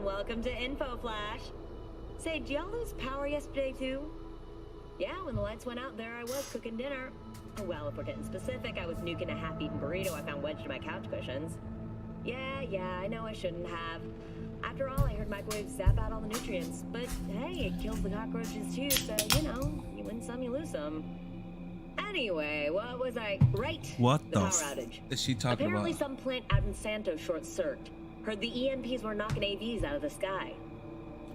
welcome to Info Flash. Say, did y'all lose power yesterday too? Yeah, when the lights went out, there I was cooking dinner. Well, if we're getting specific, I was nuking a half-eaten burrito I found wedged in my couch cushions. Yeah, I know I shouldn't have. After all, I heard microwaves zap out all the nutrients. But hey, it kills the cockroaches too, so, you know, you win some, you lose some. Anyway, what was I... Right. What the power outage. Is she talking Apparently about? some plant out in Santos short-circuited. Heard the EMPs were knocking AVs out of the sky.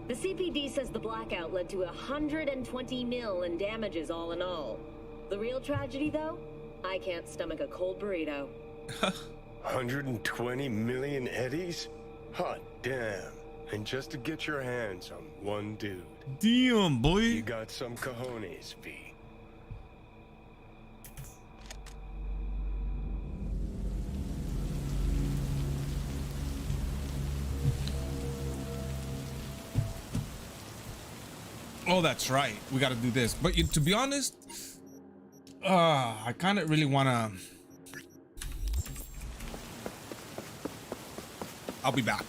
The CPD says the blackout led to 120 mil in damages all in all. The real tragedy, though? I can't stomach a cold burrito. 120 million eddies? Hot damn. And just to get your hands on one dude. Damn, boy. You got some cojones, V. Oh, that's right. We got to do this. But to be honest, I kind of really want to. I'll be back.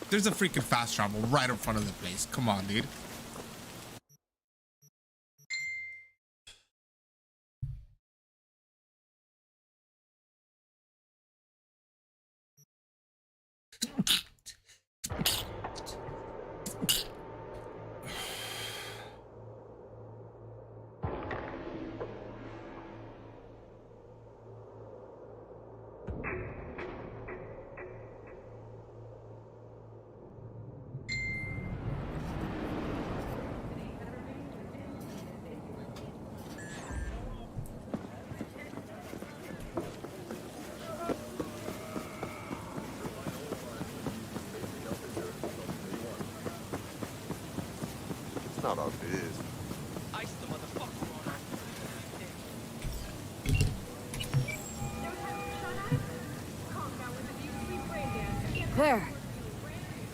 There's a freaking fast travel right in front of the place. Come on, dude. Not our biz. Ice the motherfucker on There.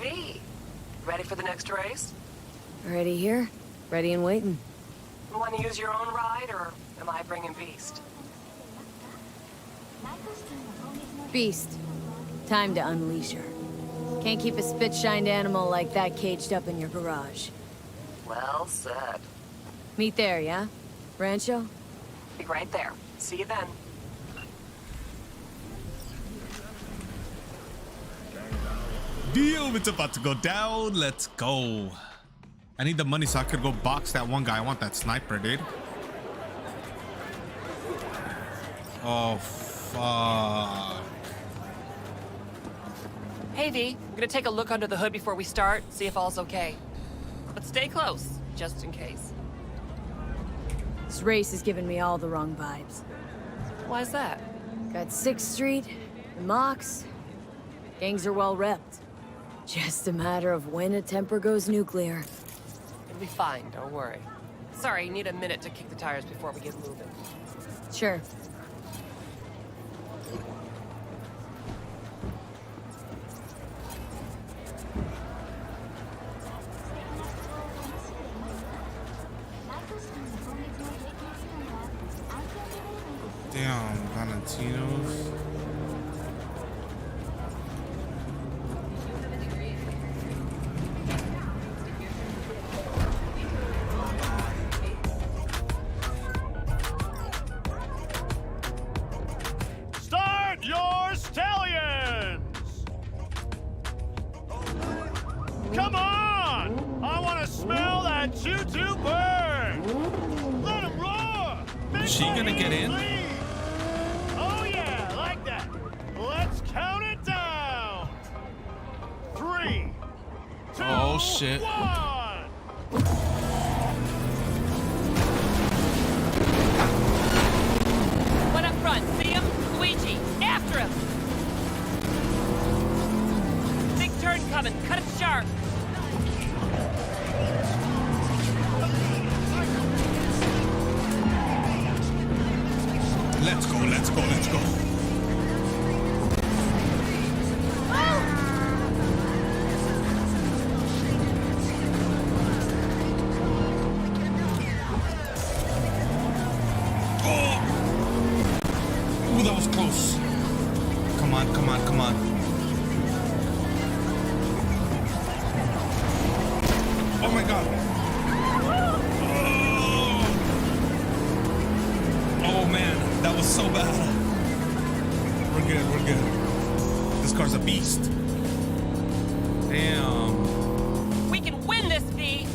V, ready for the next race? Already here. Ready and waiting. You want to use your own ride, or am I bringing Beast? Beast. Time to unleash her. Can't keep a spit-shined animal like that caged up in your garage. Well said. Meet there, yeah? Rancho? Be right there. See you then. Damn, it's about to go down. Let's go. I need the money so I could go box that one guy. I want that sniper, dude. Oh, fuck. Hey V, I'm gonna take a look under the hood before we start, see if all's okay. But stay close, just in case. This race is giving me all the wrong vibes. Why's that? Got 6th Street, the Mox. Gangs are well repped. Just a matter of when a temper goes nuclear. It'll be fine, don't worry. Sorry, need a minute to kick the tires before we get moving. Sure. Damn, Valentino's. Start your stallions! Come on! I want to smell that choo-choo burn! Let 'em roar! Is she gonna get in? Oh yeah, like that. Let's count it down. 3, 2, Oh, shit. 1. One up front, see him? Luigi, after him! Big turn coming, cut it sharp! Let's go, let's go, let's go. Oh! Ooh, that was close. Come on, come on, come on. good, we're good. This car's a beast. Damn. We can win this, V!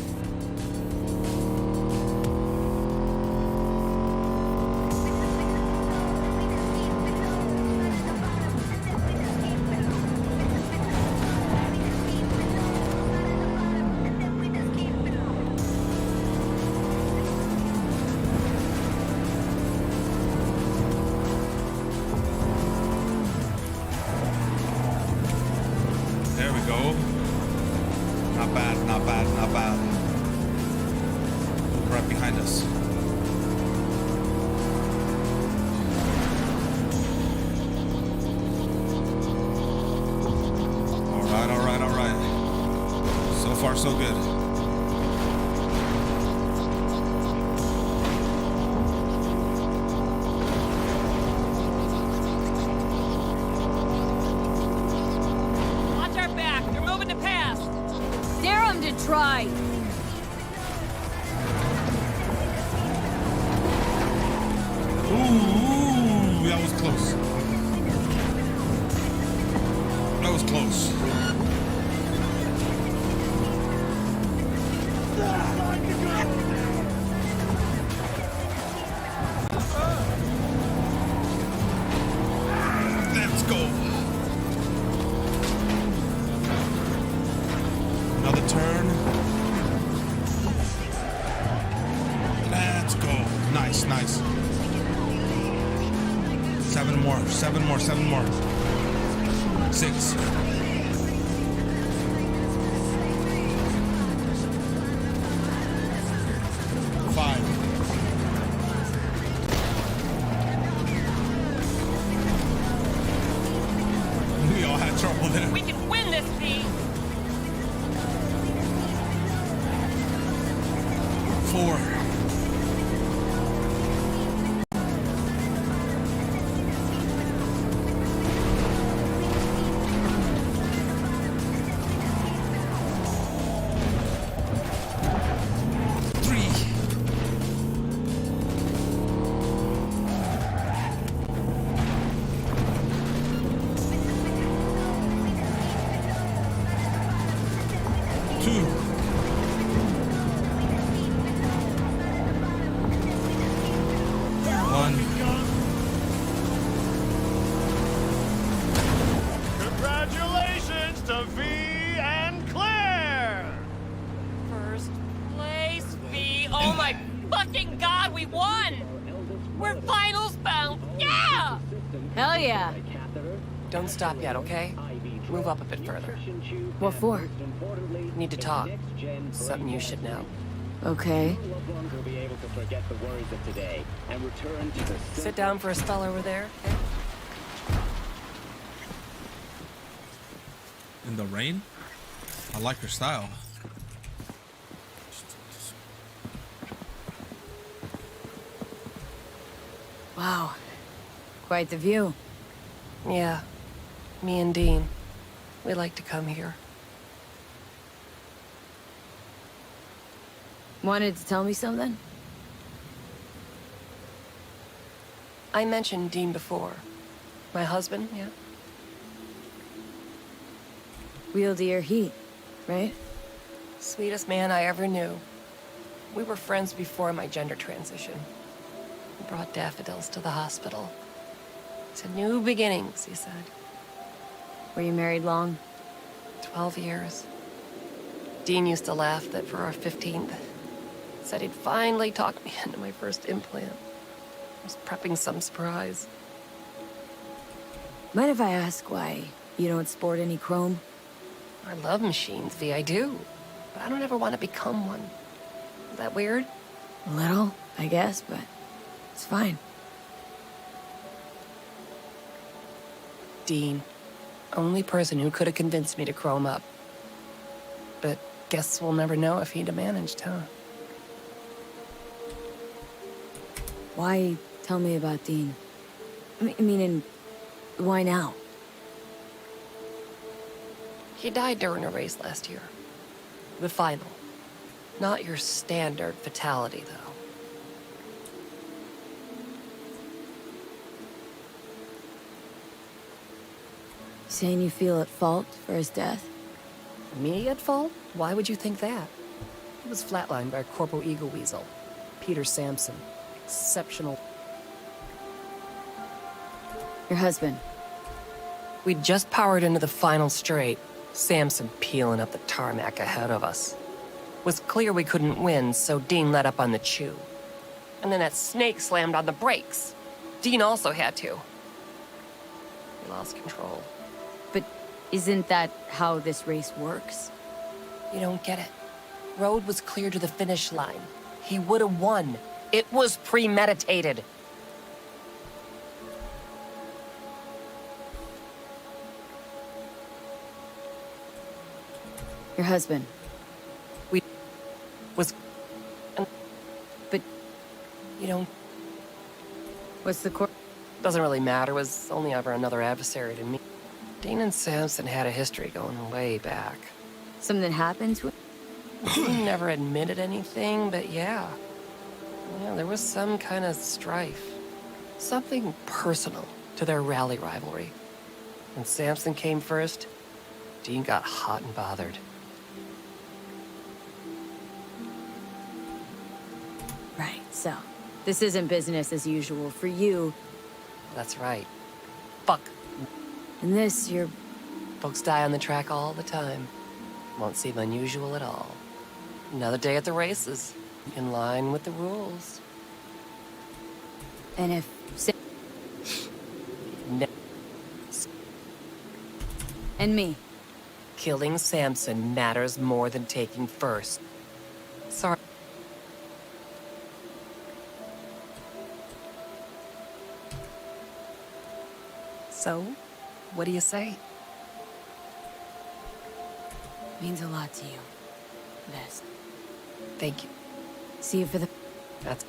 There we go. Not bad, not bad, not bad. Right behind us. All right. So far, so good. Watch our back. They're moving to pass. Dare him to try! Ooh, that was close. That was close. Let's go. Another turn. Let's go. Nice, nice. Seven more. 6. 5. We all had trouble there. We can win this, V! 4. 3. 2. 1. Congratulations to V and Claire! First place, V! Oh my fucking god, we won! We're finals bound! Yeah! Hell yeah! Don't stop yet, okay? Move up a bit further. What for? Need to talk. Something you should know. Okay. We'll be able to forget the worries of today and return to the Sit down for a spell over there, okay? In the rain? I like your style. Wow. Quite the view. Yeah. Me and Dean. We like to come here. Wanted to tell me something? I mentioned Dean before. My husband, yeah? Wheeled to your heat, right? Sweetest man I ever knew. We were friends before my gender transition. He brought daffodils to the hospital. To new beginnings, he said. Were you married long? 12 years. Dean used to laugh that for our 15th, said he'd finally talked me into my first implant. I was prepping some surprise. Mind if I ask why you don't sport any chrome? I love machines, V, I do. But I don't ever want to become one. Is that weird? A little, I guess, but it's fine. Dean. Only person who could have convinced me to chrome up. But guess we'll never know if he'd have managed, huh? Why tell me about Dean? I mean, and why now? He died during a race last year. The final. Not your standard fatality, though. Saying you feel at fault for his death? Me at fault? Why would you think that? He was flatlined by Corporal Eagle Weasel, Peter Sampson. Exceptional. Your husband. We'd just powered into the final straight, Sampson peeling up the tarmac ahead of us. Was clear we couldn't win, so Dean let up on the chew. And then that snake slammed on the brakes. Dean also had to. We lost control. But isn't that how this race works? You don't get it. Road was clear to the finish line. He would have won. It was premeditated. Your husband. We was... But You don't... what's the court? Doesn't really matter. Was only ever another adversary to me. Dean and Sampson had a history going way back. Something happened to him? Dean never admitted anything, but yeah. Yeah, there was some kind of strife. Something personal to their rally rivalry. When Sampson came first, Dean got hot and bothered. Right, so this isn't business as usual for you. That's right. Fuck. And this, you're... Folks die on the track all the time. Won't seem unusual at all. Another day at the races. In line with the rules. And if... Ne- And me. Killing Sampson matters more than taking first. Sorry. So, what do you say? Means a lot to you. Best. Thank you. See you for the... That's...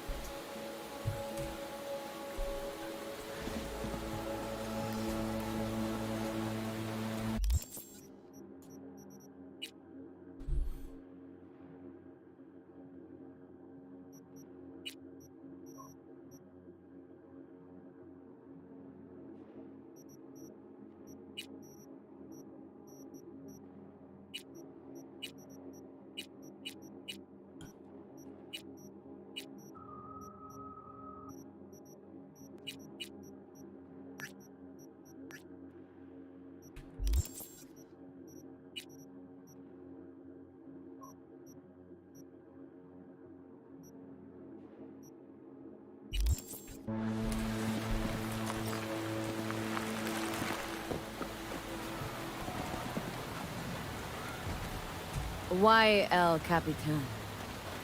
Why El Capitan?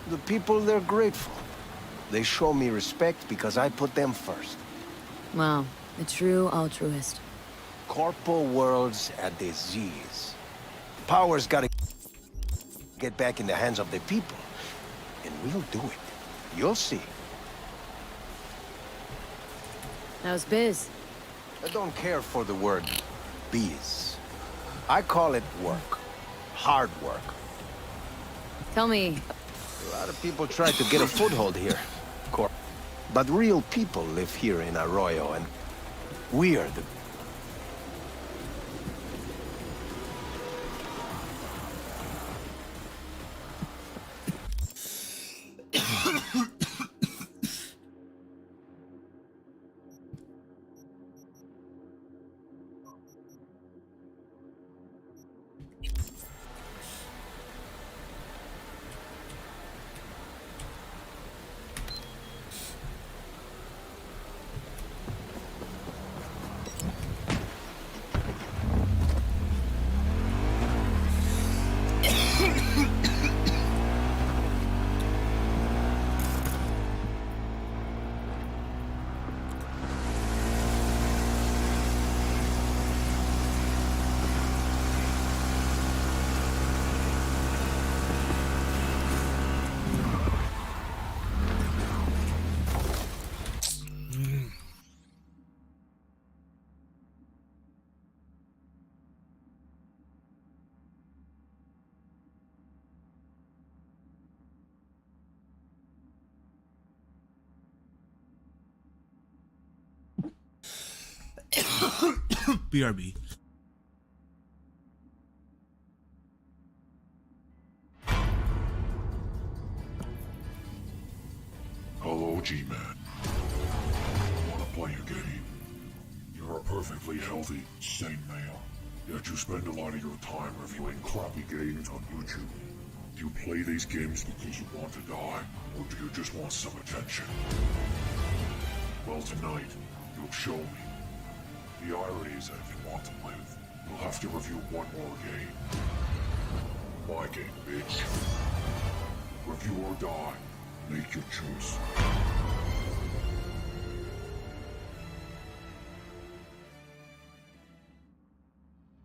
The people, they're grateful. They show me respect because I put them first. Wow, a true altruist. Corpo worlds at disease. Power's gotta get back in the hands of the people. And we'll do it. You'll see. How's biz? I don't care for the word biz. I call it work. Hard work. Tell me, A lot of people try to get a foothold here, Corp. But real people live here in Arroyo, and we're the... BRB. G-Man. You wanna play a game? You're a perfectly healthy, sane male, yet you spend a lot of your time reviewing crappy games on YouTube. Do you play these games because you want to die, or do you just want some attention? Well, tonight, you'll show me. The irony is that if you want to live, you'll have to review one more game. My game, bitch. Review or die. Make your choice.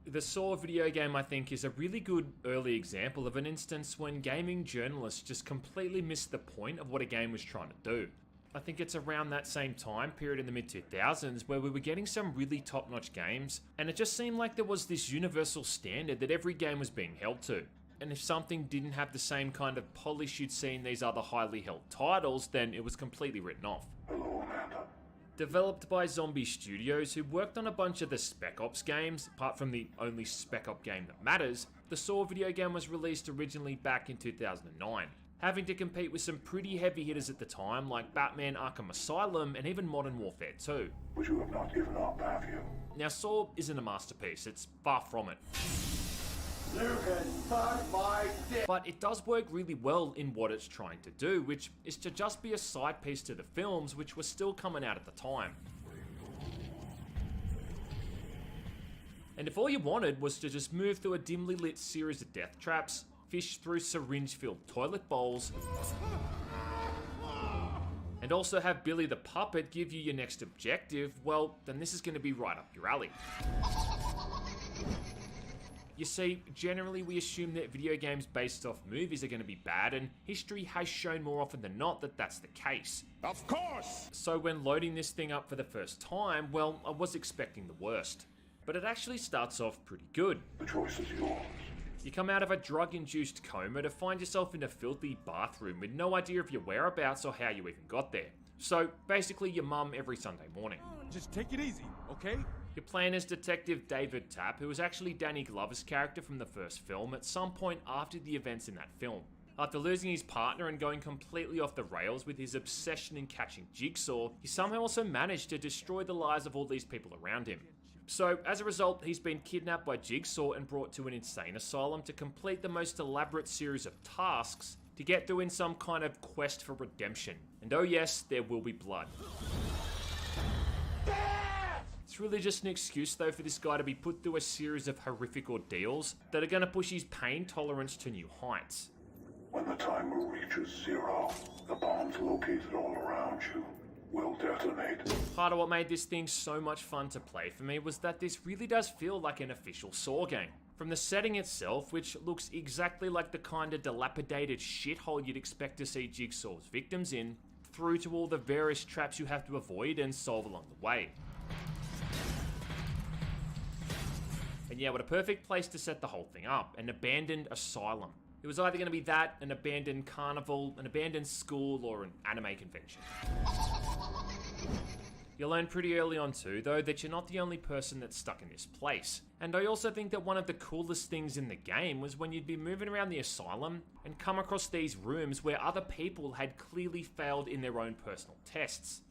The Saw video game, I think, is a really good early example of an instance when gaming journalists just completely missed the point of what a game was trying to do. I think it's around that same time period in the mid-2000s where we were getting some really top-notch games, and it just seemed like there was this universal standard that every game was being held to. And if something didn't have the same kind of polish you'd see in these other highly held titles, then it was completely written off. Developed by Zombie Studios, who worked on a bunch of the Spec Ops games, apart from the only Spec Op game that matters, the Saw video game was released originally back in 2009, having to compete with some pretty heavy hitters at the time like Batman Arkham Asylum and even Modern Warfare 2. But you have not given up, have you? Now Saw isn't a masterpiece, it's far from it. You can suck my dick! But it does work really well in what it's trying to do, which is to just be a side piece to the films which were still coming out at the time. And if all you wanted was to just move through a dimly lit series of death traps, fish through syringe-filled toilet bowls, and also have Billy the Puppet give you your next objective, well, then this is going to be right up your alley. You see, generally we assume that video games based off movies are going to be bad, and history has shown more often than not that that's the case. Of course! So when loading this thing up for the first time, well, I was expecting the worst. But it actually starts off pretty good. The choice is yours. You come out of a drug-induced coma to find yourself in a filthy bathroom with no idea of your whereabouts or how you even got there. So basically your mum every Sunday morning. Just take it easy, okay? Your plan is Detective David Tapp, who was actually Danny Glover's character from the first film, at some point after the events in that film. After losing his partner and going completely off the rails with his obsession in catching Jigsaw, he somehow also managed to destroy the lives of all these people around him. So, as a result, he's been kidnapped by Jigsaw and brought to an insane asylum to complete the most elaborate series of tasks to get through in some kind of quest for redemption. And oh yes, there will be blood. It's really just an excuse though for this guy to be put through a series of horrific ordeals that are going to push his pain tolerance to new heights. When the timer reaches 0, the bombs located all around you will detonate. Part of what made this thing so much fun to play for me was that this really does feel like an official Saw game. From the setting itself, which looks exactly like the kind of dilapidated shithole you'd expect to see Jigsaw's victims in, through to all the various traps you have to avoid and solve along the way. And yeah, what a perfect place to set the whole thing up, an abandoned asylum. It was either going to be that, an abandoned carnival, an abandoned school, or an anime convention. You'll learn pretty early on too, though, that you're not the only person that's stuck in this place. And I also think that one of the coolest things in the game was when you'd be moving around the asylum and come across these rooms where other people had clearly failed in their own personal tests.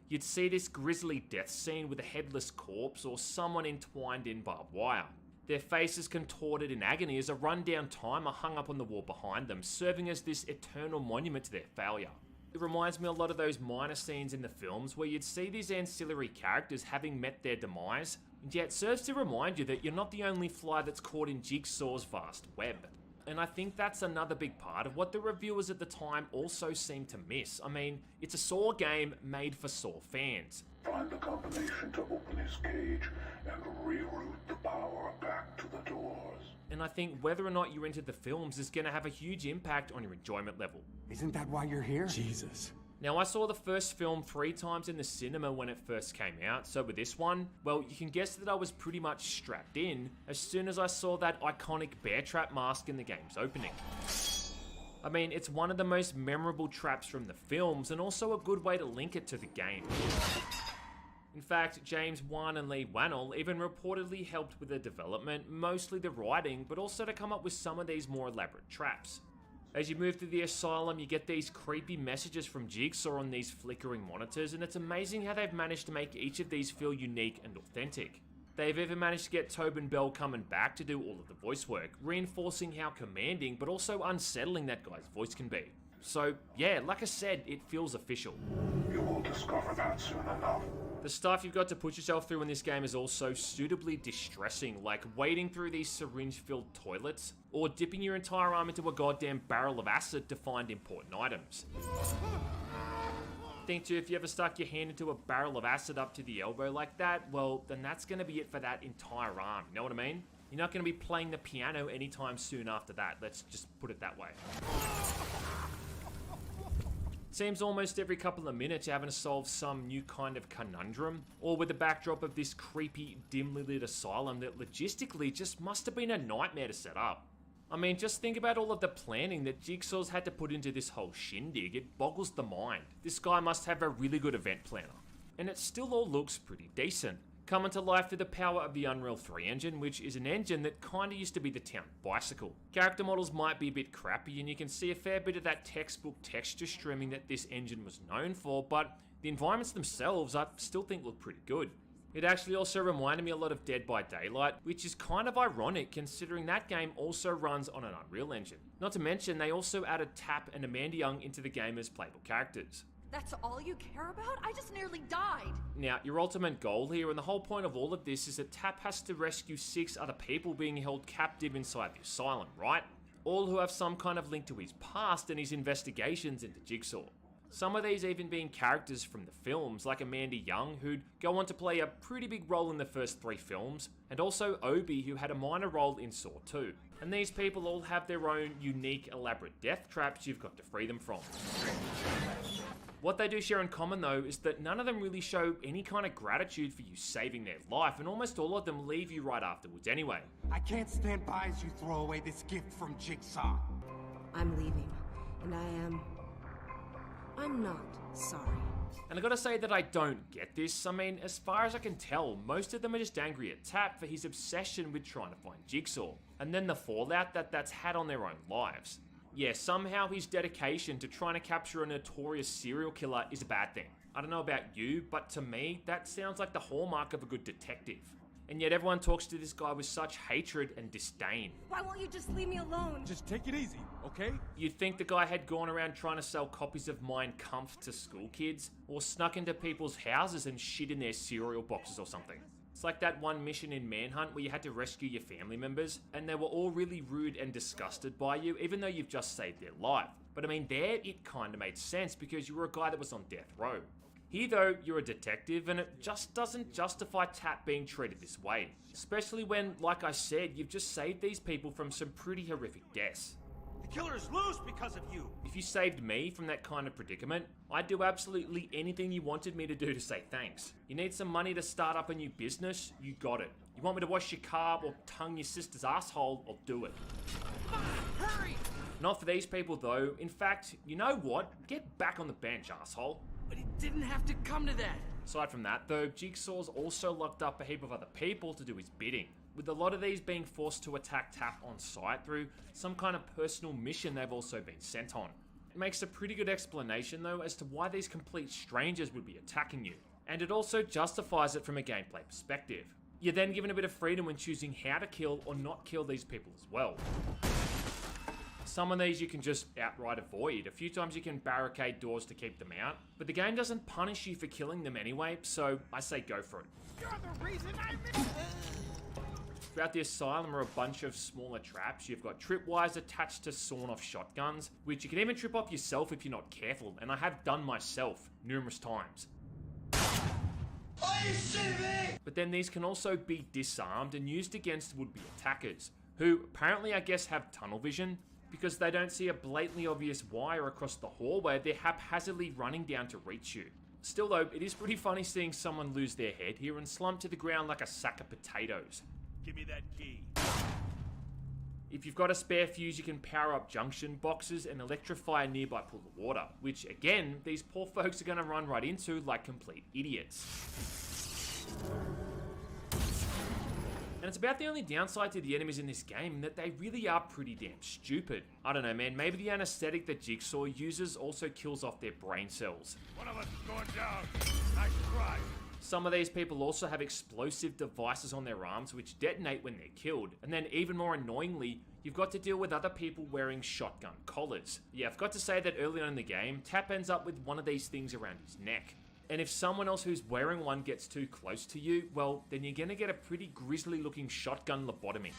You'd see this grisly death scene with a headless corpse or someone entwined in barbed wire. Their faces contorted in agony as a rundown timer hung up on the wall behind them, serving as this eternal monument to their failure. It reminds me a lot of those minor scenes in the films where you'd see these ancillary characters having met their demise, and yet serves to remind you that you're not the only fly that's caught in Jigsaw's vast web. And I think that's another big part of what the reviewers at the time also seemed to miss. I mean, it's a Saw game made for Saw fans. Find the combination to open his cage and reroute the power back to the doors. And I think whether or not you're into the films is going to have a huge impact on your enjoyment level. Isn't that why you're here? Jesus. Now, I saw the first film 3 times in the cinema when it first came out, so with this one, well, you can guess that I was pretty much strapped in as soon as I saw that iconic bear trap mask in the game's opening. I mean, it's one of the most memorable traps from the films and also a good way to link it to the game. In fact, James Wan and Lee Wannell even reportedly helped with the development, mostly the writing, but also to come up with some of these more elaborate traps. As you move through the asylum, you get these creepy messages from Jigsaw on these flickering monitors, and it's amazing how they've managed to make each of these feel unique and authentic. They've even managed to get Tobin Bell coming back to do all of the voice work, reinforcing how commanding but also unsettling that guy's voice can be. So yeah, like I said, it feels official. You will discover that soon enough. The stuff you've got to put yourself through in this game is also suitably distressing, like wading through these syringe-filled toilets, or dipping your entire arm into a goddamn barrel of acid to find important items. Think too, if you ever stuck your hand into a barrel of acid up to the elbow like that, well, then that's going to be it for that entire arm, you know what I mean? You're not going to be playing the piano anytime soon after that, let's just put it that way. Seems almost every couple of minutes you're having to solve some new kind of conundrum, or with the backdrop of this creepy, dimly lit asylum that logistically just must have been a nightmare to set up. I mean, just think about all of the planning that Jigsaw's had to put into this whole shindig. It boggles the mind. This guy must have a really good event planner. And it still all looks pretty decent. Coming to life through the power of the Unreal 3 engine, which is an engine that kinda used to be the town bicycle. Character models might be a bit crappy, and you can see a fair bit of that textbook texture streaming that this engine was known for, but the environments themselves I still think look pretty good. It actually also reminded me a lot of Dead by Daylight, which is kind of ironic considering that game also runs on an Unreal engine. Not to mention, they also added Tap and Amanda Young into the game as playable characters. That's all you care about? I just nearly died. Now, your ultimate goal here, and the whole point of all of this, is that Tap has to rescue 6 other people being held captive inside the asylum, right? All who have some kind of link to his past and his investigations into Jigsaw. Some of these even being characters from the films, like Amanda Young, who'd go on to play a pretty big role in the first 3 films, and also Obi, who had a minor role in Saw 2. And these people all have their own unique, elaborate death traps you've got to free them from. What they do share in common though is that none of them really show any kind of gratitude for you saving their life, and almost all of them leave you right afterwards anyway. I can't stand by as you throw away this gift from Jigsaw. I'm leaving, and I'm not sorry. And I gotta say that I don't get this. I mean, as far as I can tell, most of them are just angry at Tap for his obsession with trying to find Jigsaw, and then the fallout that's had on their own lives. Yeah, somehow his dedication to trying to capture a notorious serial killer is a bad thing. I don't know about you, but to me, that sounds like the hallmark of a good detective. And yet everyone talks to this guy with such hatred and disdain. Why won't you just leave me alone? Just take it easy, okay? You'd think the guy had gone around trying to sell copies of Mein Kampf to school kids, or snuck into people's houses and shit in their cereal boxes or something. It's like that one mission in Manhunt where you had to rescue your family members, and they were all really rude and disgusted by you, even though you've just saved their life. But I mean, there it kinda made sense because you were a guy that was on death row. Here though, you're a detective, and it just doesn't justify Tap being treated this way. Especially when, like I said, you've just saved these people from some pretty horrific deaths. The killer's loose because of you. If you saved me from that kind of predicament, I'd do absolutely anything you wanted me to do to say thanks. You need some money to start up a new business? You got it. You want me to wash your car or tongue your sister's asshole? I'll do it. Hurry! Not for these people though. In fact, you know what? Get back on the bench, asshole. But it didn't have to come to that. Aside from that though, Jigsaw's also locked up a heap of other people to do his bidding, with a lot of these being forced to attack Tap on sight through some kind of personal mission they've also been sent on. It makes a pretty good explanation though as to why these complete strangers would be attacking you, and it also justifies it from a gameplay perspective. You're then given a bit of freedom when choosing how to kill or not kill these people as well. Some of these you can just outright avoid. A few times you can barricade doors to keep them out, but the game doesn't punish you for killing them anyway, so I say go for it. You're the reason I missed. Throughout the asylum are a bunch of smaller traps. You've got tripwires attached to sawn-off shotguns, which you can even trip off yourself if you're not careful, and I have done myself numerous times. Are you shitting me? But then these can also be disarmed and used against would-be attackers, who apparently I guess have tunnel vision, because they don't see a blatantly obvious wire across the hallway they're haphazardly running down to reach you. Still though, it is pretty funny seeing someone lose their head here and slump to the ground like a sack of potatoes. Give me that key. If you've got a spare fuse, you can power up junction boxes and electrify a nearby pool of water, which again, these poor folks are going to run right into like complete idiots. And it's about the only downside to the enemies in this game, that they really are pretty damn stupid. I don't know, man, maybe the anesthetic that Jigsaw uses also kills off their brain cells. One of us is going down. Nice try. Some of these people also have explosive devices on their arms which detonate when they're killed. And then even more annoyingly, you've got to deal with other people wearing shotgun collars. Yeah, I've got to say that early on in the game, Tap ends up with one of these things around his neck. And if someone else who's wearing one gets too close to you, well, then you're gonna get a pretty grisly looking shotgun lobotomy.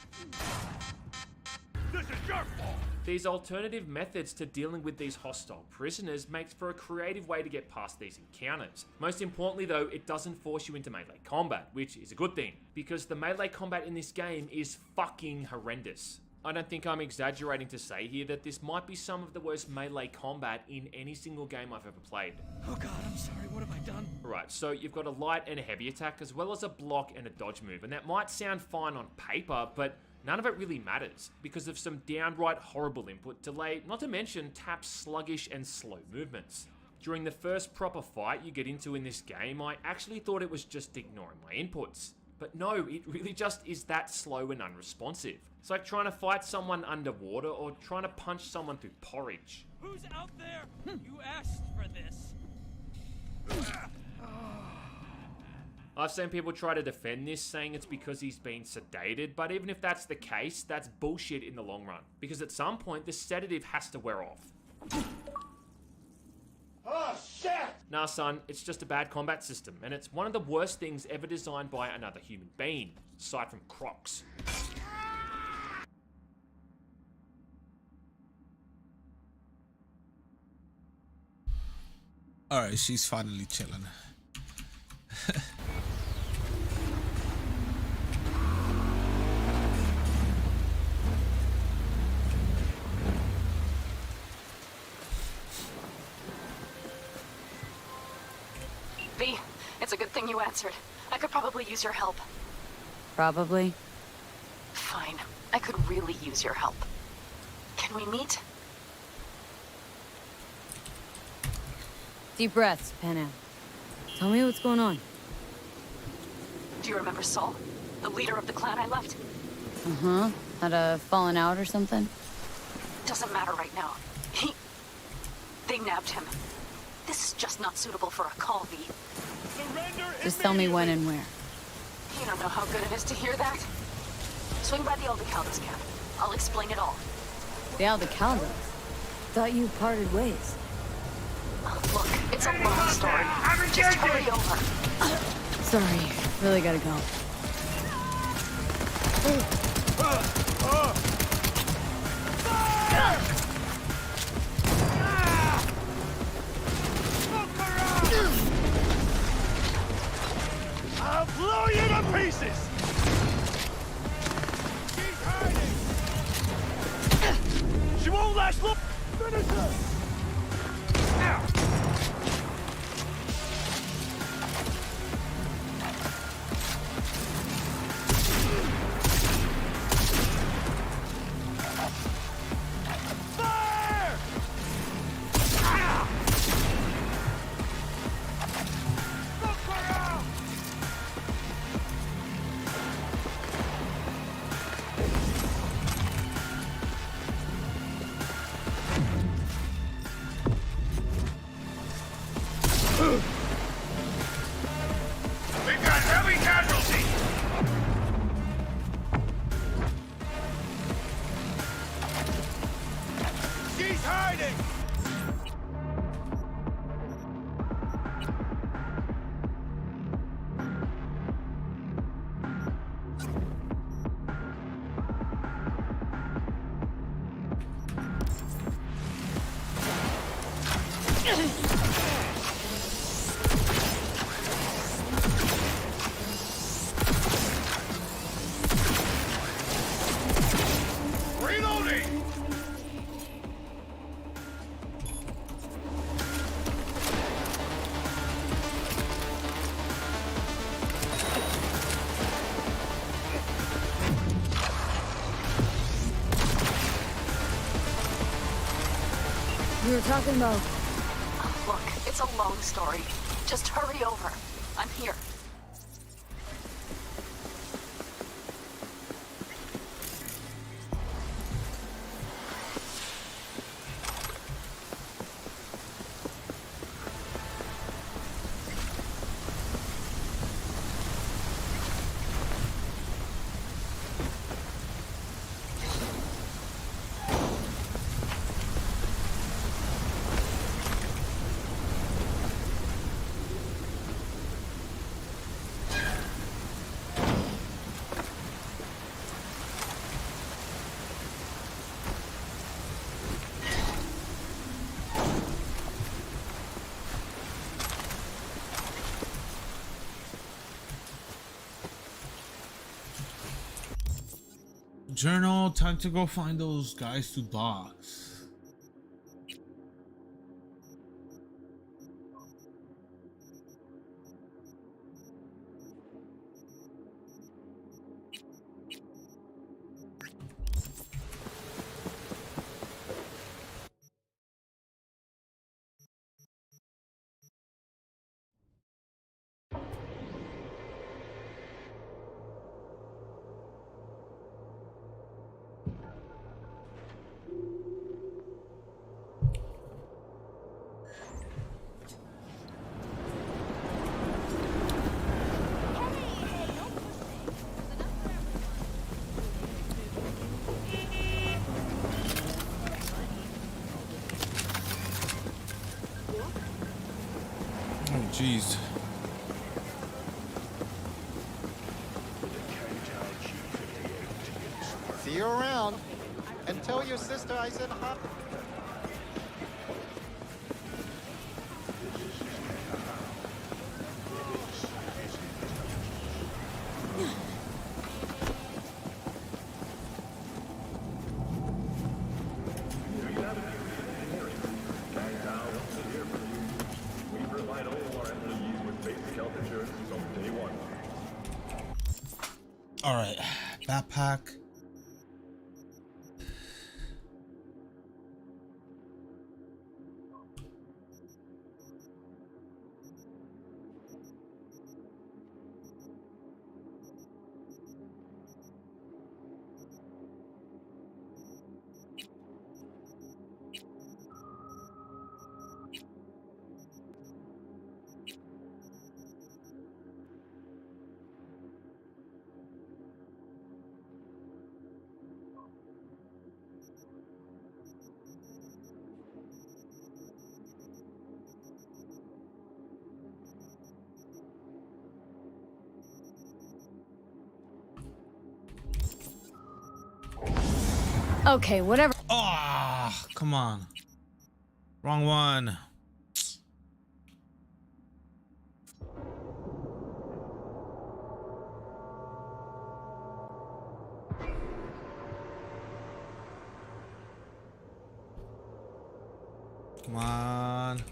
This is your fault. These alternative methods to dealing with these hostile prisoners makes for a creative way to get past these encounters. Most importantly though, it doesn't force you into melee combat, which is a good thing, because the melee combat in this game is fucking horrendous. I don't think I'm exaggerating to say here that this might be some of the worst melee combat in any single game I've ever played. Oh god, I'm sorry, what have I done? Right, so you've got a light and a heavy attack, as well as a block and a dodge move, and that might sound fine on paper, but none of it really matters, because of some downright horrible input delay, not to mention Tap's sluggish and slow movements. During the first proper fight you get into in this game, I actually thought it was just ignoring my inputs. But no, it really just is that slow and unresponsive. It's like trying to fight someone underwater or trying to punch someone through porridge. Who's out there? You asked for this. I've seen people try to defend this, saying it's because he's been sedated, but even if that's the case, that's bullshit in the long run. Because at some point, the sedative has to wear off. Oh, shit! Nah, son, it's just a bad combat system, and it's one of the worst things ever designed by another human being, aside from Crocs. Alright, she's finally chilling. V, it's a good thing you answered. I could probably use your help. Probably. Fine. I could really use your help. Can we meet? Deep breaths, Panam. Tell me what's going on. Do you remember Saul? The leader of the clan I left? Uh-huh. Had a fallen out or something? Doesn't matter right now. They nabbed him. This is just not suitable for a call, V. Surrender Just tell me when and where. You don't know how good it is to hear that. Swing by the Aldecaldos camp. I'll explain it all. The Aldecaldos? Thought you parted ways. Look, it's a long story. Just hurry over. Sorry, really gotta go. I'll blow you to pieces! She's hiding! She won't last long! Finish her! Now! Fire! Look around! We've got heavy casualties! She's hiding! Reloading! We were talking about... Look, it's a long story. Just hurry over. I'm here. Journal, time to go find those guys to box. Jeez. See you around. And tell your sister I said hi. All right, backpack. Okay, whatever. Oh, come on. Wrong one. Come on.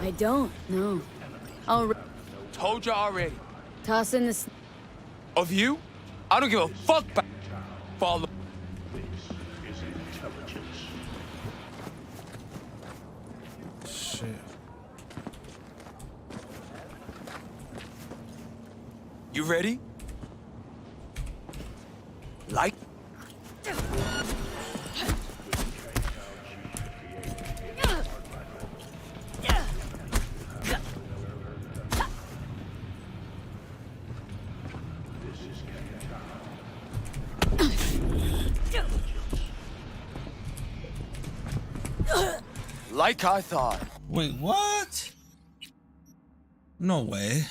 I don't, no. I'll Told you already. toss in this. Of you? I don't give a fuck about follow. Shit. You ready? Like? Like I thought. Wait, what? No way.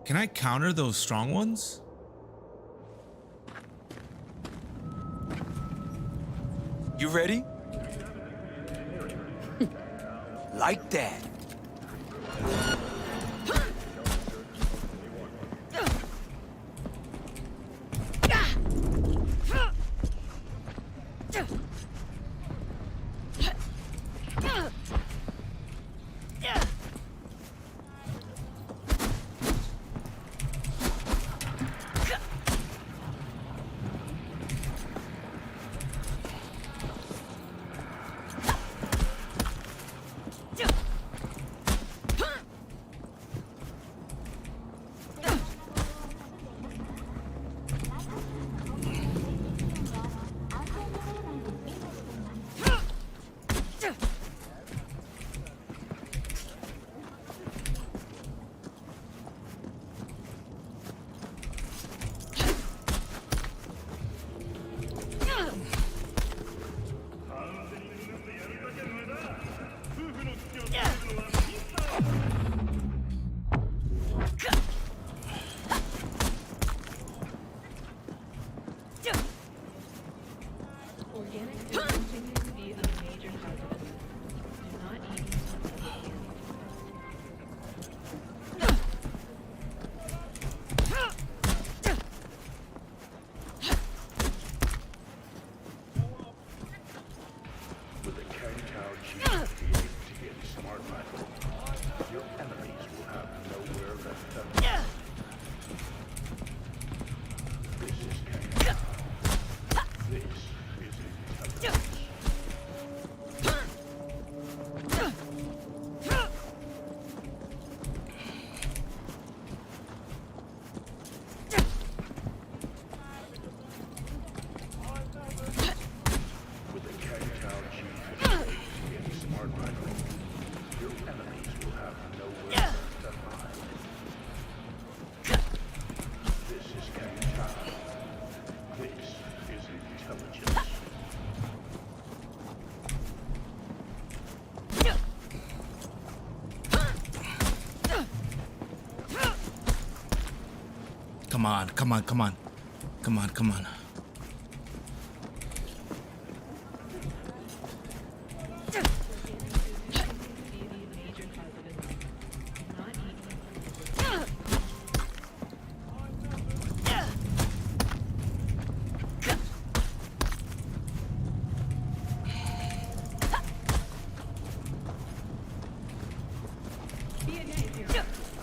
Can I counter those strong ones? You ready? Like that. Come on, come on, come on. Come on, come on.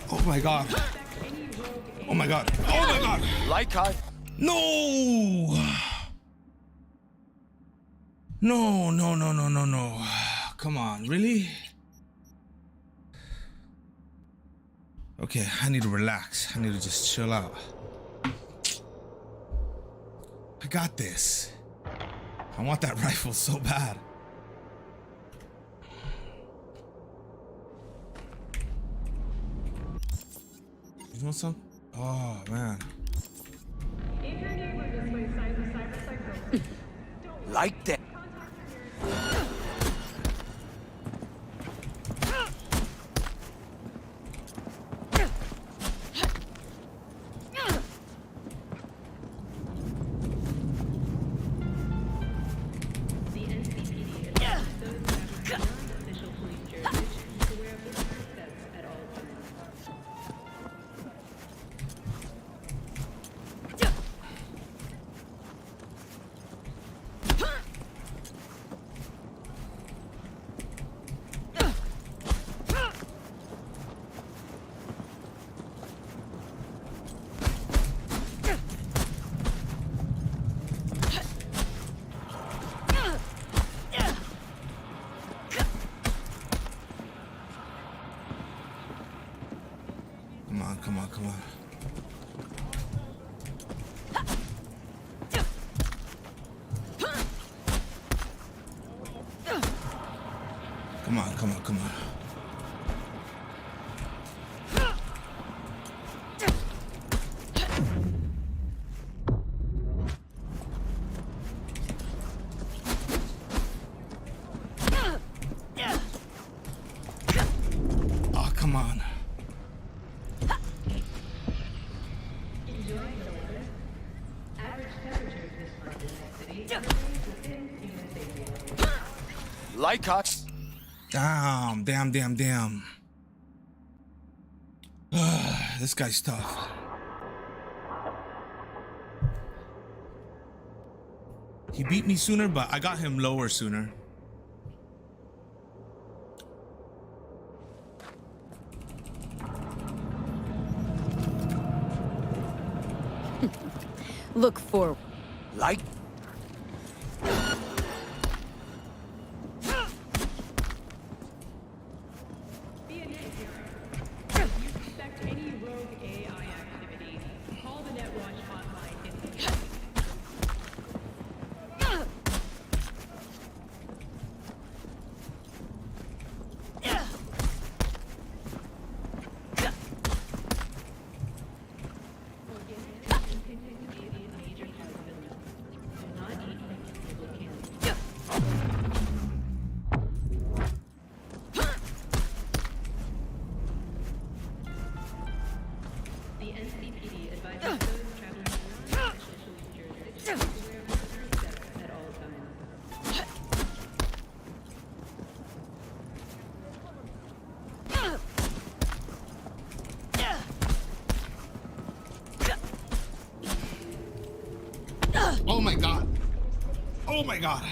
Oh my god. Oh my god. Oh my god. Like No! No, no, no, no, no, no. Come on, really? Okay, I need to relax. I need to just chill out. I got this. I want that rifle so bad. You want some? Oh, man. Like that. Come on, come on, come on. Come on, come on, come on. Oh, come on. Like Damn, damn, damn, damn. This guy's tough. He beat me sooner, but I got him lower sooner. Look forward. Like. Oh my god. Oh my god.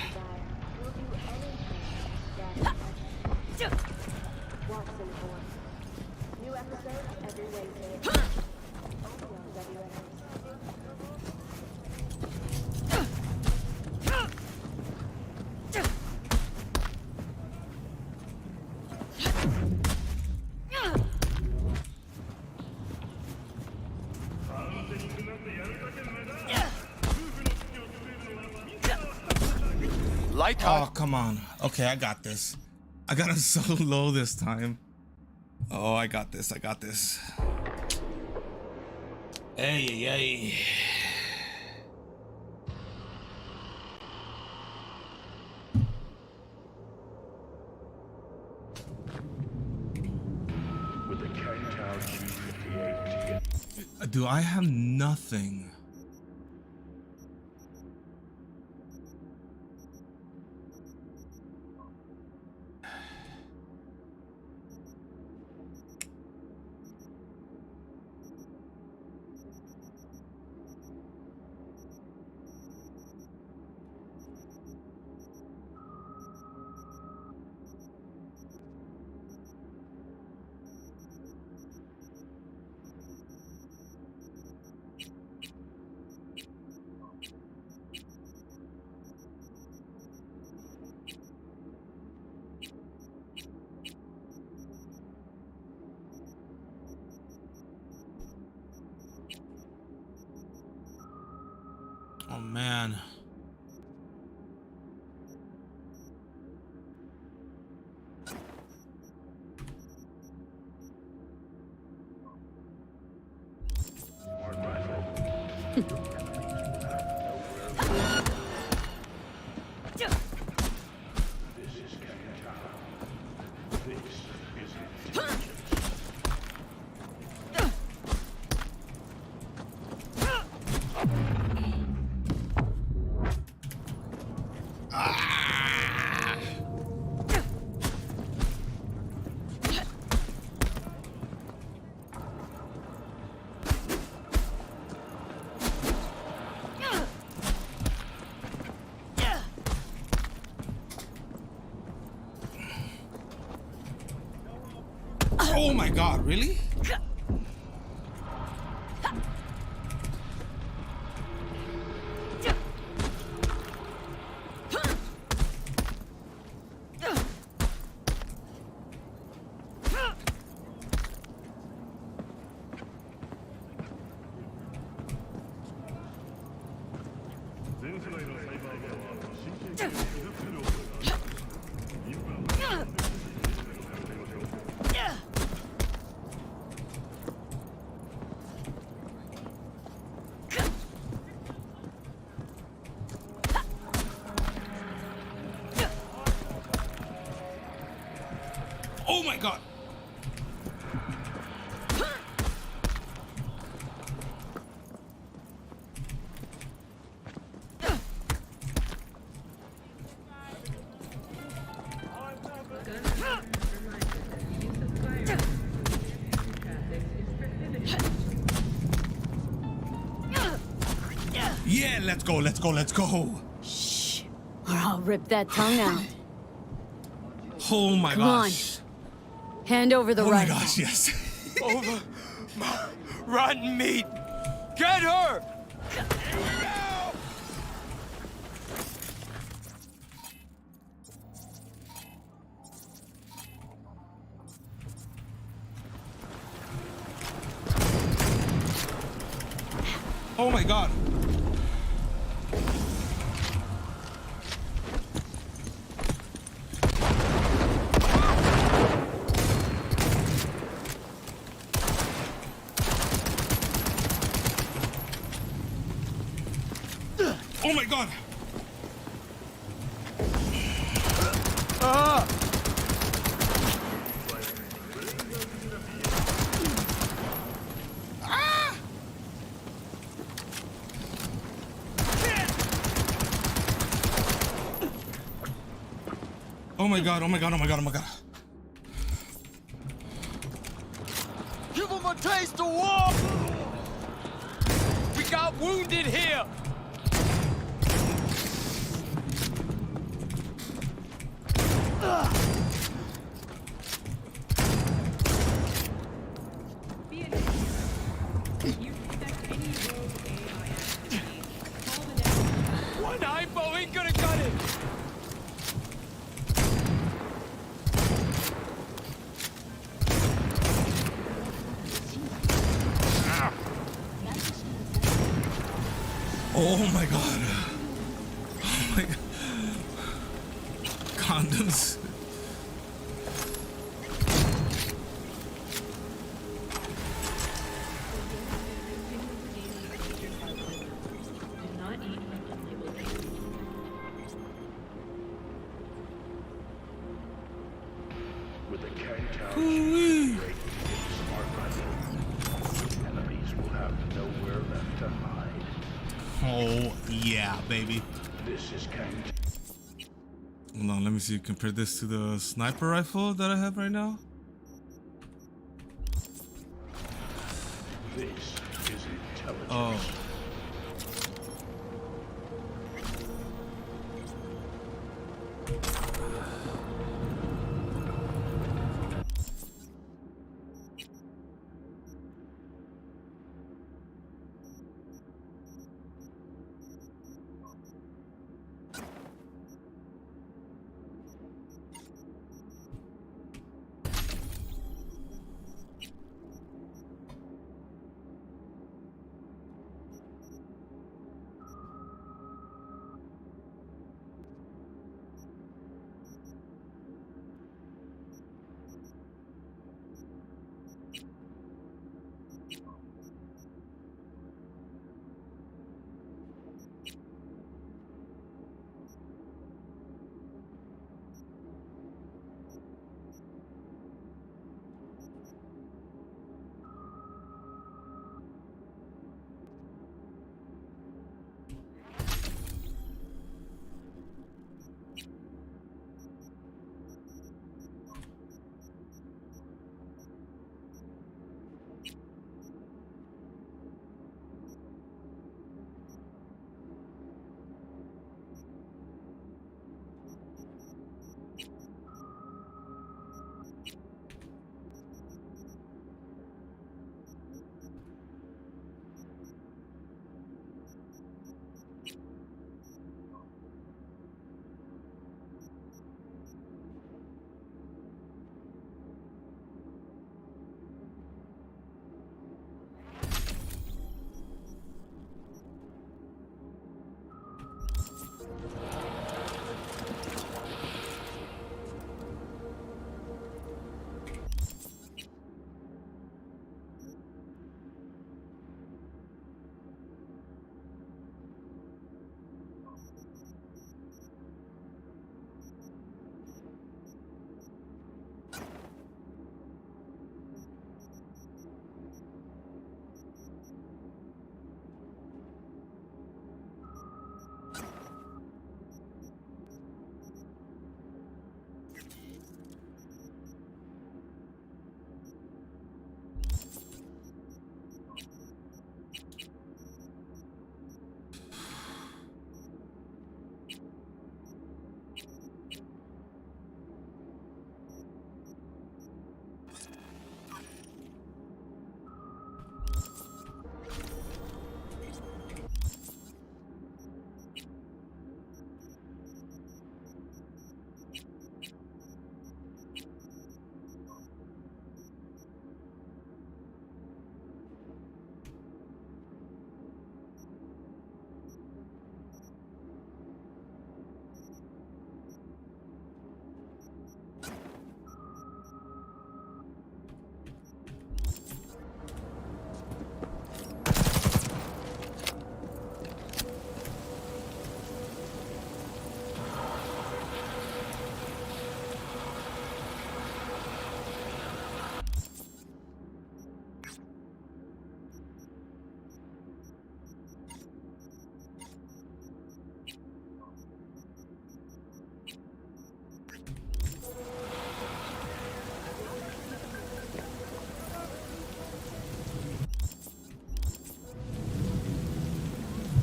Like Oh, come on. Okay, I got this. I got him so low this time. Oh, I got this. I got this. Hey, hey, hey. Do I have nothing? Oh man. Oh my god, really? Oh my god. Yeah, let's go, let's go, let's go. Shh, or I'll rip that tongue out. Oh my gosh. On. Hand over the rifle. Oh my gosh, yes. Over my rotten meat. Get her! Oh my god. Oh my god. Oh my god, oh my god, oh my god, oh my god. Give him a taste of war! We got wounded here! One hypo ain't gonna cut it! Oh my god. Oh my god. Condoms. With the Kang Tower, great smart rifle, enemies will have Oh yeah, baby. This is Kang. Hold on, let me see. Compare this to the sniper rifle that I have right now. This is intelligence. Oh.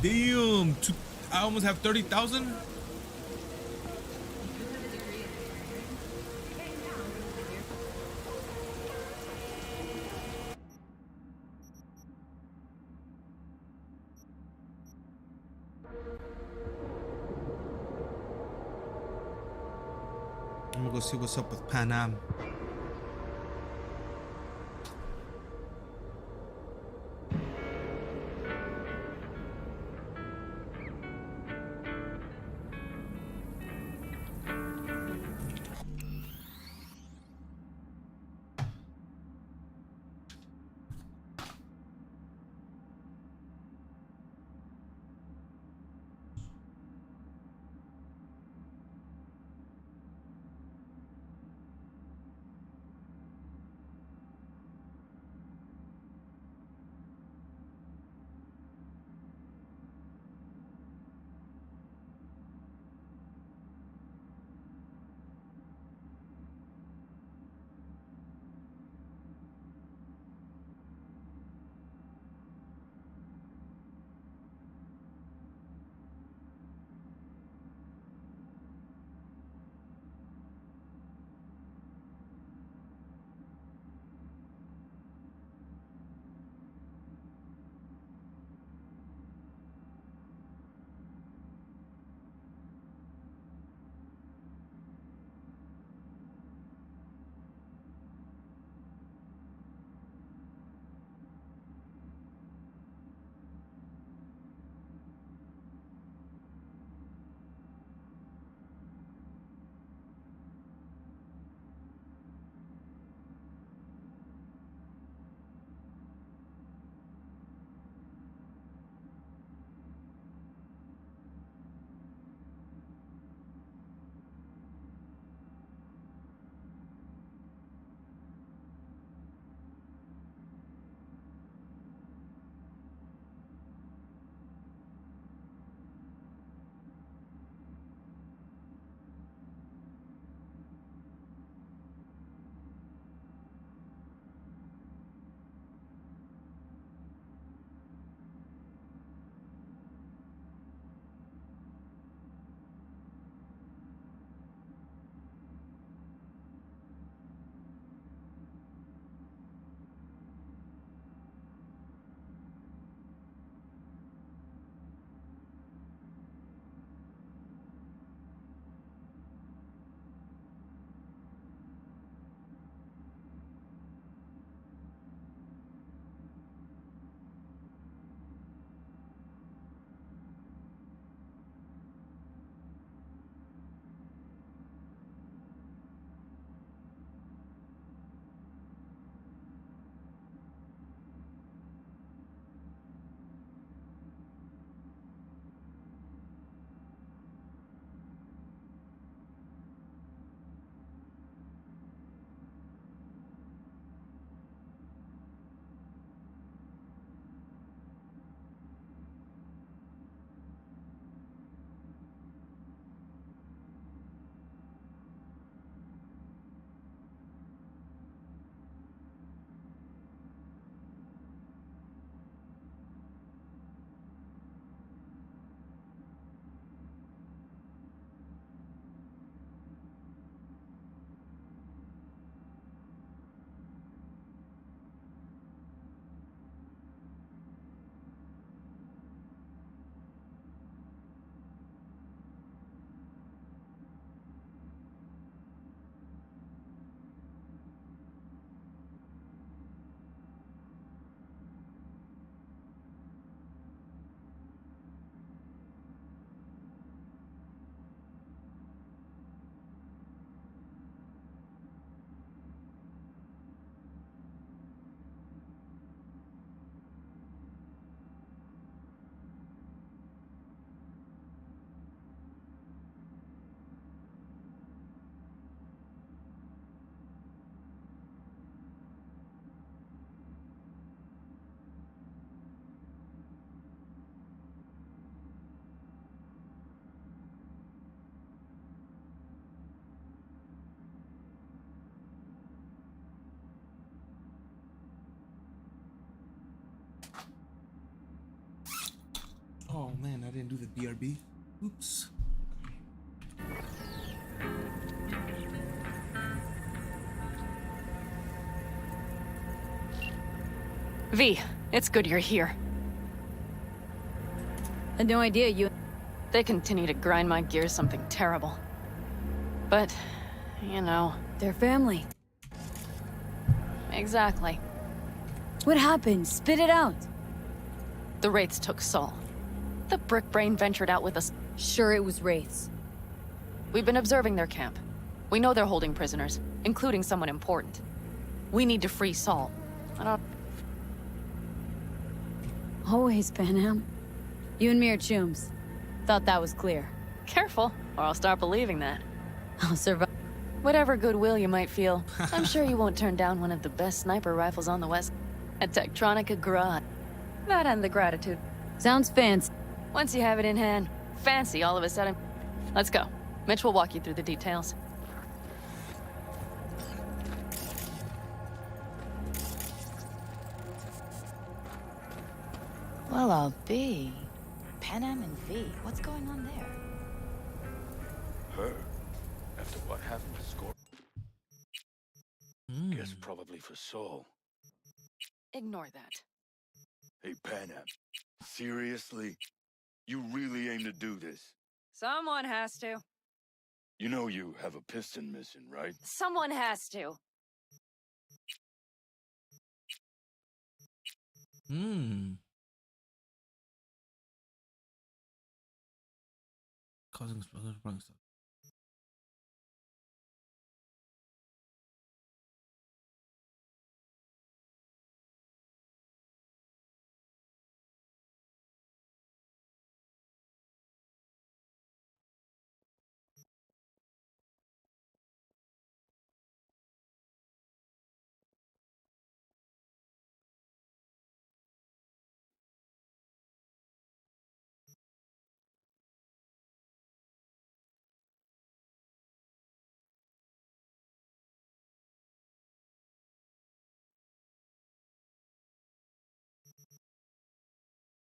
Damn, I almost have 30,000. I'm gonna go see what's up with Pan Am. Oh man, I didn't do the BRB. Oops. V, it's good you're here. Had no idea you... They continue to grind my gears something terrible. But, you know... They're family. Exactly. What happened? Spit it out. The Wraiths took Saul. The brick brain ventured out with us. Sure it was Wraiths. We've been observing their camp. We know they're holding prisoners, including someone important. We need to free Saul. I don't... Always, Panam. You and me are chums. Thought that was clear. Careful, or I'll start believing that. I'll survive. Whatever goodwill you might feel, I'm sure you won't turn down one of the best sniper rifles on the West. A Tektronica Garage. That and the gratitude. Sounds fancy. Once you have it in hand, fancy all of a sudden. Let's go. Mitch will walk you through the details. Well, I'll be. Panam and V, what's going on there? Her? After what happened to Scorp? Guess probably for Saul. Ignore that. Hey, Panam. Seriously? You really aim to do this? Someone has to. You know you have a piston missing, right? Someone has to. Causing explosions, running stuff.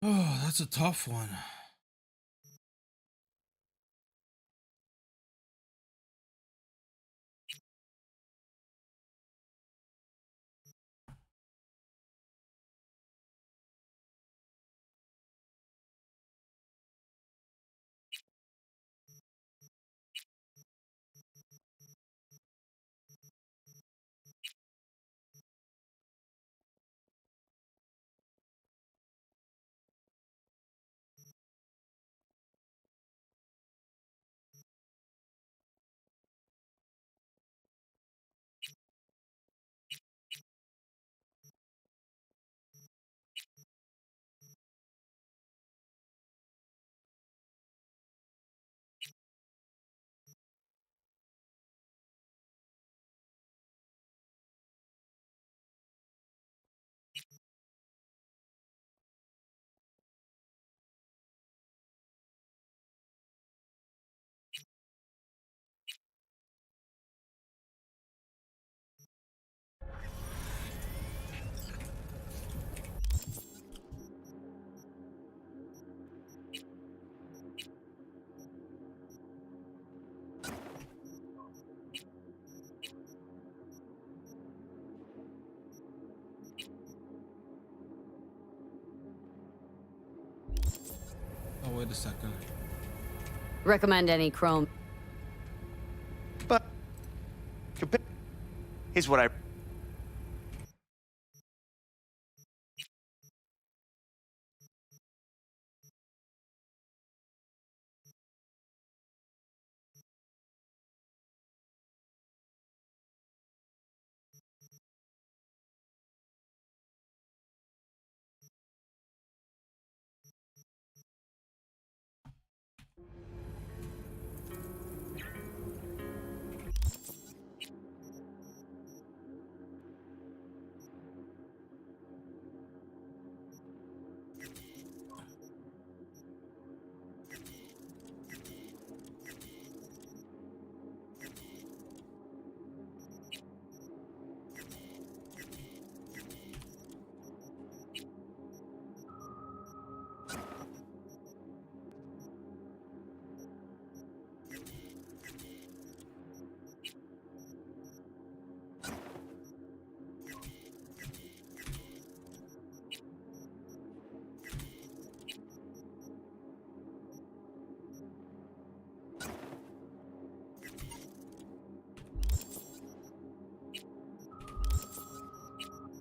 Oh, that's a tough one. Oh, wait a second. Recommend any chrome. But... Here's what I...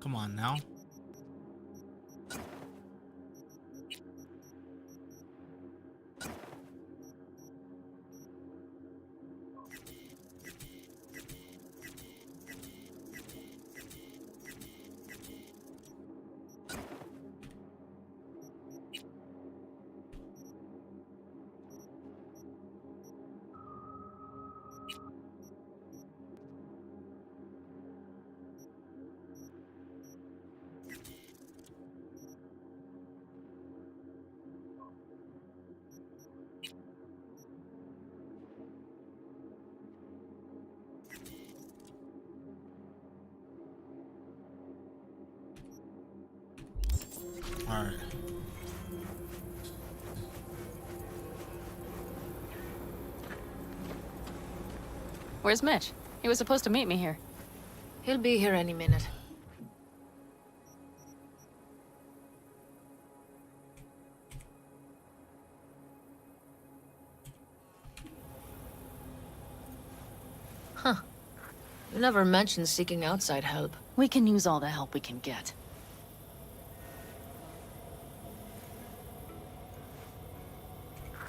Come on now. All right. Where's Mitch? He was supposed to meet me here. He'll be here any minute. Huh. You never mentioned seeking outside help. We can use all the help we can get.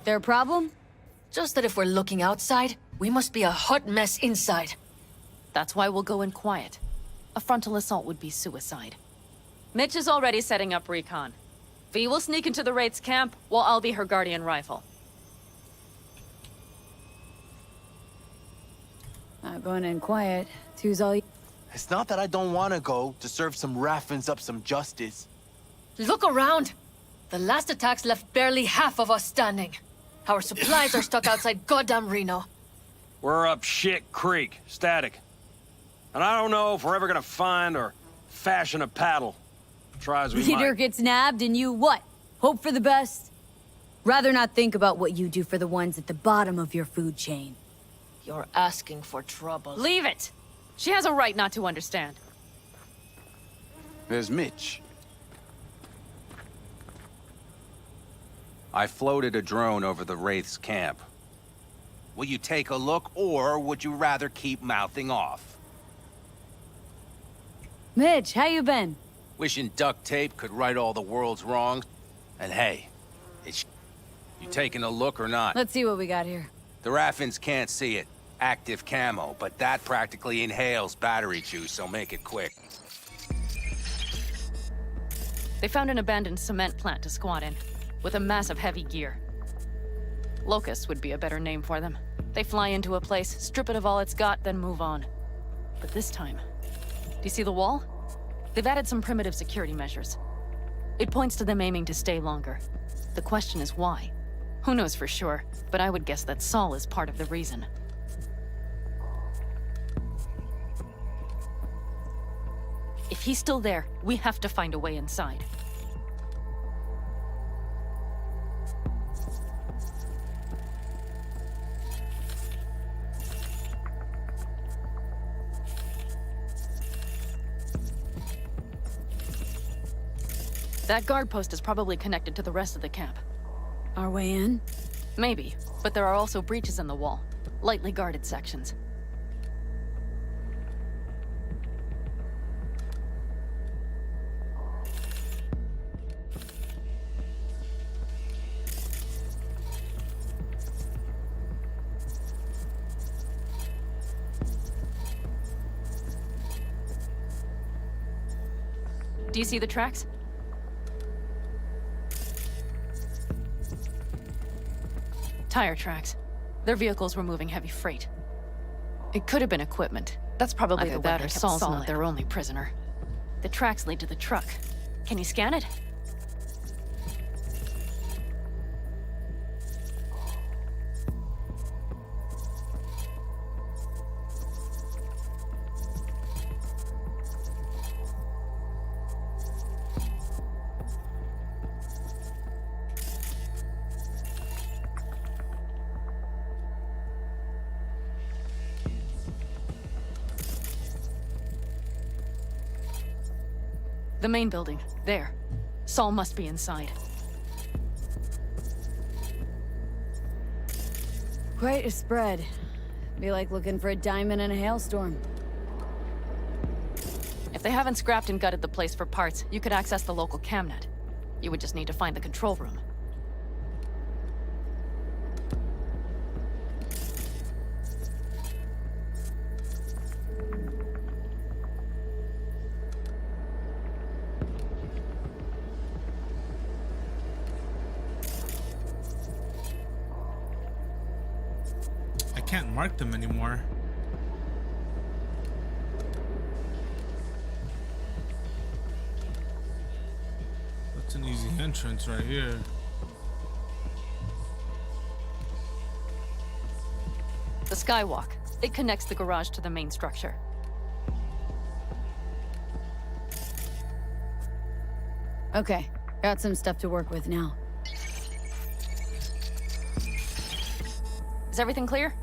Their problem? Just that if we're looking outside, we must be a hot mess inside. That's why we'll go in quiet. A frontal assault would be suicide. Mitch is already setting up recon. V will sneak into the Wraith's camp, while I'll be her guardian rifle. Not going in quiet. Two's all you... It's not that I don't want to go to serve some Raffins up some justice. Look around! The last attacks left barely half of us standing. Our supplies are stuck outside goddamn Reno. We're up shit creek, static. And I don't know if we're ever gonna find or fashion a paddle. Try as we Leader might. gets nabbed and you what? Hope for the best? Rather not think about what you do for the ones at the bottom of your food chain. You're asking for trouble. Leave it! She has a right not to understand. There's Mitch. I floated a drone over the Wraith's camp. Will you take a look, or would you rather keep mouthing off? Mitch, how you been? Wishing duct tape could right all the world's wrongs. And hey, it's you taking a look or not? Let's see what we got here. The Raffins can't see it. Active camo, but that practically inhales battery juice, so make it quick. They found an abandoned cement plant to squat in, with a massive heavy gear. Locusts would be a better name for them. They fly into a place, strip it of all it's got, then move on. But this time, do you see the wall? They've added some primitive security measures. It points to them aiming to stay longer. The question is why? Who knows for sure, but I would guess that Saul is part of the reason. If he's still there, we have to find a way inside. That guard post is probably connected to the rest of the camp. Our way in? Maybe, but there are also breaches in the wall. Lightly guarded sections. Do you see the tracks? Tire tracks. Their vehicles were moving heavy freight. It could have been equipment. That's probably Either the that one or that Saul's Saul's not not their only prisoner. The tracks lead to the truck. Can you scan it? The main building. There. Saul must be inside. Quite a spread. Be like looking for a diamond in a hailstorm. If they haven't scrapped and gutted the place for parts, you could access the local camnet. You would just need to find the control room. I can't mark them anymore. That's an easy entrance right here. The skywalk. It connects the garage to the main structure. Okay, got some stuff to work with now. Is everything clear?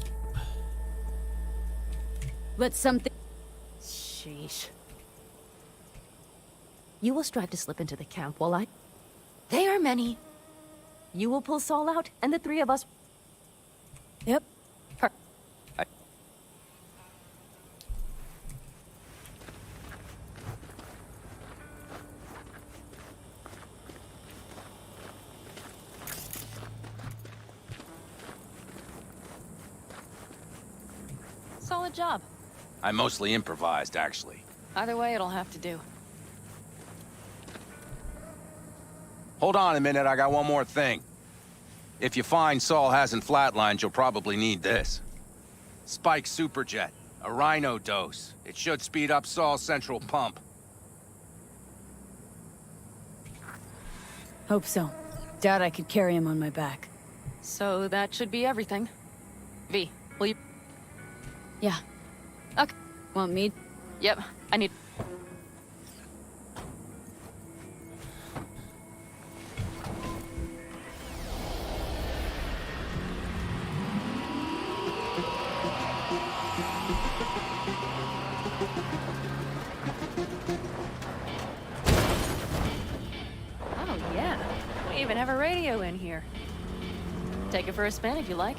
Let something... Sheesh. You will strive to slip into the camp while I... They are many. You will pull Saul out, and the three of us... Yep. Solid job. I mostly improvised, actually. Either way, it'll have to do. Hold on a minute, I got one more thing. If you find Saul hasn't flatlined, you'll probably need this. Spike Superjet, a Rhino dose. It should speed up Saul's central pump. Hope so. Doubt I could carry him on my back. So that should be everything. V, will you... Yeah. Okay. Want me? Yep, I need... Oh yeah, we even have a radio in here. Take it for a spin if you like.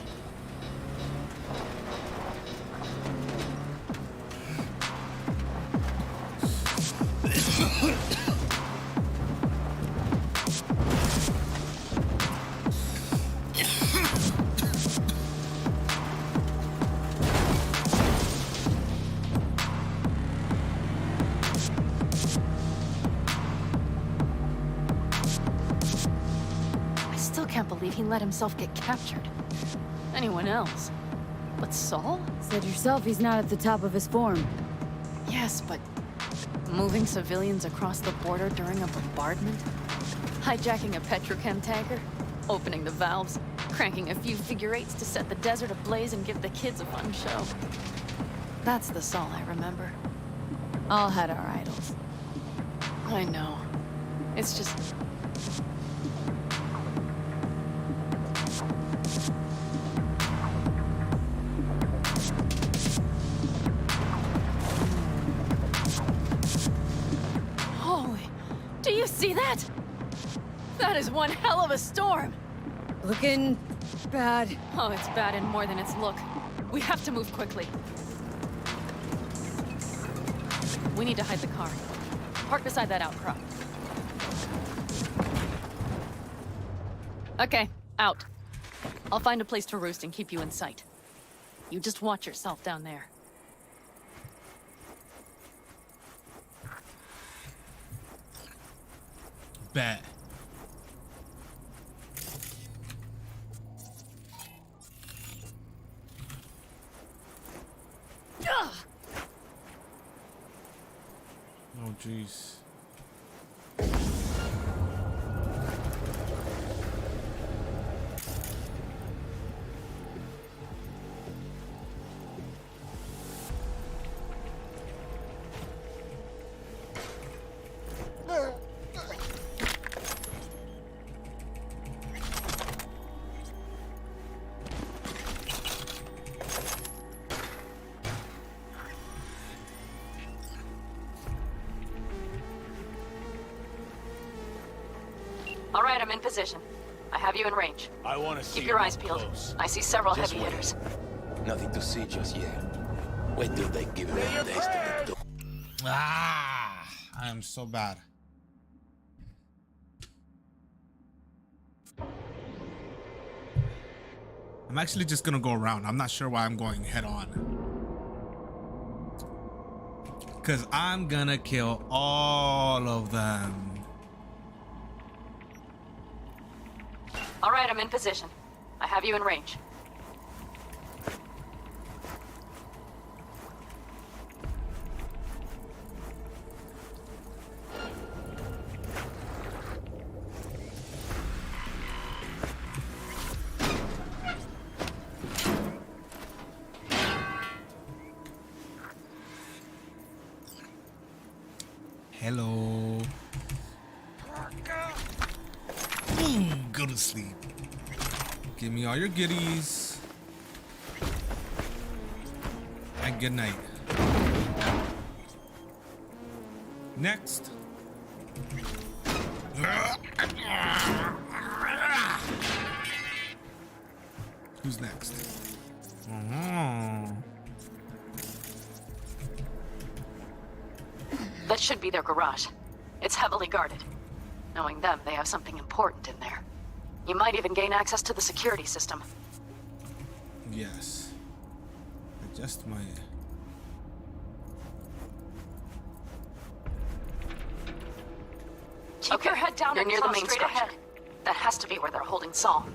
I still can't believe he let himself get captured. Anyone else? But Saul? Said yourself he's not at the top of his form. Yes, but moving civilians across the border during a bombardment? Hijacking a petrochem tanker? Opening the valves? Cranking a few figure eights to set the desert ablaze and give the kids a fun show? That's the Saul I remember. All had our idols. I know. It's just... Holy... Do you see that? That is one hell of a storm! Looking... bad. Oh, it's bad in more than its look. We have to move quickly. We need to hide the car. Park beside that outcrop. Okay, out. I'll find a place to roost and keep you in sight. You just watch yourself down there. Bet. Oh, jeez. All right, I'm in position. I have you in range. I want to see Keep your him eyes up peeled. close. I see several Just heavy wait. hitters. Nothing to see just yet. Wait till they give him a taste of the Ah! I am so bad. I'm actually just gonna go around. I'm not sure why I'm going head on. Because I'm gonna kill all of them. All right, I'm in position. I have you in range. Hello. Go to sleep. Give me all your goodies. And good night. Next. Who's next? That should be their garage. It's heavily guarded. Knowing them, they have something important in there. You might even gain access to the security system. Yes. I just might. Keep your head down. You're near the main structure. That has to be where they're holding Saul.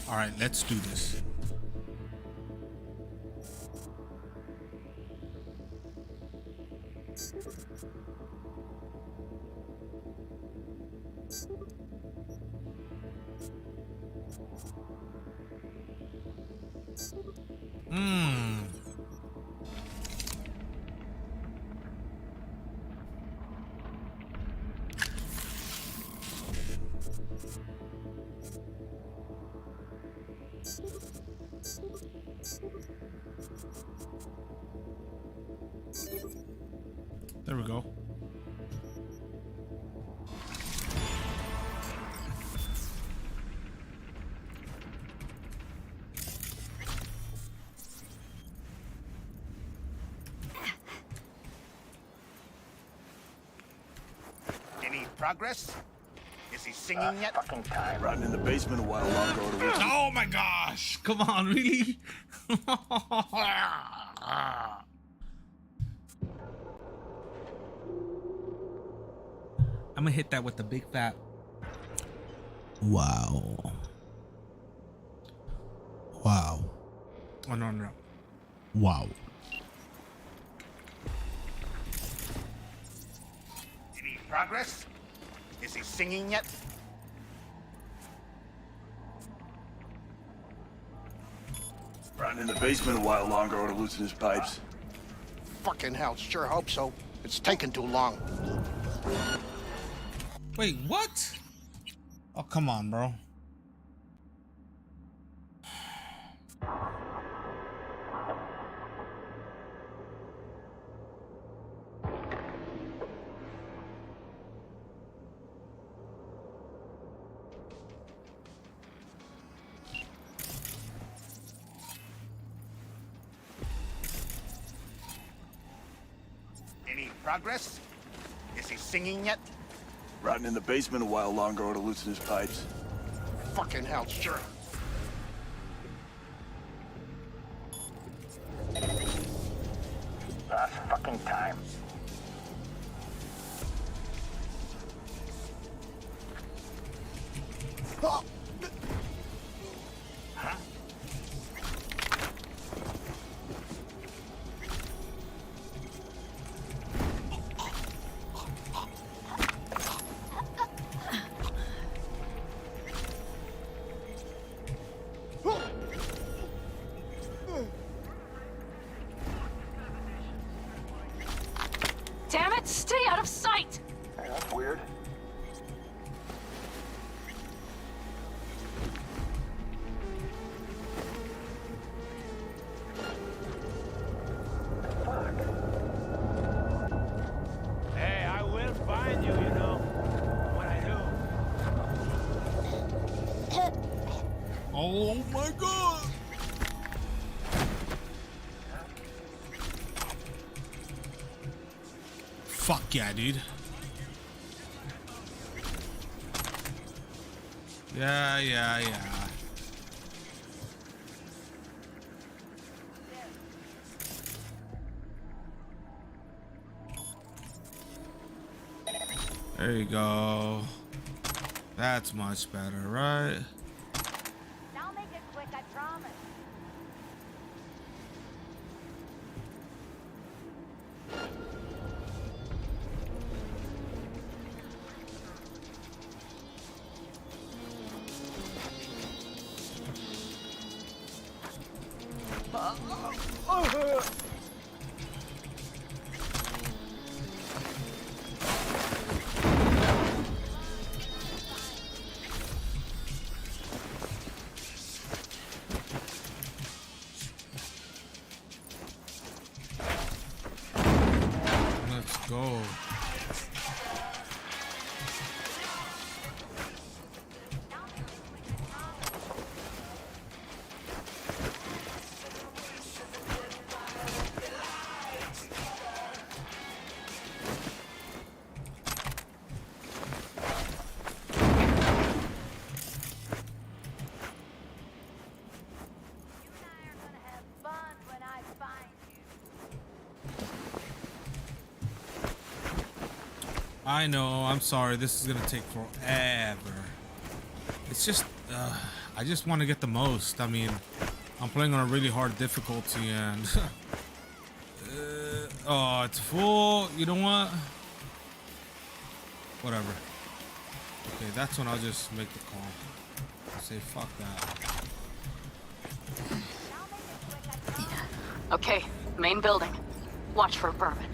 All right, let's do this. There we go. Any progress? Is he singing yet? Fucking time. Riding in the basement a while longer. Oh my gosh! Come on, really? I'm gonna hit that with the big fat. Wow. Wow. Oh, no, no. Wow. Any progress? Is he singing yet? Riding in the basement a while longer or to loosen his pipes. Fucking hell, sure hope so. It's taking too long. Wait, what? Oh, come on, bro. Any progress? Is he singing yet? Riding in the basement a while longer or to loosen his pipes. Fucking hell, sure. Last fucking time. Oh. Huh? my god! Fuck yeah, dude. Yeah. There you go. That's much better, right? I'll make it quick, I promise. Let's go. I know, I'm sorry, this is gonna take forever. It's just, I just want to get the most. I mean, I'm playing on a really hard difficulty and... oh, it's full. You know what? Whatever. Okay, that's when I'll just make the call. I'll say, fuck that. Okay, main building. Watch for vermin.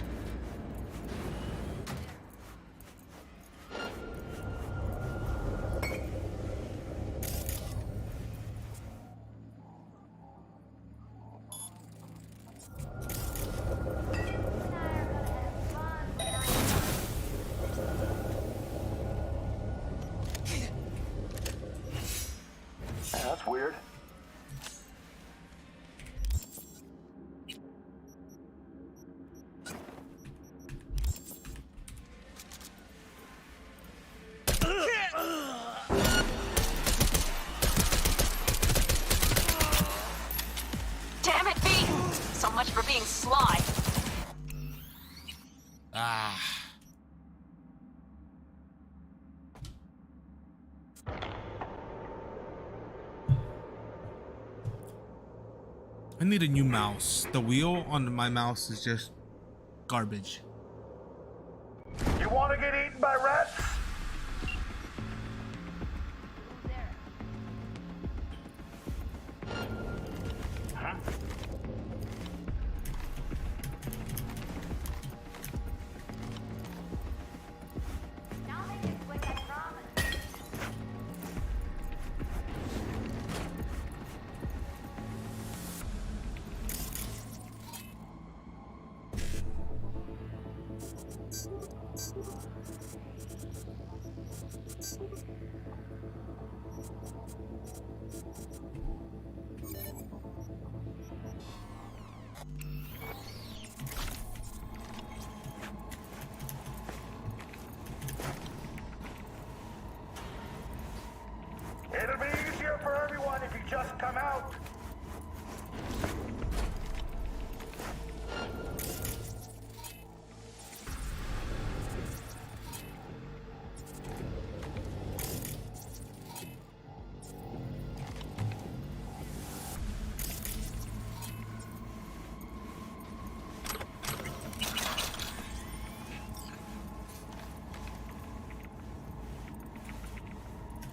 That's weird. Damn it, V! So much for being sly. Ah. I need a new mouse. The wheel on my mouse is just garbage. You want to get eaten by rats? Huh? It'll be easier for everyone if you just come out.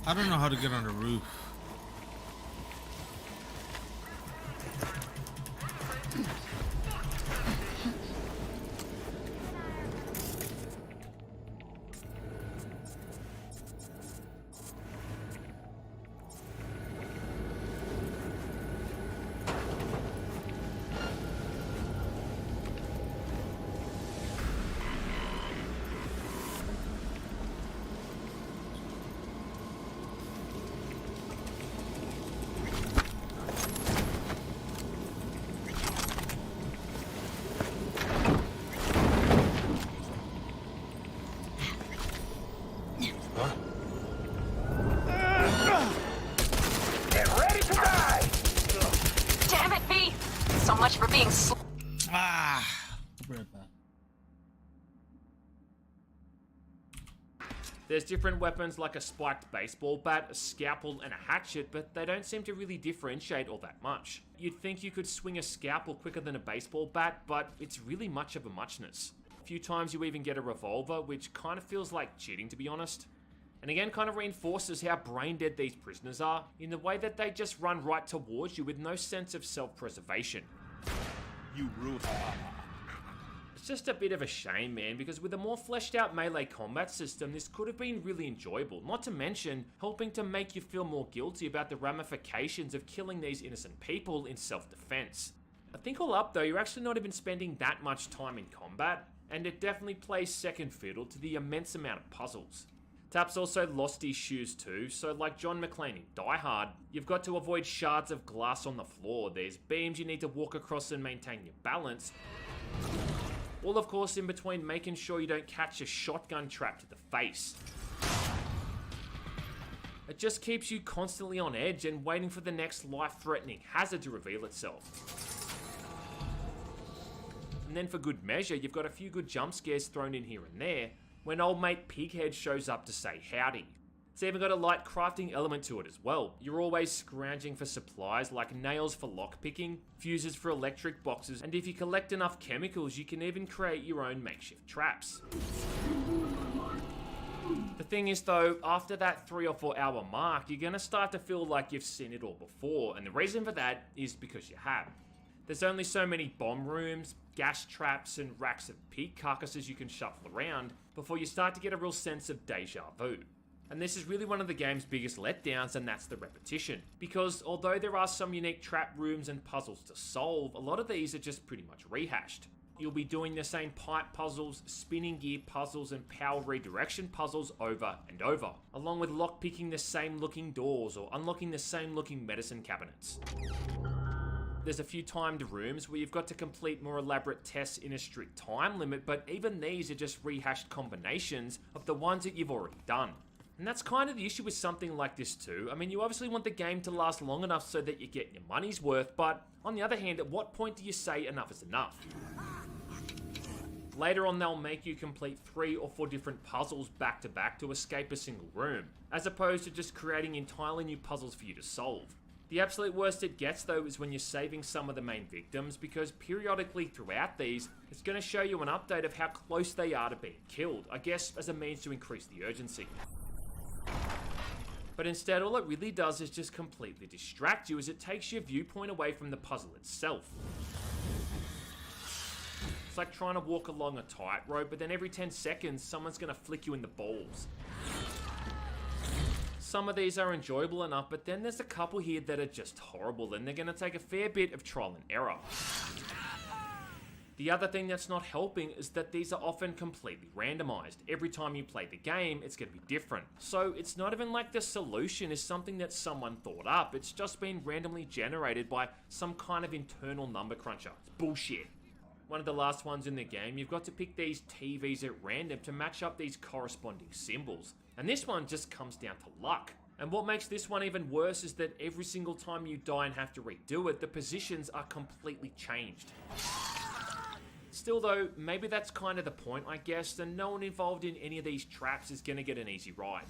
I don't know how to get on the roof. being Ah. I'll be right back. There's different weapons like a spiked baseball bat, a scalpel, and a hatchet, but they don't seem to really differentiate all that much. You'd think you could swing a scalpel quicker than a baseball bat, but it's really much of a muchness. A few times you even get a revolver, which kind of feels like cheating, to be honest. And again, kind of reinforces how brain dead these prisoners are, in the way that they just run right towards you with no sense of self-preservation. You ruined. It's just a bit of a shame, man, because with a more fleshed out melee combat system, this could have been really enjoyable, not to mention helping to make you feel more guilty about the ramifications of killing these innocent people in self-defense. I think all up though, you're actually not even spending that much time in combat, and it definitely plays second fiddle to the immense amount of puzzles. Tap's also lost his shoes too, so like John McClane in Die Hard, you've got to avoid shards of glass on the floor, there's beams you need to walk across and maintain your balance. All of course in between making sure you don't catch a shotgun trap to the face. It just keeps you constantly on edge and waiting for the next life-threatening hazard to reveal itself. And then for good measure, you've got a few good jump scares thrown in here and there, when old mate Pighead shows up to say howdy. It's even got a light crafting element to it as well. You're always scrounging for supplies like nails for lockpicking, fuses for electric boxes, and if you collect enough chemicals, you can even create your own makeshift traps. The thing is though, after that 3 or 4 hour mark, you're gonna start to feel like you've seen it all before, and the reason for that is because you have. There's only so many bomb rooms, gas traps, and racks of pig carcasses you can shuffle around before you start to get a real sense of deja vu. And this is really one of the game's biggest letdowns, and that's the repetition. Because although there are some unique trap rooms and puzzles to solve, a lot of these are just pretty much rehashed. You'll be doing the same pipe puzzles, spinning gear puzzles, and power redirection puzzles over and over, along with lockpicking the same looking doors or unlocking the same looking medicine cabinets. There's a few timed rooms where you've got to complete more elaborate tests in a strict time limit, but even these are just rehashed combinations of the ones that you've already done. And that's kind of the issue with something like this too. I mean, you obviously want the game to last long enough so that you get your money's worth, but on the other hand, at what point do you say enough is enough? Later on, they'll make you complete 3 or 4 different puzzles back to back to escape a single room, as opposed to just creating entirely new puzzles for you to solve. The absolute worst it gets though is when you're saving some of the main victims, because periodically throughout these, it's going to show you an update of how close they are to being killed, I guess as a means to increase the urgency. But instead, all it really does is just completely distract you, as it takes your viewpoint away from the puzzle itself. It's like trying to walk along a tightrope, but then every 10 seconds, someone's going to flick you in the balls. Some of these are enjoyable enough, but then there's a couple here that are just horrible, and they're going to take a fair bit of trial and error. The other thing that's not helping is that these are often completely randomized. Every time you play the game, it's going to be different. So it's not even like the solution is something that someone thought up. It's just been randomly generated by some kind of internal number cruncher. It's bullshit. One of the last ones in the game, you've got to pick these TVs at random to match up these corresponding symbols. And this one just comes down to luck. And what makes this one even worse is that every single time you die and have to redo it, the positions are completely changed. Still though, maybe that's kind of the point, I guess, and no one involved in any of these traps is gonna get an easy ride.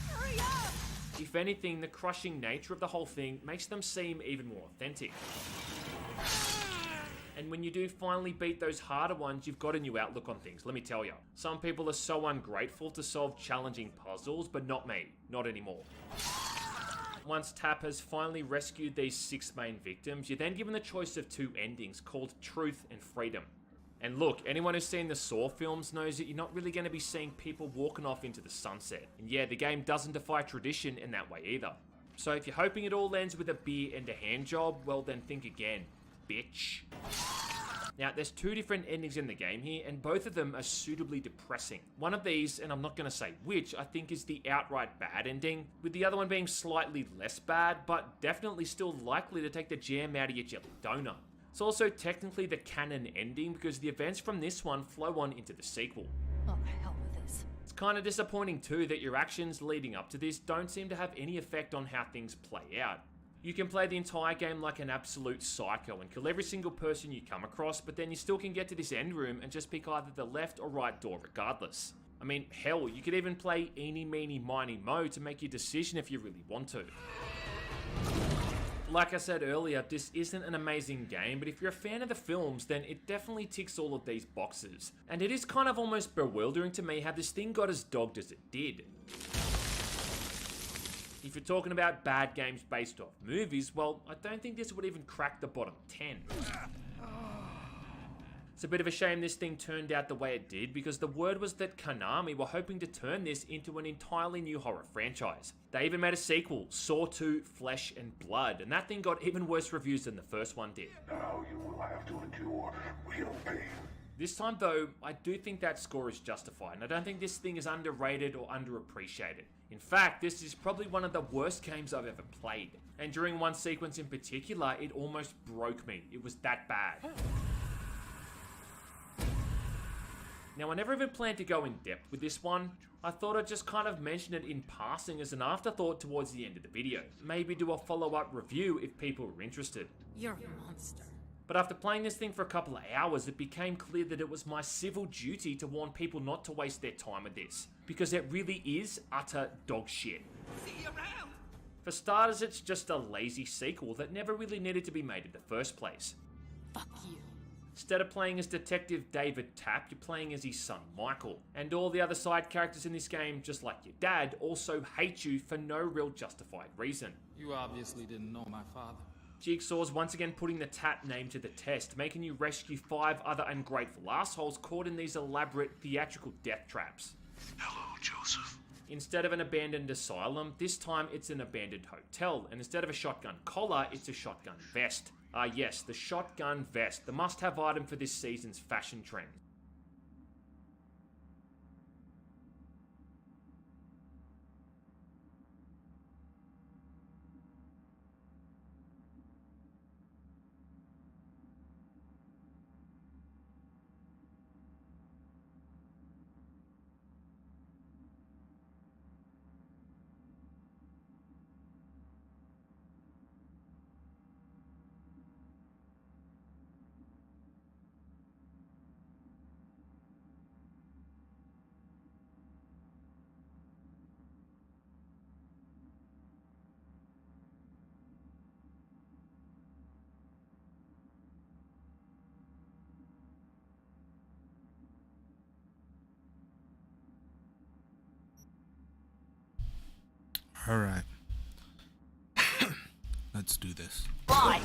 Hurry up! If anything, the crushing nature of the whole thing makes them seem even more authentic. And when you do finally beat those harder ones, you've got a new outlook on things, let me tell you. Some people are so ungrateful to solve challenging puzzles, but not me, not anymore. Once Tap has finally rescued these 6 main victims, you're then given the choice of 2 endings called Truth and Freedom. And look, anyone who's seen the Saw films knows that you're not really going to be seeing people walking off into the sunset. And yeah, the game doesn't defy tradition in that way either. So if you're hoping it all ends with a beer and a hand job, well then think again, bitch. Now, there's 2 different endings in the game here, and both of them are suitably depressing. One of these, and I'm not going to say which, I think is the outright bad ending, with the other one being slightly less bad, but definitely still likely to take the jam out of your jelly donut. It's also technically the canon ending, because the events from this one flow on into the sequel. Oh, hell with this. It's kind of disappointing too that your actions leading up to this don't seem to have any effect on how things play out. You can play the entire game like an absolute psycho and kill every single person you come across, but then you still can get to this end room and just pick either the left or right door regardless. I mean, hell, you could even play eeny, meeny, miny, mo to make your decision if you really want to. Like I said earlier, this isn't an amazing game, but if you're a fan of the films, then it definitely ticks all of these boxes. And it is kind of almost bewildering to me how this thing got as dogged as it did. If you're talking about bad games based off movies, well, I don't think this would even crack the bottom 10. It's a bit of a shame this thing turned out the way it did, because the word was that Konami were hoping to turn this into an entirely new horror franchise. They even made a sequel, Saw 2 Flesh and Blood, and that thing got even worse reviews than the first one did. Now you will have to endure real pain. This time though, I do think that score is justified, and I don't think this thing is underrated or underappreciated. In fact, this is probably one of the worst games I've ever played. And during one sequence in particular, it almost broke me. It was that bad. Now, I never even planned to go in depth with this one. I thought I'd just kind of mention it in passing as an afterthought towards the end of the video. Maybe do a follow-up review if people were interested. You're a monster. But after playing this thing for a couple of hours, it became clear that it was my civil duty to warn people not to waste their time with this, because it really is utter dog shit. See you around. For starters, it's just a lazy sequel that never really needed to be made in the first place. Fuck you. Instead of playing as Detective David Tapp, you're playing as his son Michael. And all the other side characters in this game, just like your dad, also hate you for no real justified reason. You obviously didn't know my father. Jigsaw's once again putting the Tapp name to the test, making you rescue 5 other ungrateful assholes caught in these elaborate theatrical death traps. Hello, Joseph. Instead of an abandoned asylum, this time it's an abandoned hotel, and instead of a shotgun collar, it's a shotgun vest. Ah yes, the shotgun vest, the must-have item for this season's fashion trend. All right. Let's do this. Bye.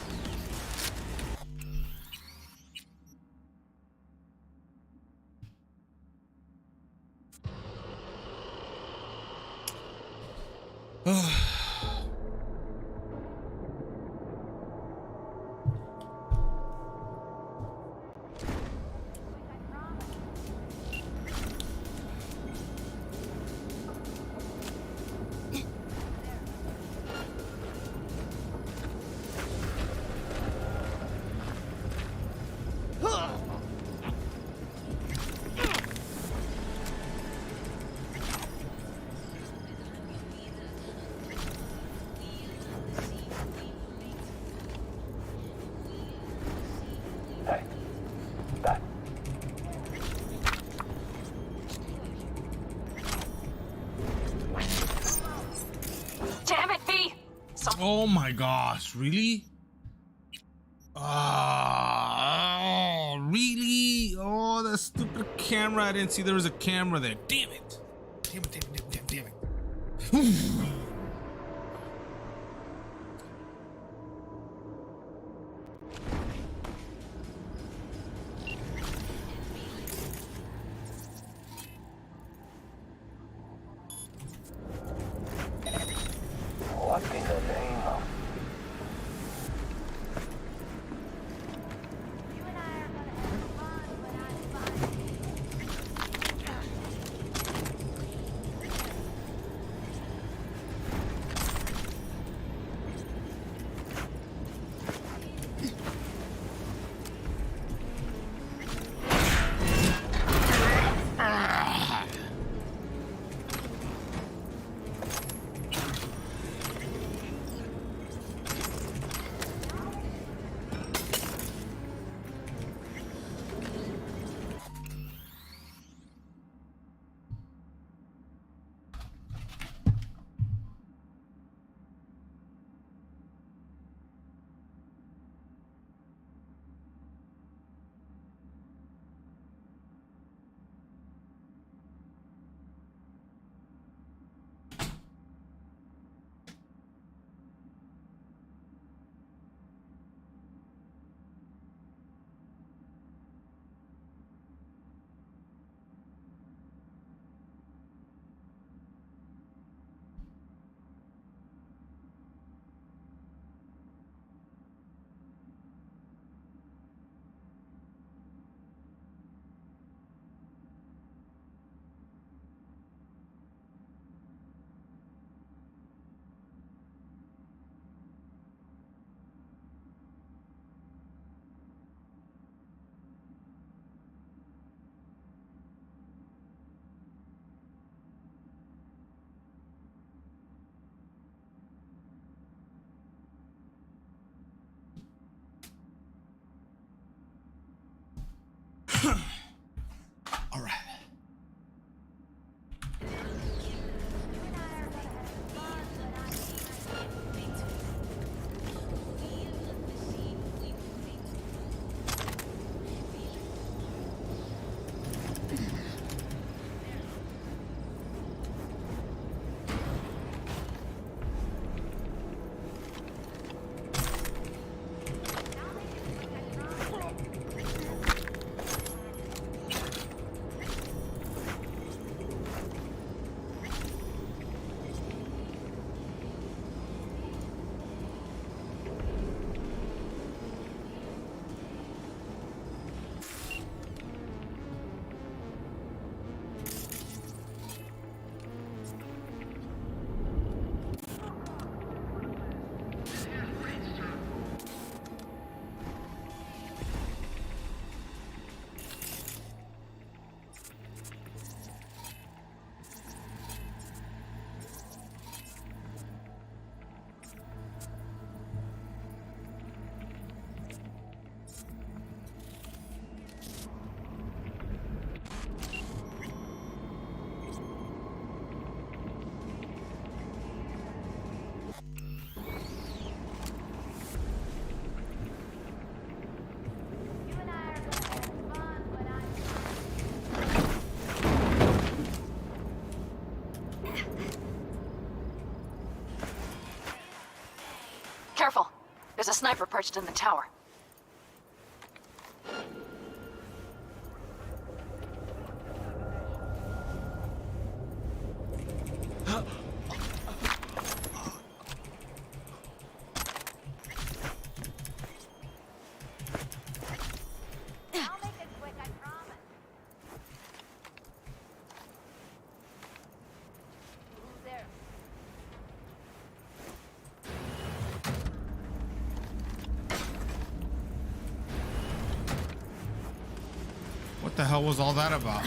Damn it, V! Oh my gosh, really? Really? Oh, that stupid camera. I didn't see there was a camera there. Damn it. Damn it, damn it, damn it, damn it. What in the name of... All right. Careful. There's a sniper perched in the tower. What the hell was all that about?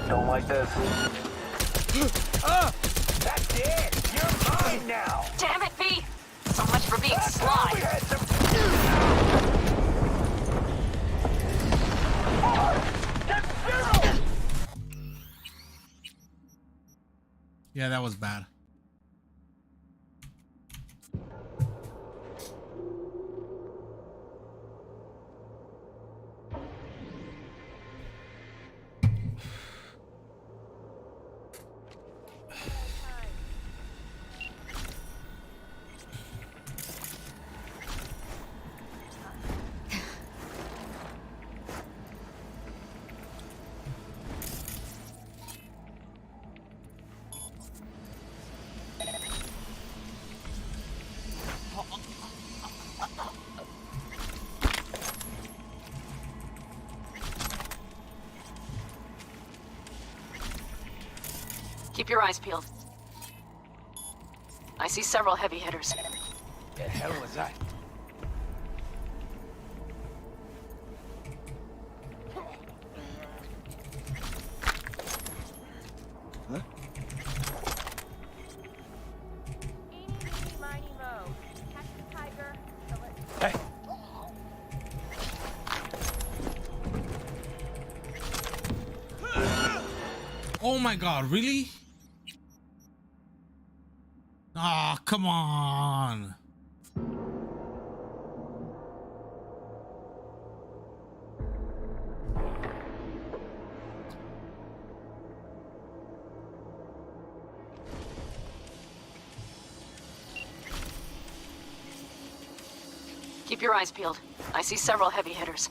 Don't like this. That's it! You're mine now! Damn it, V! So much for being sly. Yeah, that was bad. Keep your eyes peeled. I see several heavy hitters. The hell was that? Oh my god, really? Ah, come on. Keep your eyes peeled. I see several heavy hitters.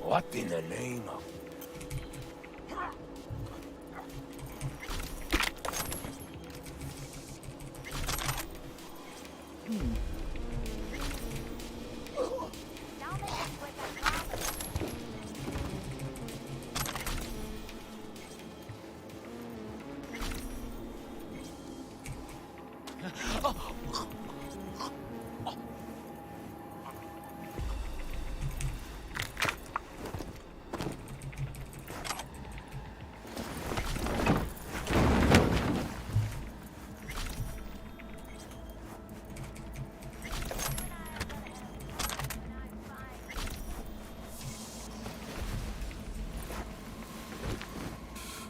What in the name of...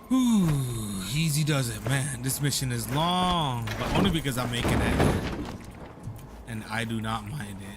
Ooh, easy does it, man. This mission is long, but only because I'm making it. And I do not mind it.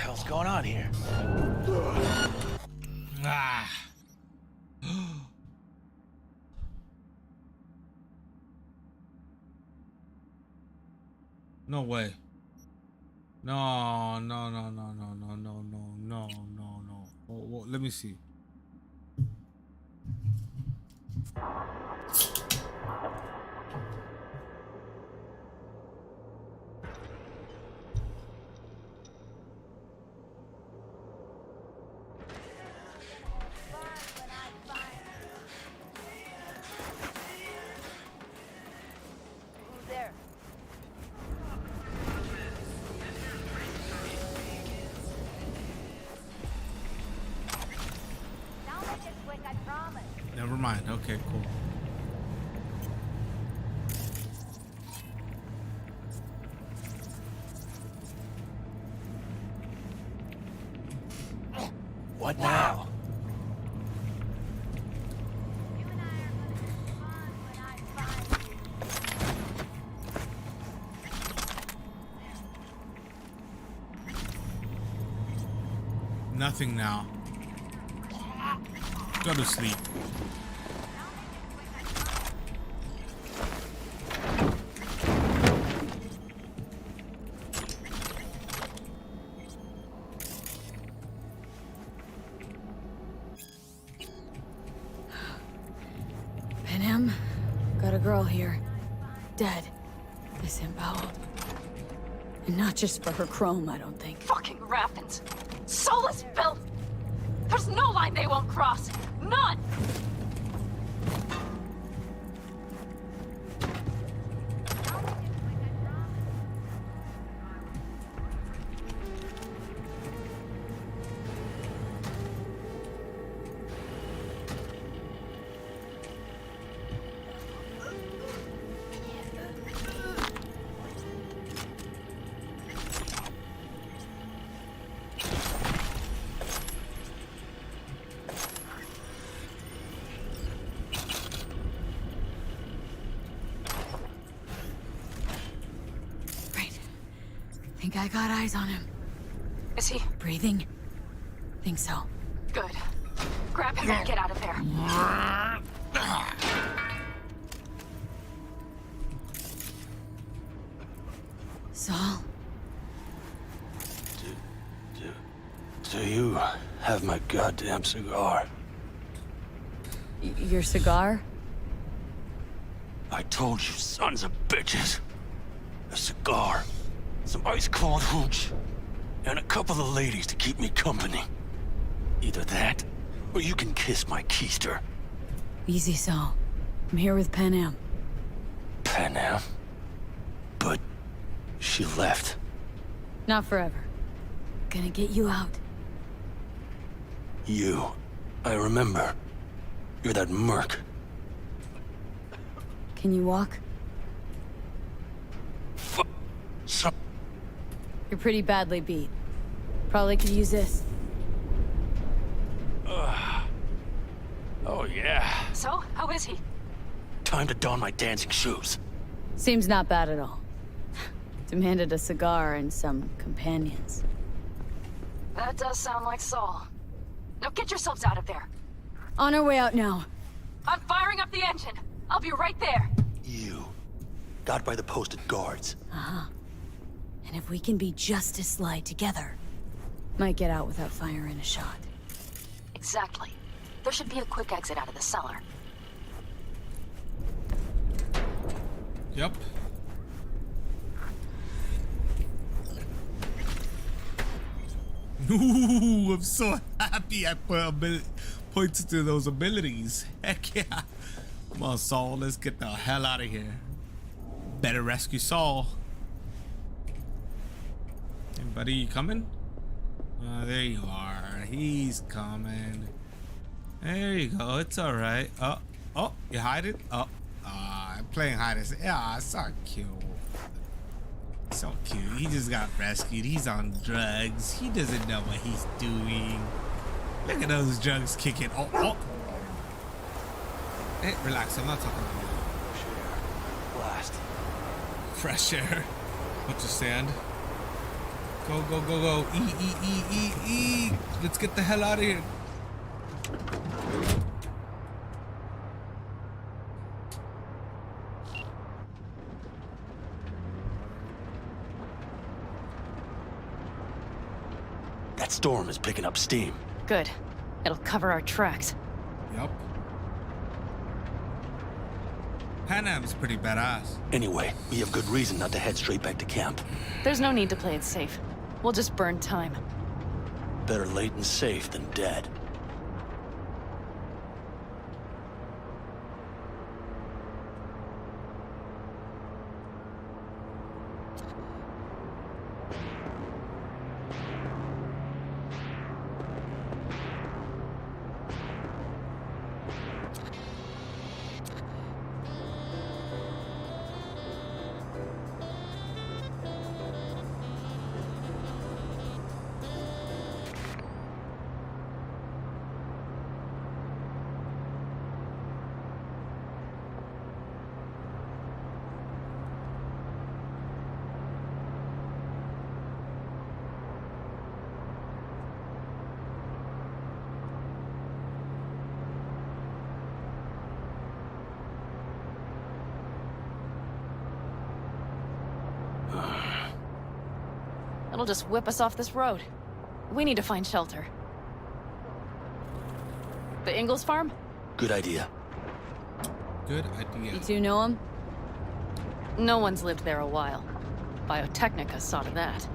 What's going on here? Ah. No way. No. Well, let me see. Never mind. Okay, cool. What now? Nothing now. Go to sleep. Panem, got a girl here. Dead. Disemboweled. And not just for her chrome, I don't think. Fucking Raffins. Soulless filth! There's no line they won't cross! None! Think I got eyes on him. Is he? Breathing? Think so. Good. Grab him and get out of there. Saul? Do you have my goddamn cigar? Your cigar? I told you, sons of bitches. A cigar, some ice-cold hooch, and a couple of ladies to keep me company. Either that, or you can kiss my keister. Easy, Saul. I'm here with Pan Am. Pan Am? But she left. Not forever. Gonna get you out. You. I remember. You're that merc. Can you walk? You're pretty badly beat. Probably could use this. Oh, yeah. So, how is he? Time to don my dancing shoes. Seems not bad at all. Demanded a cigar and some companions. That does sound like Saul. Now get yourselves out of there. On our way out now. I'm firing up the engine. I'll be right there. You. Got by the posted guards. Uh-huh. And if we can be just as sly together, might get out without firing a shot. Exactly. There should be a quick exit out of the cellar. Yep. Ooh, I'm so happy I put points to those abilities. Heck yeah. Come on, Saul, let's get the hell out of here. Better rescue Saul. Hey, buddy, you coming? There you are. He's coming. There you go. It's all right. Oh, you hide it? Oh, I'm playing hide and seek. Yeah, it's so cute. So cute. He just got rescued. He's on drugs. He doesn't know what he's doing. Look at those drugs kicking. Oh. Hey, relax. I'm not talking about you. Blast. Fresh air. Bunch of sand. Go. E. Let's get the hell out of here. That storm is picking up steam. Good. It'll cover our tracks. Yup. Pan Am's pretty badass. Anyway, we have good reason not to head straight back to camp. There's no need to play it safe. We'll just burn time. Better late and safe than dead. It'll just whip us off this road. We need to find shelter. The Ingalls farm? Good idea. Good idea. You two know him? No one's lived there a while. Biotechnica saw to that.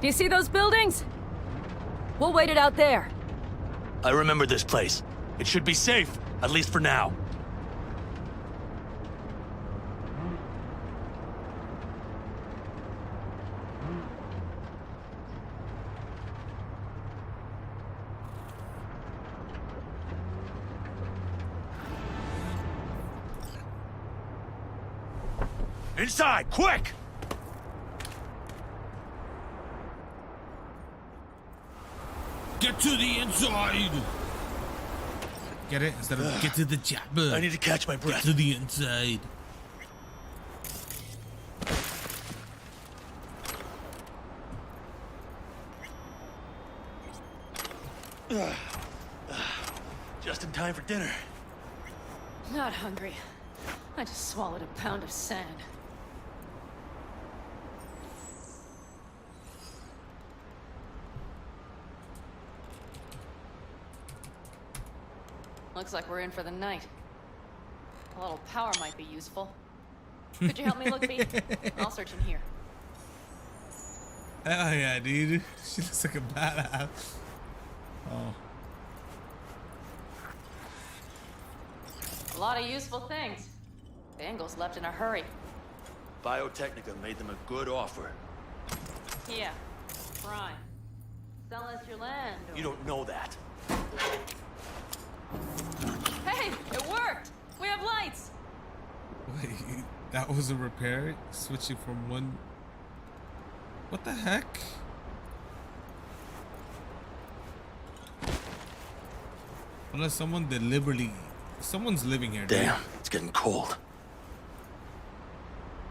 You see those buildings? We'll wait it out there. I remember this place. It should be safe, at least for now. Inside, quick! Get to the inside! Get it? Instead of get to the chopper. I need to catch my breath. Get to the inside. Just in time for dinner. Not hungry. I just swallowed a pound of sand. Looks like we're in for the night. A little power might be useful. Could you help me look, B? I'll search in here. Hell yeah, dude. She looks like a badass. Oh. A lot of useful things. Bangles left in a hurry. Biotechnica made them a good offer. Yeah. Prime. Sell us your land. You don't know that. Hey, it worked! We have lights! Wait, that was a repair? Switching from one... What the heck? Unless someone deliberately... Someone's living here, dude. Damn, it's getting cold.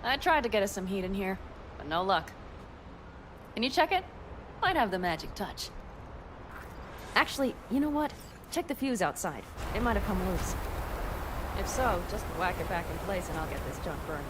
I tried to get us some heat in here, but no luck. Can you check it? Might have the magic touch. Actually, you know what? Check the fuse outside. It might have come loose. If so, just whack it back in place and I'll get this junk burning.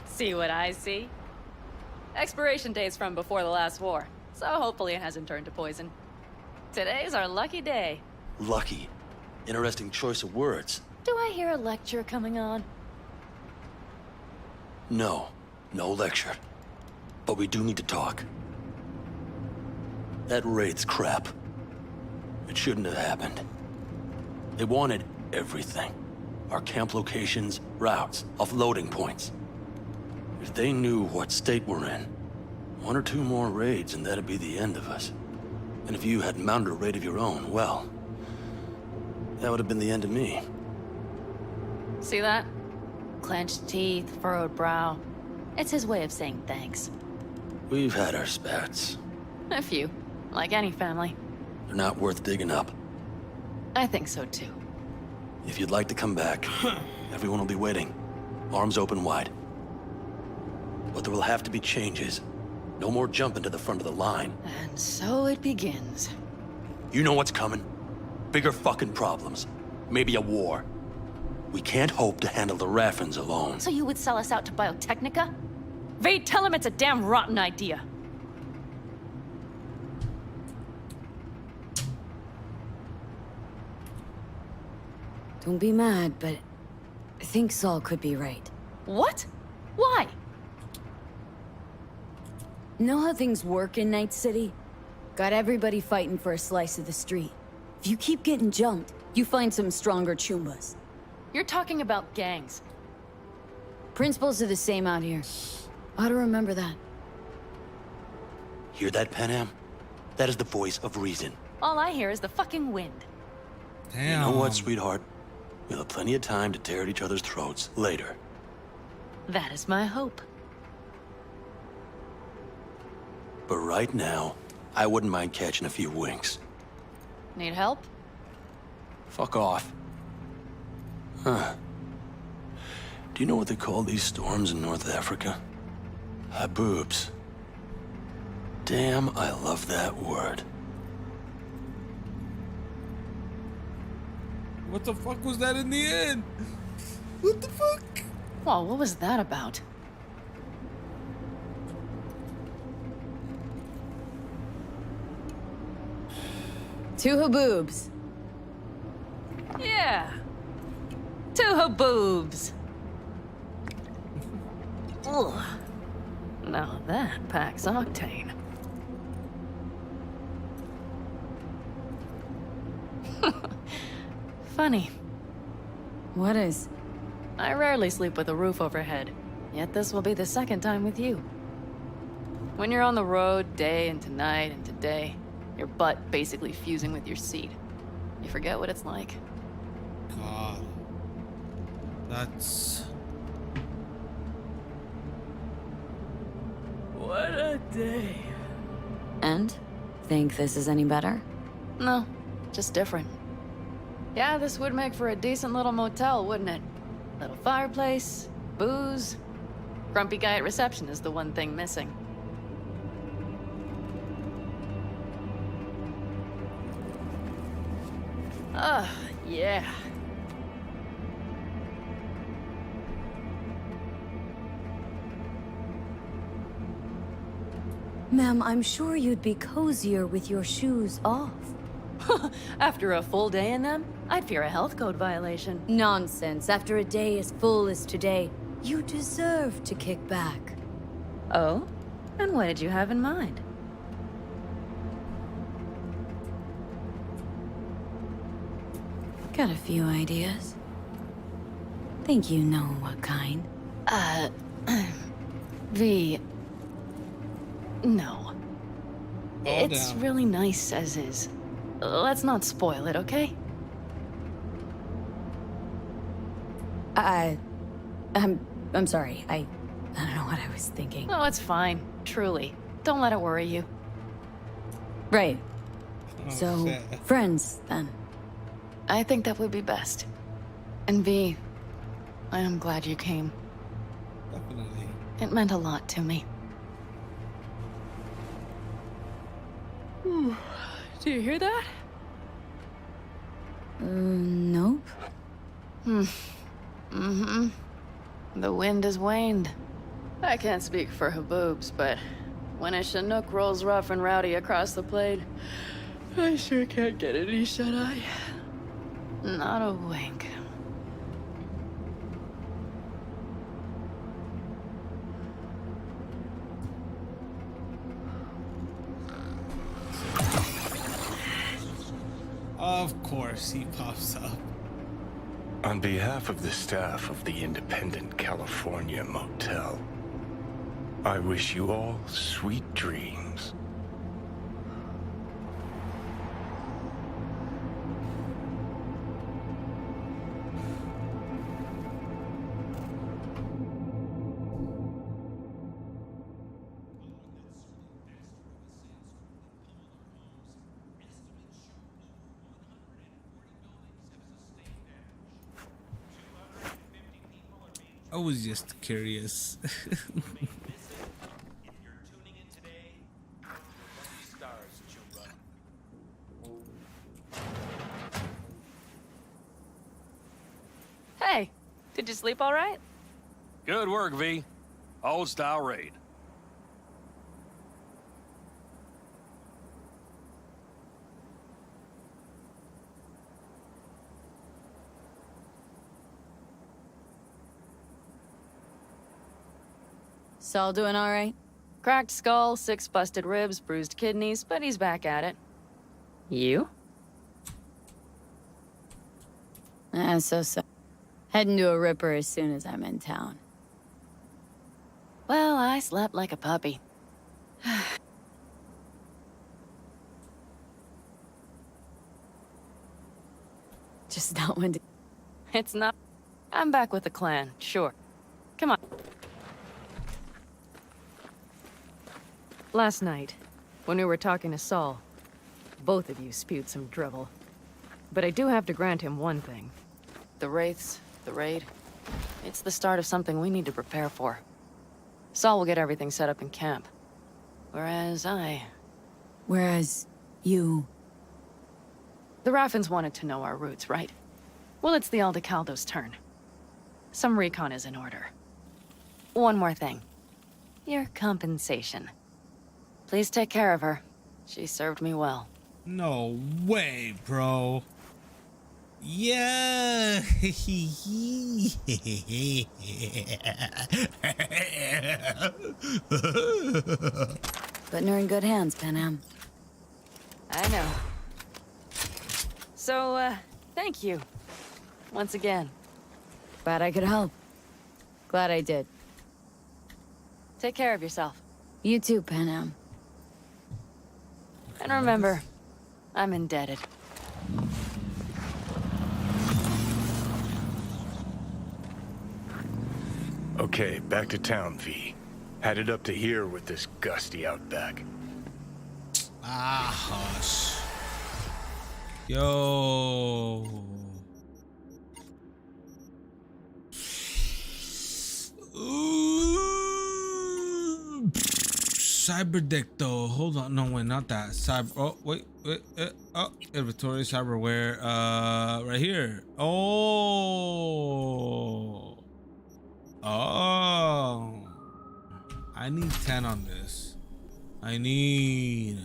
See what I see? Expiration date's from before the last war, so hopefully it hasn't turned to poison. Today's our lucky day. Lucky. Interesting choice of words. Do I hear a lecture coming on? No. No lecture. But we do need to talk. That raid's crap. It shouldn't have happened. They wanted everything. Our camp locations, routes, offloading points. If they knew what state we're in, 1 or 2 more raids and that'd be the end of us. And if you had mounted a raid of your own, well, that would have been the end of me. See that? Clenched teeth, furrowed brow. It's his way of saying thanks. We've had our spats. A few, like any family. They're not worth digging up. I think so too. If you'd like to come back, everyone will be waiting. Arms open wide. But there will have to be changes. No more jumping to the front of the line. And so it begins. You know what's coming. Bigger fucking problems. Maybe a war. We can't hope to handle the Raffens alone. So you would sell us out to Biotechnica? Vade, tell him it's a damn rotten idea. Don't be mad, but I think Saul could be right. What? Why? Know how things work in Night City? Got everybody fighting for a slice of the street. If you keep getting jumped, you find some stronger chumbas. You're talking about gangs. Principles are the same out here. Ought to remember that. Hear that, Panam? That is the voice of reason. All I hear is the fucking wind. Damn. You know what, sweetheart? We'll have plenty of time to tear at each other's throats later. That is my hope. But right now, I wouldn't mind catching a few winks. Need help? Fuck off. Huh. Do you know what they call these storms in North Africa? Haboobs. Damn, I love that word. What the fuck was that in the end? What the fuck? Whoa, what was that about? Two haboobs. Yeah. Two haboobs. Ugh. Now that packs octane. Funny. What is? I rarely sleep with a roof overhead, yet this will be the second time with you. When you're on the road day and tonight and today, your butt basically fusing with your seat. You forget what it's like. God. That's... What a day. And? Think this is any better? No, just different. Yeah, this would make for a decent little motel, wouldn't it? Little fireplace, booze. Grumpy guy at reception is the one thing missing. Yeah. Ma'am, I'm sure you'd be cozier with your shoes off. After a full day in them, I'd fear a health code violation. Nonsense. After a day as full as today, you deserve to kick back. Oh? And what did you have in mind? Got a few ideas. Think you know what kind. V... No. Oh, It's damn. really nice as is. Let's not spoil it, okay? I'm sorry. I don't know what I was thinking. Oh, it's fine. Truly. Don't let it worry you. Right. Oh, So, shit. friends, then. I think that would be best. And V, I am glad you came. Definitely. It meant a lot to me. Do you hear that? Nope. Mm-hmm. The wind has waned. I can't speak for Haboobs, but when a Chinook rolls rough and rowdy across the plate, I sure can't get any shut-eye. Not a wink. Of course he pops up. On behalf of the staff of the Independent California Motel, I wish you all sweet dreams. I was just curious. Hey, did you sleep all right? Good work, V. Old style raid. Saul doing all right? Cracked skull, 6 busted ribs, bruised kidneys, but he's back at it. You? So. Heading to a ripper as soon as I'm in town. Well, I slept like a puppy. Just not one to... It's not... I'm back with the clan, sure. Come on. Last night, when we were talking to Saul, both of you spewed some drivel. But I do have to grant him one thing. the Wraiths, the raid. It's the start of something we need to prepare for. Saul will get everything set up in camp. Whereas you... The Raffins wanted to know our roots, right? Well, it's the Aldecaldo's turn. Some recon is in order. One more thing. Your compensation. Please take care of her. She served me well. No way, bro. Yeah. Putting her in good hands, Panam. I know. So, thank you. Once again. Glad I could help. Glad I did. Take care of yourself. You too, Panam. And remember, I'm indebted. Okay, back to town, V. Headed up to here with this gusty outback. Ah, hush. Yo. Ooh. Cyber deck though. Hold on. No, wait, not that. Cyber. Oh, wait. Oh, inventory, cyberware. Right here. Oh. Oh. I need 10 on this. I need.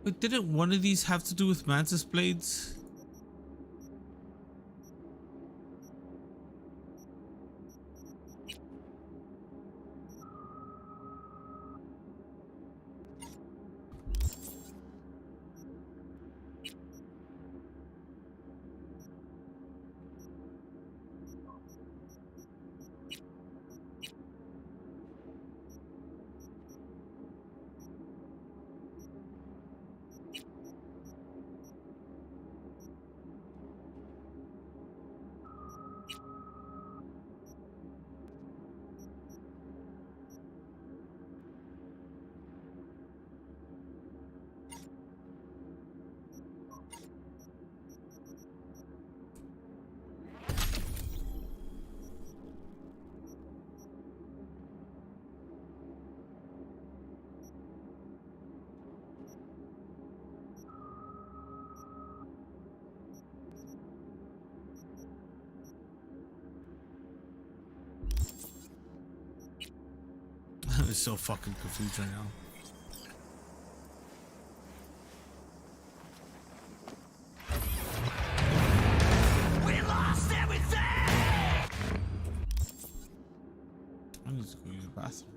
But didn't one of these have to do with mantis blades? I'm so fucking confused right now. We lost everything! I need to go use the bathroom.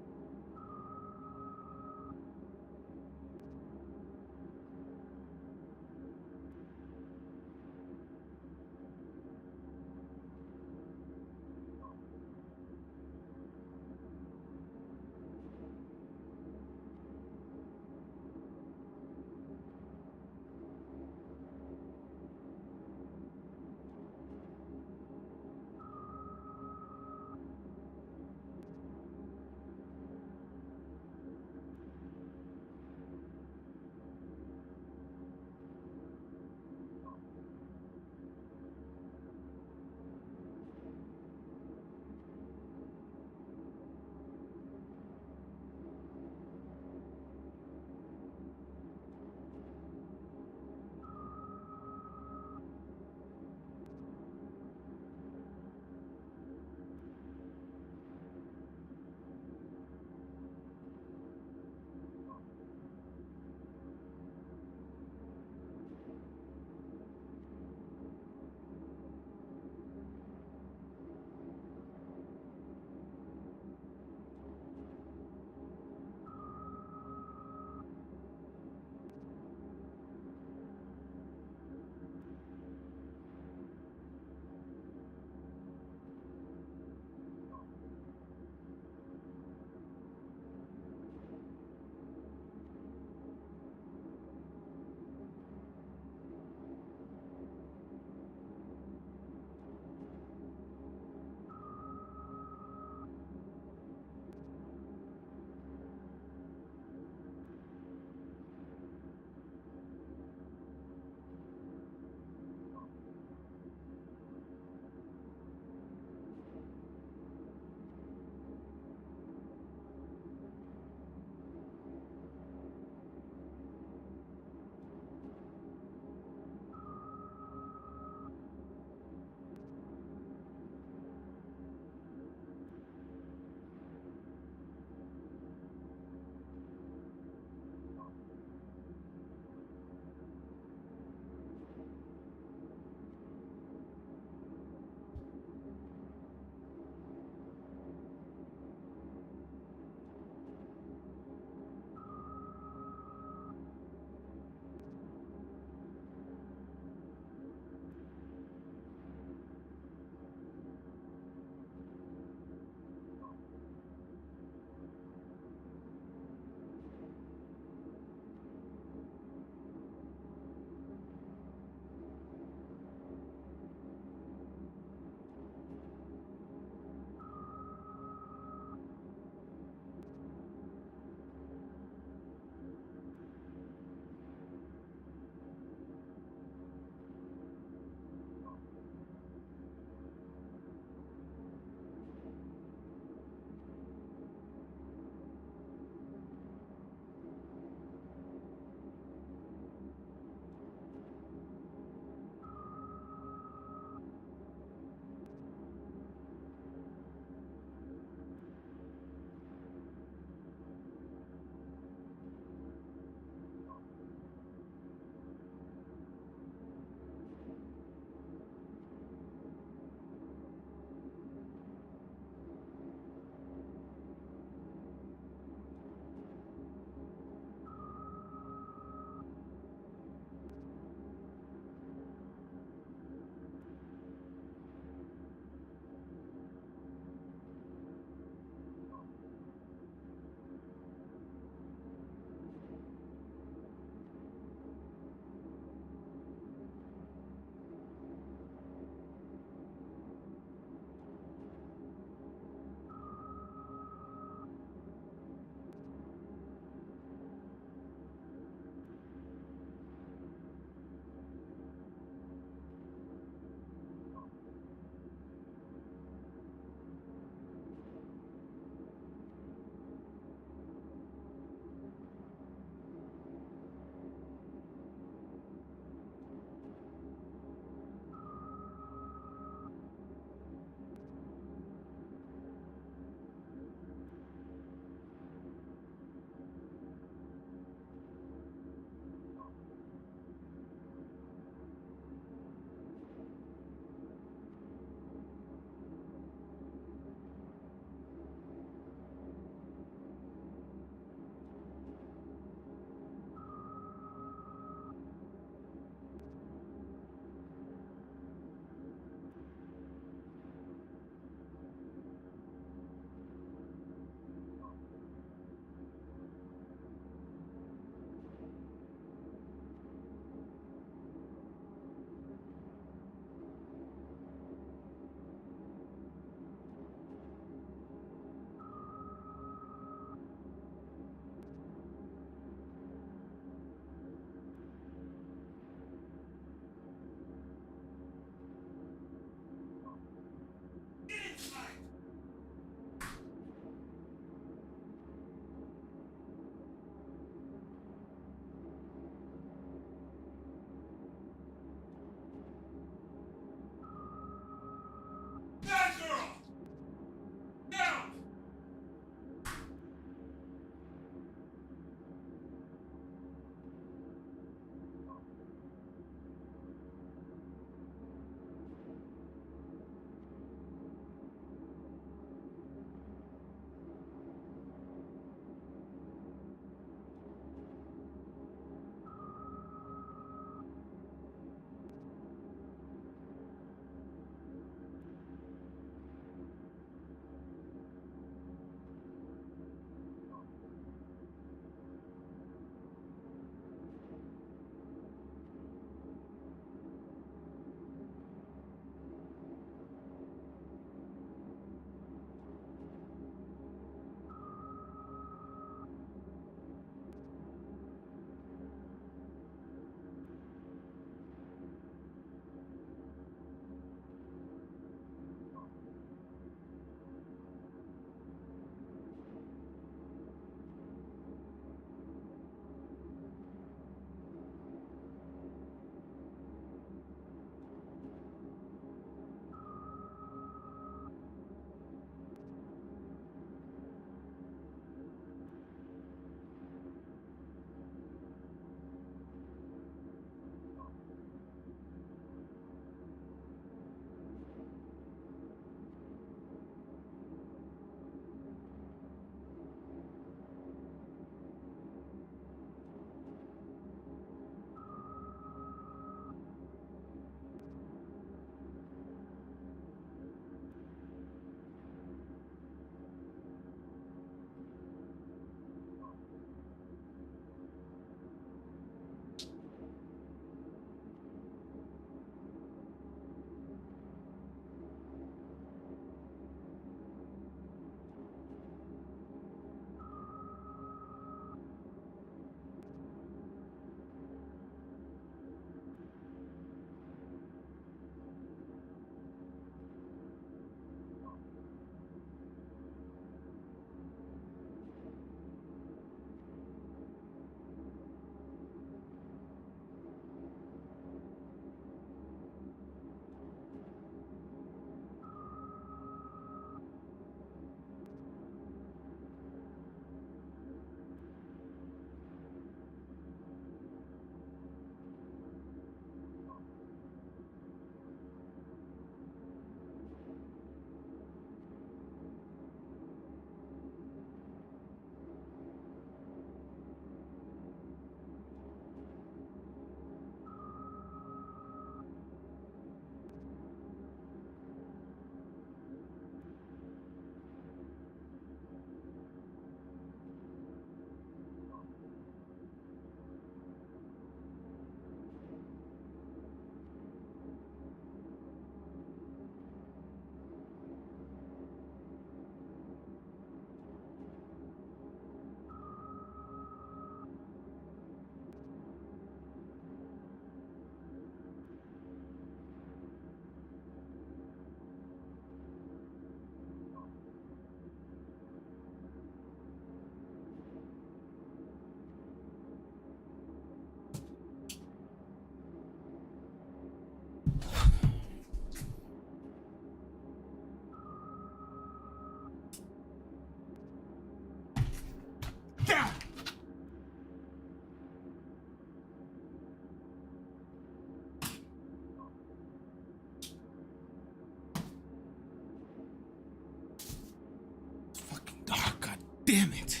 damn it.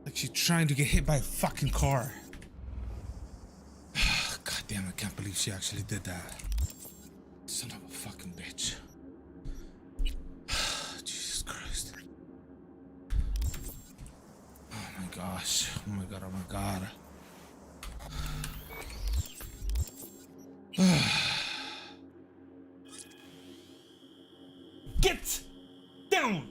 Like she's trying to get hit by a fucking car. God damn, I can't believe she actually did that. Son of a fucking bitch. Jesus Christ. Oh my gosh. Oh my god, oh my god. Get down!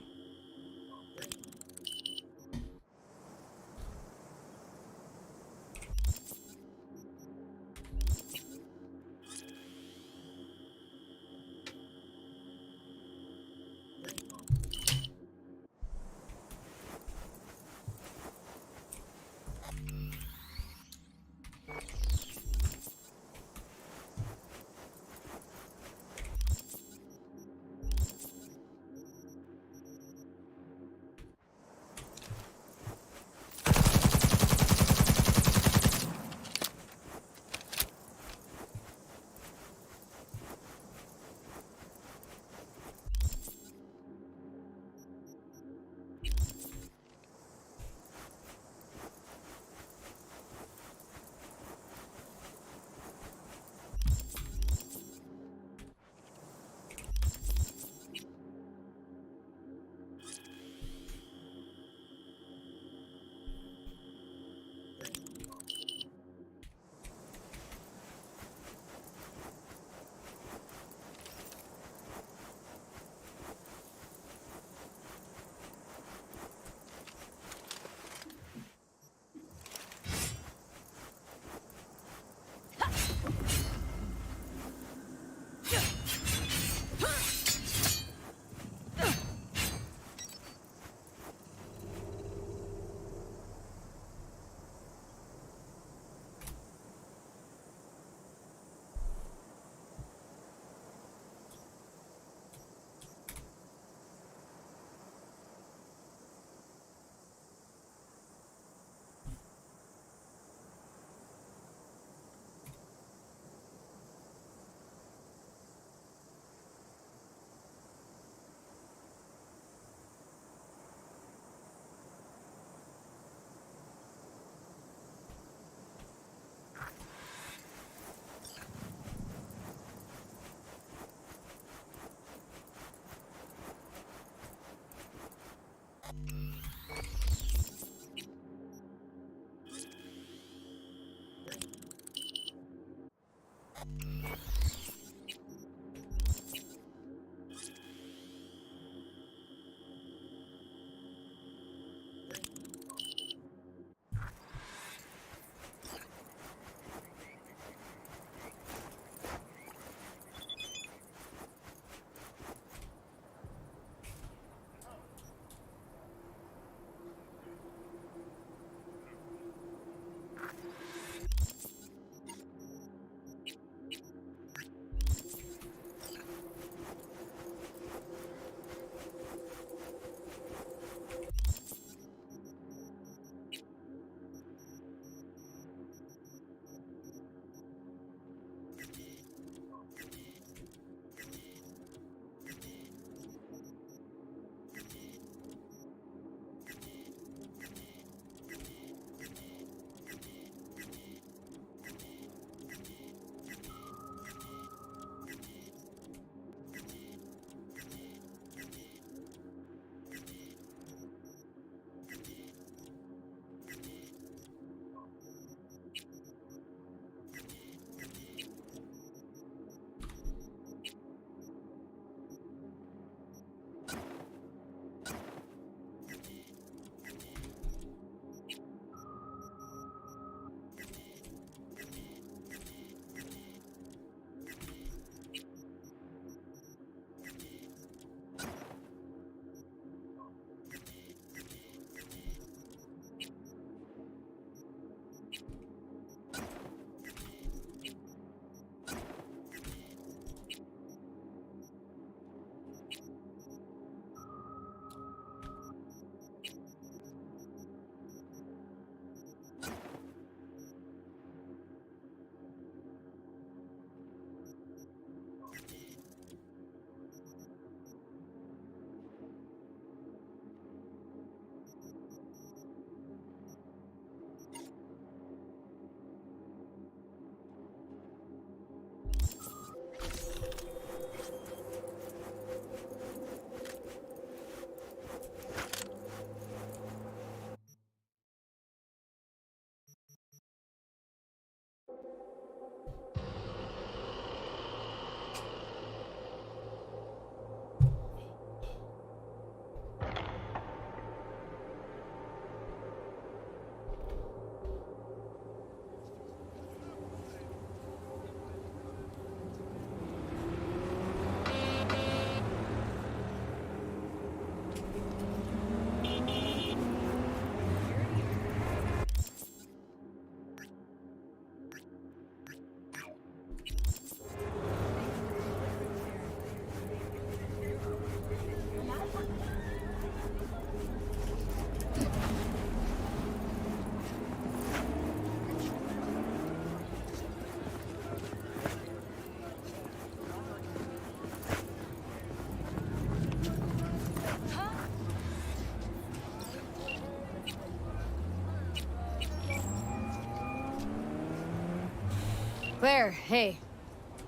Claire, hey.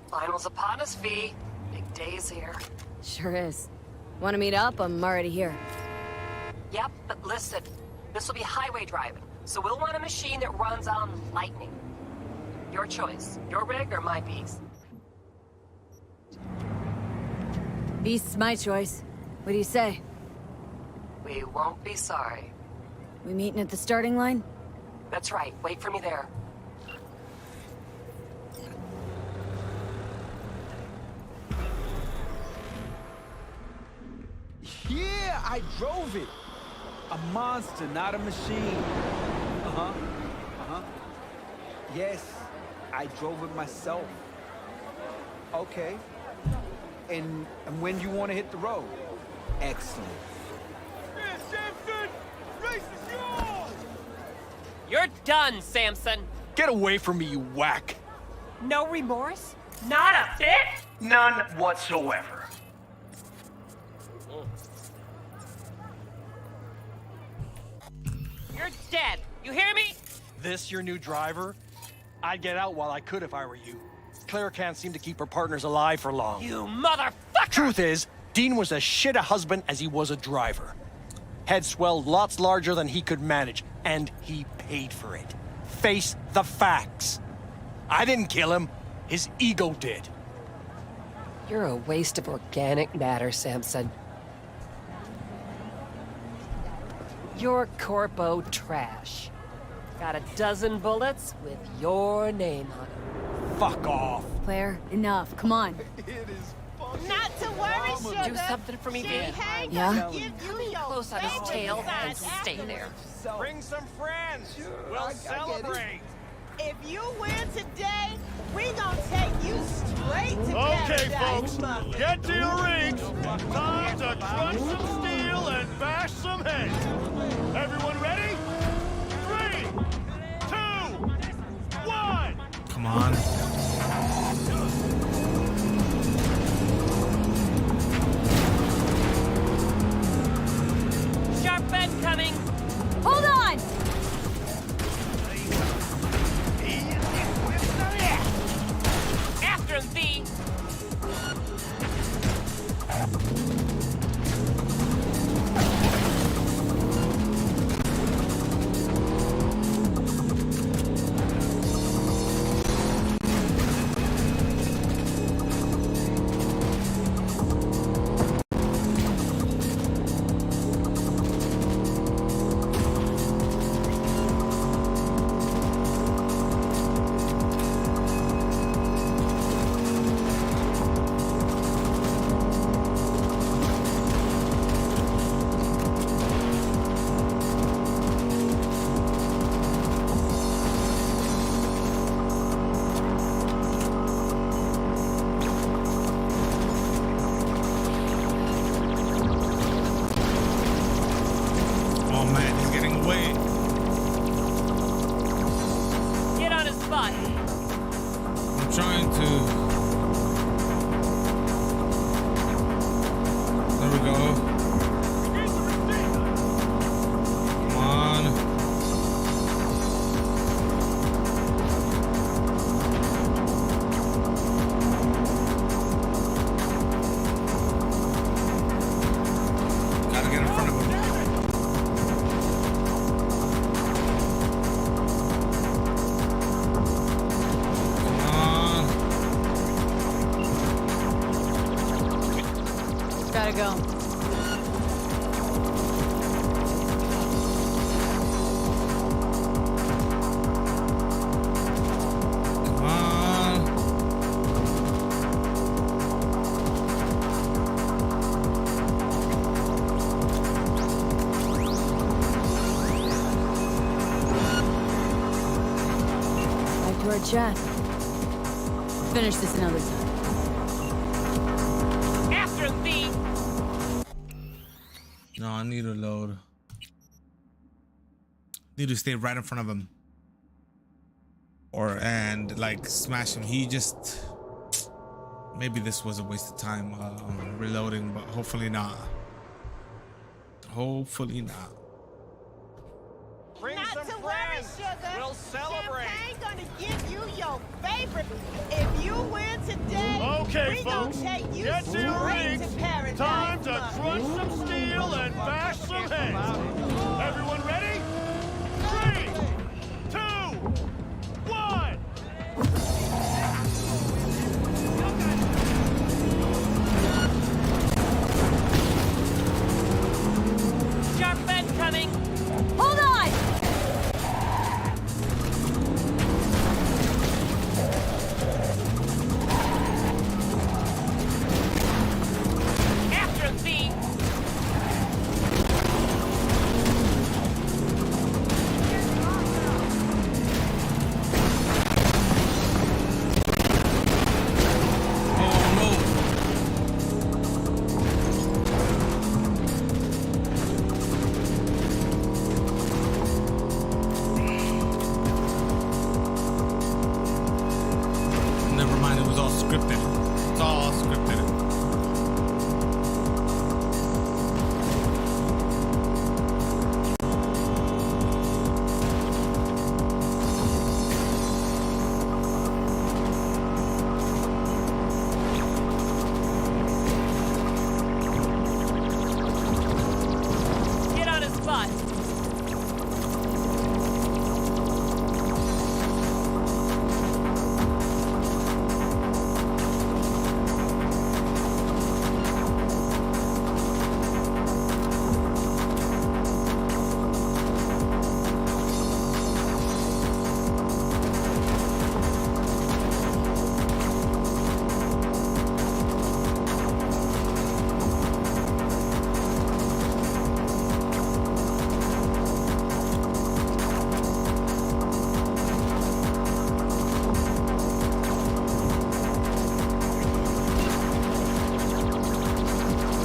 Finals upon us, V. Big day's here. Sure is. Want to meet up? I'm already here. Yep, but listen. This will be highway driving, so we'll want a machine that runs on lightning. Your choice. Your rig or my beast? Beast's my choice. What do you say? We won't be sorry. We meeting at the starting line? That's right. Wait for me there. Yeah, I drove it. A monster, not a machine. Uh-huh. Uh-huh. Yes, I drove it myself. Okay. And when you want to hit the road? Excellent. Man, Samson! Race is yours! You're done, Samson. Get away from me, you whack! No remorse? Not a bit? None whatsoever. You're dead. You hear me? This your new driver? I'd get out while I could if I were you. Claire can't seem to keep her partners alive for long. You motherfucker! Truth is, Dean was as shit a husband as he was a driver. Head swelled lots larger than he could manage, and he paid for it. Face the facts. I didn't kill him. His ego did. You're a waste of organic matter, Samson. You're corpo trash. Got a dozen bullets with your name on them. Fuck off. Claire, enough. Come on. Not to worry, sugar. Do something for me, She V. ain't Yeah? gonna give you your Close on his favorite tail side and stay there. Bring some friends. We'll I get it. celebrate. If you win today, we gonna take you straight to Okay, paradise, folks, mother. get to your rigs. Time to crunch some steel and bash some heads. Everyone ready? 3, 2, 1. Come on. Sharp bend coming. Hold on! After him, V. Oh man, he's getting away. Get on his butt. I'm trying to. There we go. Come on. Gotta get in front of him. Gotta go. Come on. Back to our chat. Finish this another time. After him, V. No, I need to load. Need to stay right in front of him. And like smash him. He just... Maybe this was a waste of time reloading, but hopefully not. Hopefully not. Not some to friends. worry, sugar. We'll celebrate. Champagne gonna give you your favorite. If you win today, Okay, we folks, gonna take you get to your straight rings. to paradise. Time to Look. crunch some steel and bash some heads. Everyone ready? 3, 2, 1. Sharp bend coming! Hold on! After him, V! Never mind, it was all scripted. It's all scripted. Get on his butt!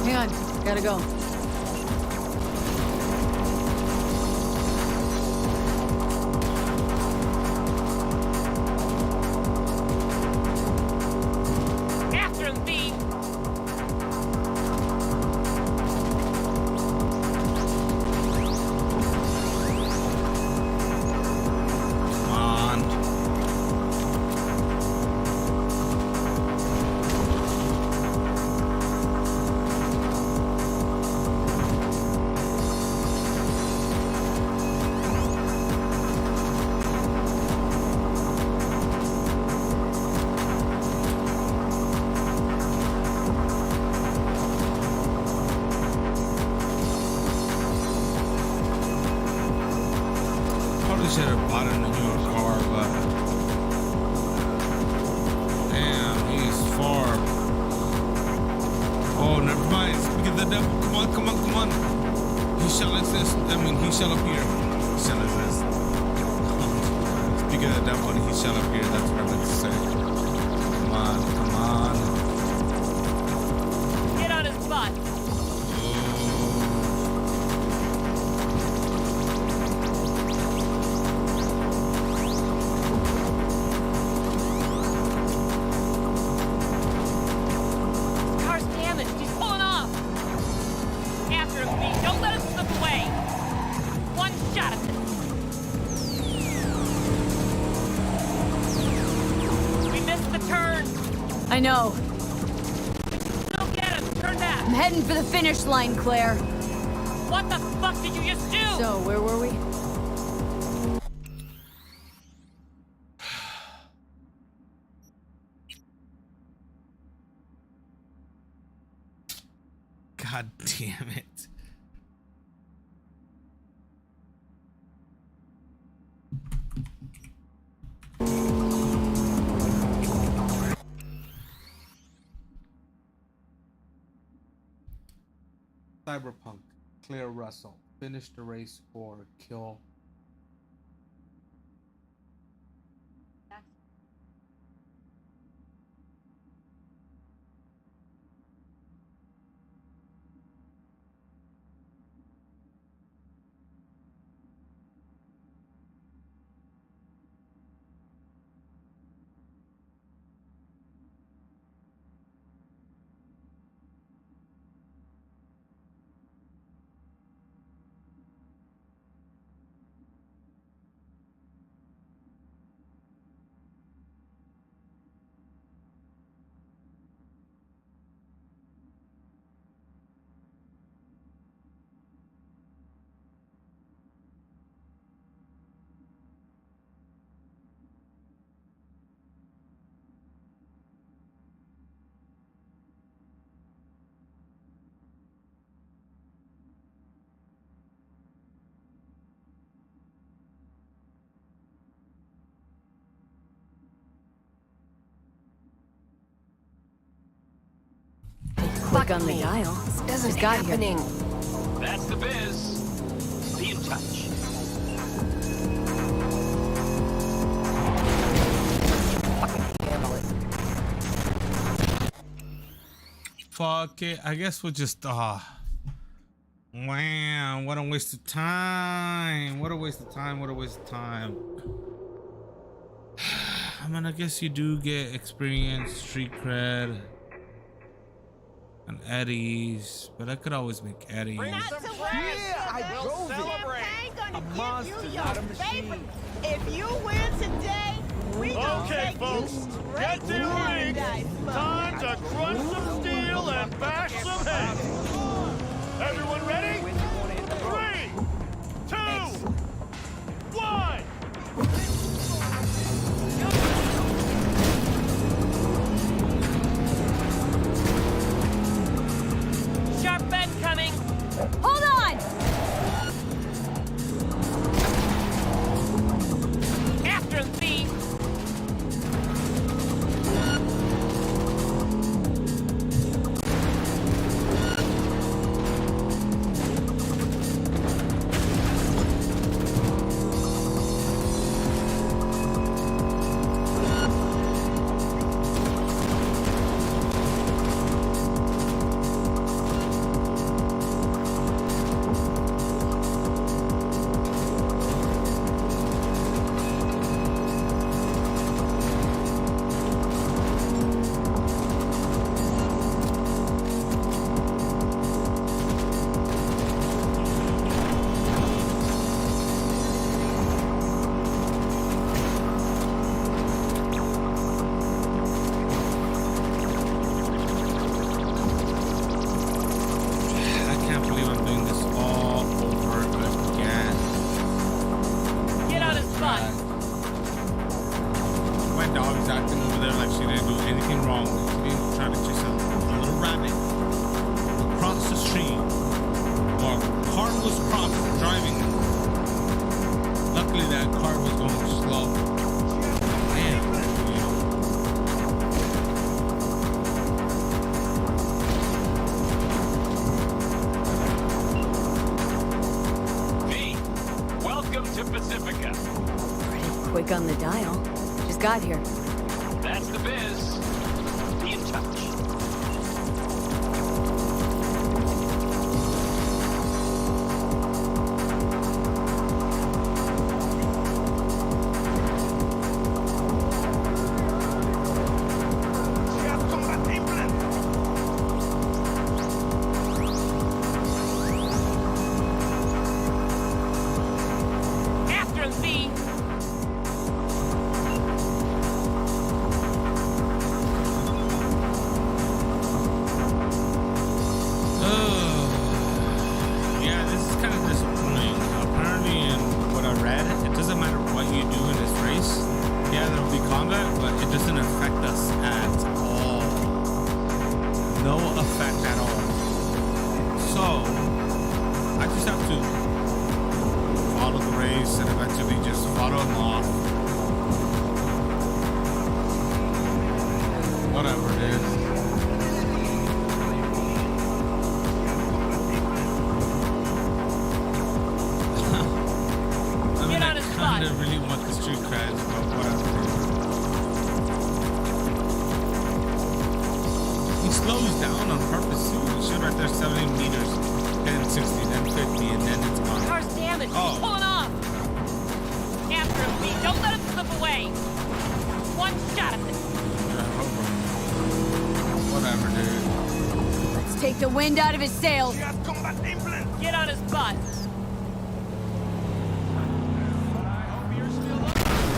Hang on, gotta go. After him, V! Come on. Probably should have bought a newer car, but damn, he's far. Oh, never mind. Speak of the devil. Come on, come on, come on. He shall exist. I mean, he shall appear. He shall exist. Speak of the devil, he shall appear. That's what I meant to say. Come on, come on. Get on his butt! Car's damaged. He's pulling off! After him, V! Don't let him slip away! One shot at this! We missed the turn! I know. Still get him! Turn back! I'm heading for the finish line, Claire. What the fuck did you just do? So, where were we? God damn it. CyberPunk, Claire Russell. Finish the race or kill. quick on the dial. This isn't Just got here. happening. That's the biz. Be in touch. Handle it. Fuck it. I guess we'll just wow, what a waste of time. What a waste of time. What a waste of time. I mean, I guess you do get experience, street cred, and Eddies, but I could always make Eddies. Yeah, I drove it. A monster, not a machine. If you win today, we gonna Okay, take folks, you straight get to your ring. Time to crunch some steel and bash some heads. Everyone ready? 3, 2, 1. Sharp bend coming. Hold on! After him, thief. Quick on the dial. Just got here. That's the biz. Be in touch. After him, thief. Yeah, this is kind of disappointing. Apparently, in what I read, it doesn't matter what you do in this race. Yeah, there'll be combat, but it doesn't affect us at all. No effect at all. So, I just have to follow the race and eventually just follow them off. Whatever it is. I really want the street creds, but whatever. He slows down on purpose too. He should right there 70 meters, then 60, then 50, and then it's gone. Car's damaged. Oh. He's pulling off. After him, thief. Don't let him slip away. One shot at this. Whatever, dude. Let's take the wind out of his sails. Get on his butt.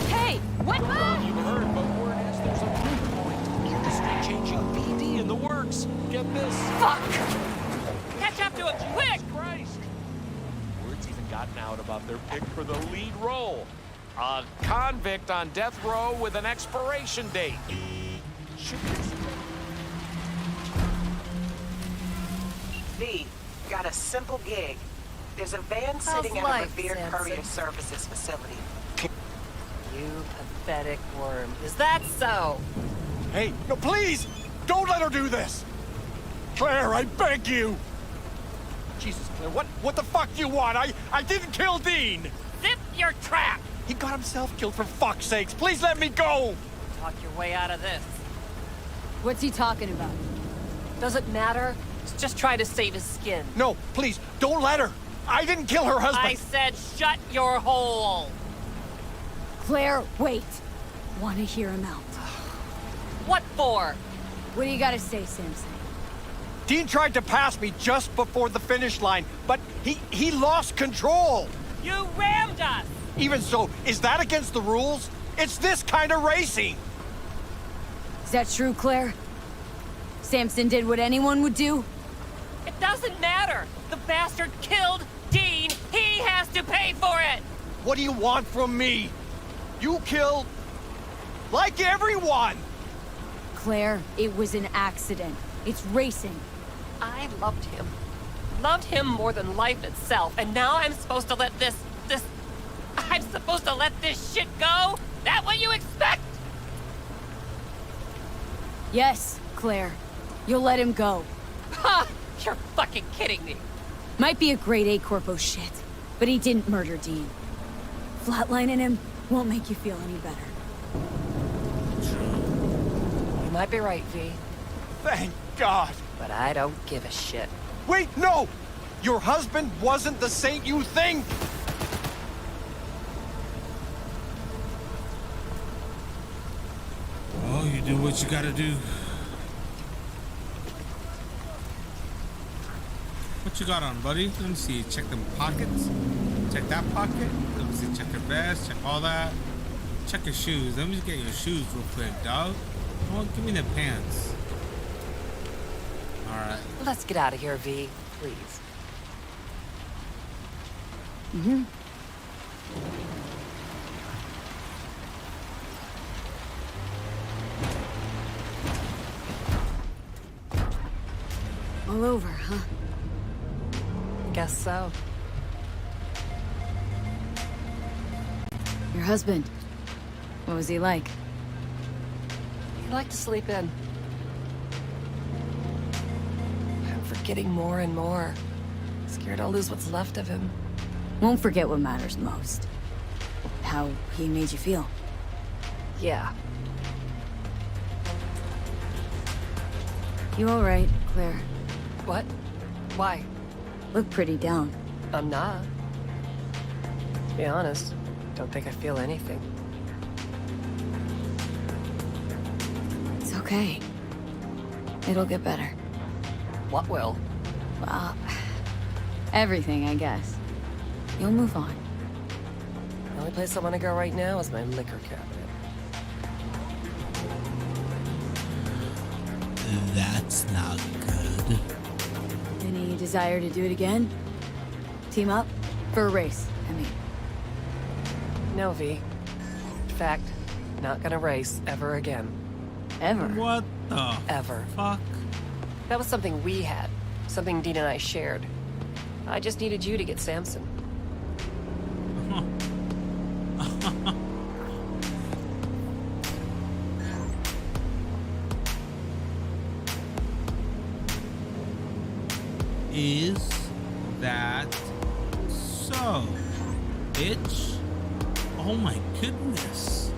Hey, what? You've heard, but word is there's a point. Industry-changing BD in the works. Get this. Fuck! Catch up to him, quick! Christ. Word's even gotten out about their pick for the lead role. A convict on death row with an expiration date. V, got a simple gig. There's a van sitting at a life, revered Samson? courier services facility. You pathetic worm. Is that so? Hey, no, please! Don't let her do this! Claire, I beg you! Jesus, Claire, what the fuck do you want? I didn't kill Dean! Zip your trap! He got himself killed, for fuck's sakes. Please let me go! Talk your way out of this. What's he talking about? Does it matter? He's just trying to save his skin. No, please, don't let her. I didn't kill her husband. I said shut your hole! Claire, wait. Want to hear him out. What for? What do you gotta say, Samson? Dean tried to pass me just before the finish line, but he lost control. You rammed us! Even so, is that against the rules? It's this kind of racing. Is that true, Claire? Samson did what anyone would do? It doesn't matter! The bastard killed Dean! He has to pay for it! What do you want from me? You killed... like everyone! Claire, it was an accident. It's racing. I loved him. Loved him more than life itself, and now I'm supposed to let this... I'm supposed to let this shit go? That what you expect? Yes, Claire. You'll let him go. Ha! You're fucking kidding me. Might be a grade A corpo shit, but he didn't murder Dean. Flatlining him won't make you feel any better. You might be right, V. Thank God. But I don't give a shit. Wait, no! Your husband wasn't the saint you think! Oh, you do what you gotta do. What you got on, buddy? Let me see. Check them pockets. Check that pocket. Let me see. Check your vest. Check all that. Check your shoes. Let me just get your shoes real quick, dog. Oh, give me the pants. Alright. Let's get out of here, V. Please. Mm-hmm. All over, huh? Guess so. Your husband. What was he like? He liked to sleep in. I'm forgetting more and more. Scared I'll lose what's left of him. Won't forget what matters most. How he made you feel. Yeah. You all right, Claire? What? Why? Look pretty down. I'm not. To be honest, don't think I feel anything. It's okay. It'll get better. What will? Well, everything, I guess. You'll move on. The only place I want to go right now is my liquor cabinet. That's not good. Any desire to do it again? Team up? For a race, I mean. No, V. In fact, not gonna race ever again. Ever? What the Ever. fuck? That was something we had. Something Dean and I shared. I just needed you to get Samson. Is that so, bitch? Oh my goodness.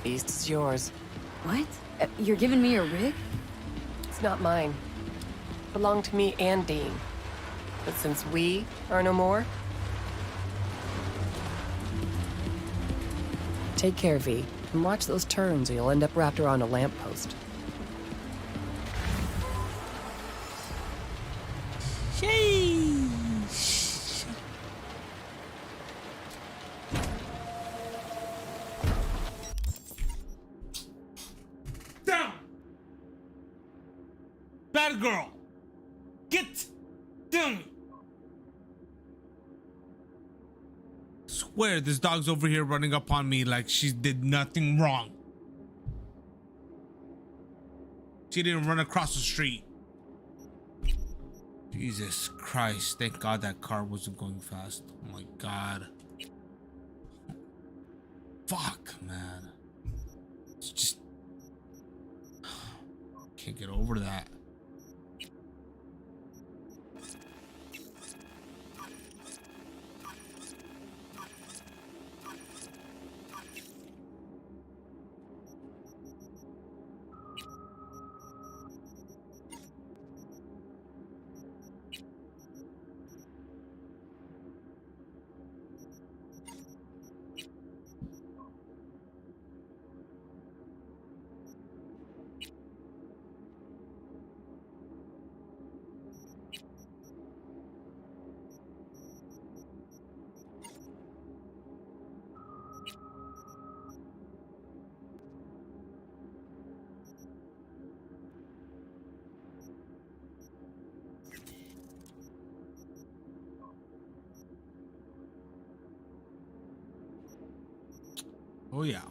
Beast is yours. What? You're giving me a rig? It's not mine. Belonged to me and Dean. But since we are no more... Take care, V, and watch those turns or you'll end up wrapped around a lamppost. Sheesh. Down! Bad girl! Get down! Swear this dog's over here running up on me like she did nothing wrong. She didn't run across the street. Jesus Christ, thank God that car wasn't going fast. Oh my God. Fuck, man. It's just... can't get over that. Oh yeah.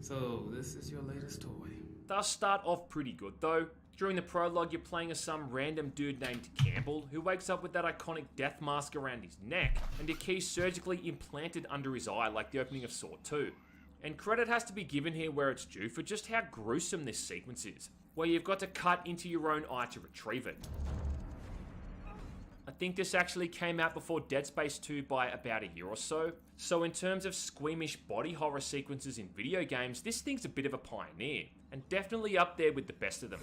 So, this is your latest toy. Does start off pretty good though. During the prologue, you're playing as some random dude named Campbell who wakes up with that iconic death mask around his neck and a key surgically implanted under his eye like the opening of Saw 2. And credit has to be given here where it's due for just how gruesome this sequence is, where you've got to cut into your own eye to retrieve it. I think this actually came out before Dead Space 2 by about a year or so. So in terms of squeamish body horror sequences in video games, this thing's a bit of a pioneer, and definitely up there with the best of them.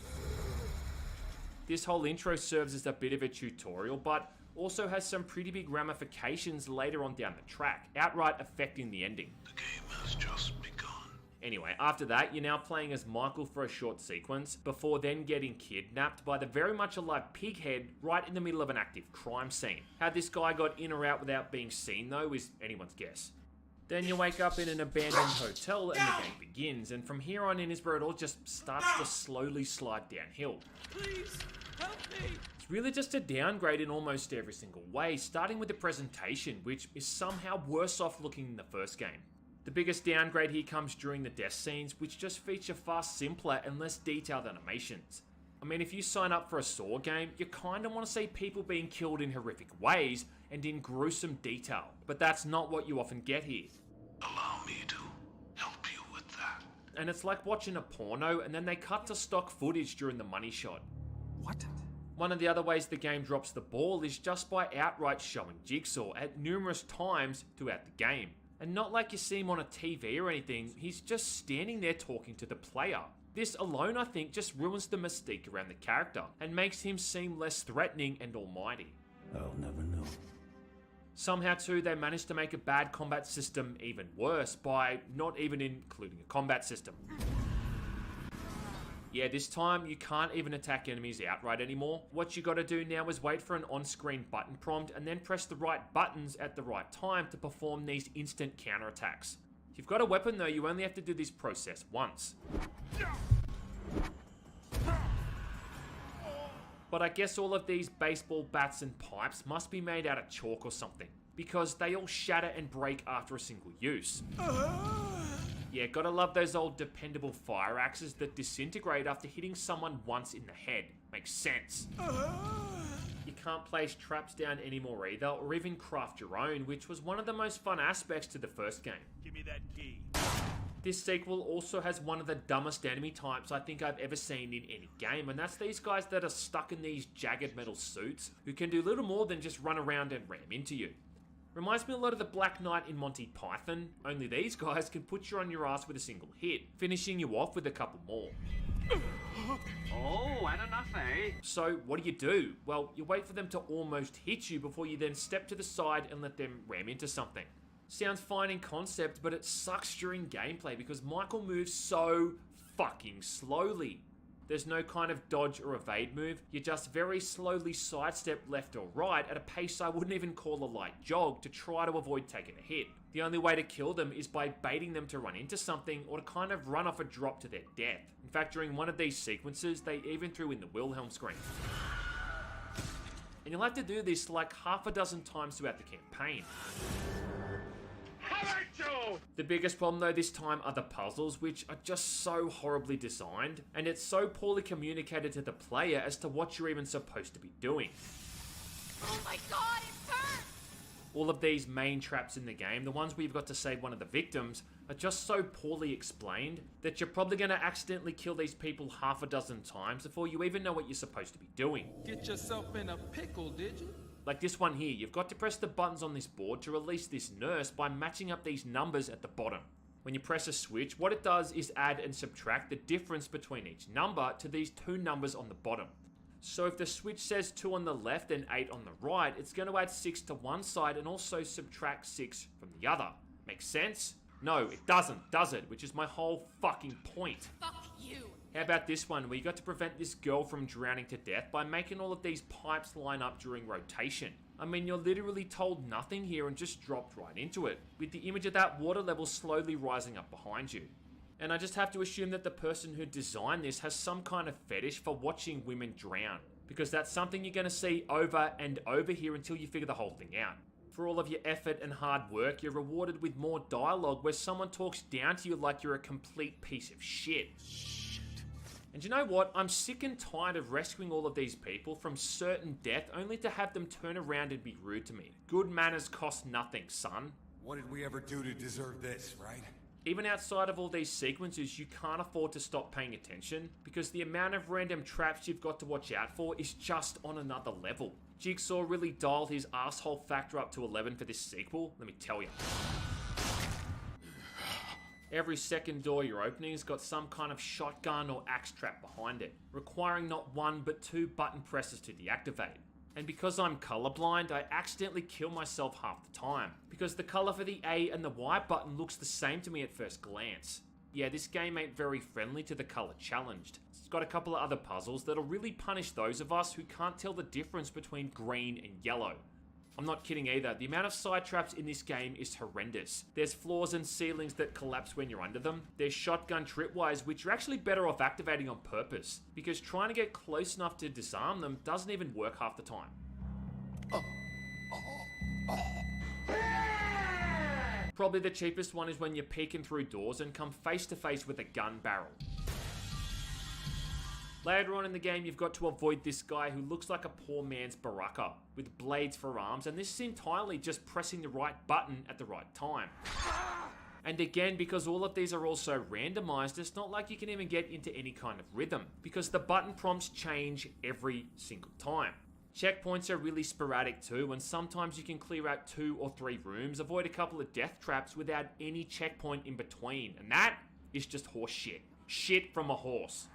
This whole intro serves as a bit of a tutorial, but also has some pretty big ramifications later on down the track, outright affecting the ending. The game has just begun. Anyway, after that, you're now playing as Michael for a short sequence, before then getting kidnapped by the very much alive Pighead right in the middle of an active crime scene. How this guy got in or out without being seen though is anyone's guess. Then you wake up in an abandoned hotel and the game begins, and from here on in is where it all just starts to slowly slide downhill. Please, help me! It's really just a downgrade in almost every single way, starting with the presentation, which is somehow worse off looking than the first game. The biggest downgrade here comes during the death scenes, which just feature far simpler and less detailed animations. I mean, if you sign up for a Saw game, you kinda wanna see people being killed in horrific ways and in gruesome detail, but that's not what you often get here. Allow me to help you with that. And it's like watching a porno and then they cut to stock footage during the money shot. What? One of the other ways the game drops the ball is just by outright showing Jigsaw at numerous times throughout the game. And not like you see him on a TV or anything, he's just standing there talking to the player. This alone, I think, just ruins the mystique around the character and makes him seem less threatening and almighty. I'll never know. Somehow too, they managed to make a bad combat system even worse by not even including a combat system. Yeah, this time you can't even attack enemies outright anymore. What you gotta do now is wait for an on-screen button prompt and then press the right buttons at the right time to perform these instant counterattacks. If you've got a weapon though, you only have to do this process once. But I guess all of these baseball bats and pipes must be made out of chalk or something, because they all shatter and break after a single use. Yeah, gotta love those old dependable fire axes that disintegrate after hitting someone once in the head. Makes sense. You can't place traps down anymore either, or even craft your own, which was one of the most fun aspects to the first game. Give me that key. This sequel also has one of the dumbest enemy types I think I've ever seen in any game, and that's these guys that are stuck in these jagged metal suits, who can do little more than just run around and ram into you. Reminds me a lot of the Black Knight in Monty Python, only these guys can put you on your ass with a single hit, finishing you off with a couple more. Oh, had enough, eh? So, what do? Well, you wait for them to almost hit you before you then step to the side and let them ram into something. Sounds fine in concept, but it sucks during gameplay because Michael moves so fucking slowly. There's no kind of dodge or evade move, you just very slowly sidestep left or right at a pace I wouldn't even call a light jog to try to avoid taking a hit. The only way to kill them is by baiting them to run into something or to kind of run off a drop to their death. In fact, during one of these sequences, they even threw in the Wilhelm scream. And you'll have to do this like half a dozen times throughout the campaign. The biggest problem though this time are the puzzles, which are just so horribly designed, and it's so poorly communicated to the player as to what you're even supposed to be doing. Oh my god, it hurts! All of these main traps in the game, the ones where you've got to save one of the victims, are just so poorly explained that you're probably going to accidentally kill these people half a dozen times before you even know what you're supposed to be doing. Get yourself in a pickle, did you? Like this one here, you've got to press the buttons on this board to release this nurse by matching up these numbers at the bottom. When you press a switch, what it does is add and subtract the difference between each number to these two numbers on the bottom. So if the switch says 2 on the left and 8 on the right, it's going to add 6 to one side and also subtract 6 from the other. Makes sense? No, it doesn't, does it? Which is my whole fucking point. Fuck you! How about this one, where you got to prevent this girl from drowning to death by making all of these pipes line up during rotation? I mean, you're literally told nothing here and just dropped right into it, with the image of that water level slowly rising up behind you. And I just have to assume that the person who designed this has some kind of fetish for watching women drown, because that's something you're going to see over and over here until you figure the whole thing out. For all of your effort and hard work, you're rewarded with more dialogue where someone talks down to you like you're a complete piece of shit. And you know what? I'm sick and tired of rescuing all of these people from certain death only to have them turn around and be rude to me. Good manners cost nothing, son. What did we ever do to deserve this, right? Even outside of all these sequences, you can't afford to stop paying attention because the amount of random traps you've got to watch out for is just on another level. Jigsaw really dialed his asshole factor up to 11 for this sequel, let me tell you. Every second door you're opening has got some kind of shotgun or axe trap behind it, requiring not one but 2 button presses to deactivate. And because I'm colorblind, I accidentally kill myself half the time, because the color for the A and the Y button looks the same to me at first glance. Yeah, this game ain't very friendly to the color challenged. It's got a couple of other puzzles that'll really punish those of us who can't tell the difference between green and yellow. I'm not kidding either, the amount of side traps in this game is horrendous. There's floors and ceilings that collapse when you're under them. There's shotgun tripwires which you're actually better off activating on purpose, because trying to get close enough to disarm them doesn't even work half the time. Probably the cheapest one is when you're peeking through doors and come face to face with a gun barrel. Later on in the game, you've got to avoid this guy who looks like a poor man's Baraka, with blades for arms, and this is entirely just pressing the right button at the right time. And again, because all of these are also randomized, it's not like you can even get into any kind of rhythm, because the button prompts change every single time. Checkpoints are really sporadic too, and sometimes you can clear out 2 or 3 rooms, avoid a couple of death traps without any checkpoint in between, and that is just horse shit. Shit from a horse.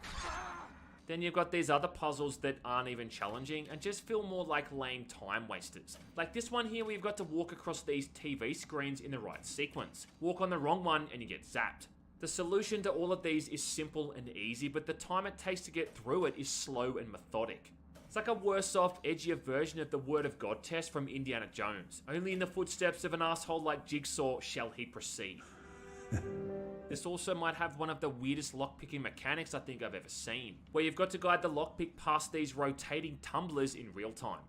Then you've got these other puzzles that aren't even challenging and just feel more like lame time wasters. Like this one here where you've got to walk across these TV screens in the right sequence. Walk on the wrong one and you get zapped. The solution to all of these is simple and easy, but the time it takes to get through it is slow and methodic. It's like a worse off, edgier version of the Word of God test from Indiana Jones. Only in the footsteps of an asshole like Jigsaw shall he proceed. This also might have one of the weirdest lockpicking mechanics I think I've ever seen, where you've got to guide the lockpick past these rotating tumblers in real time.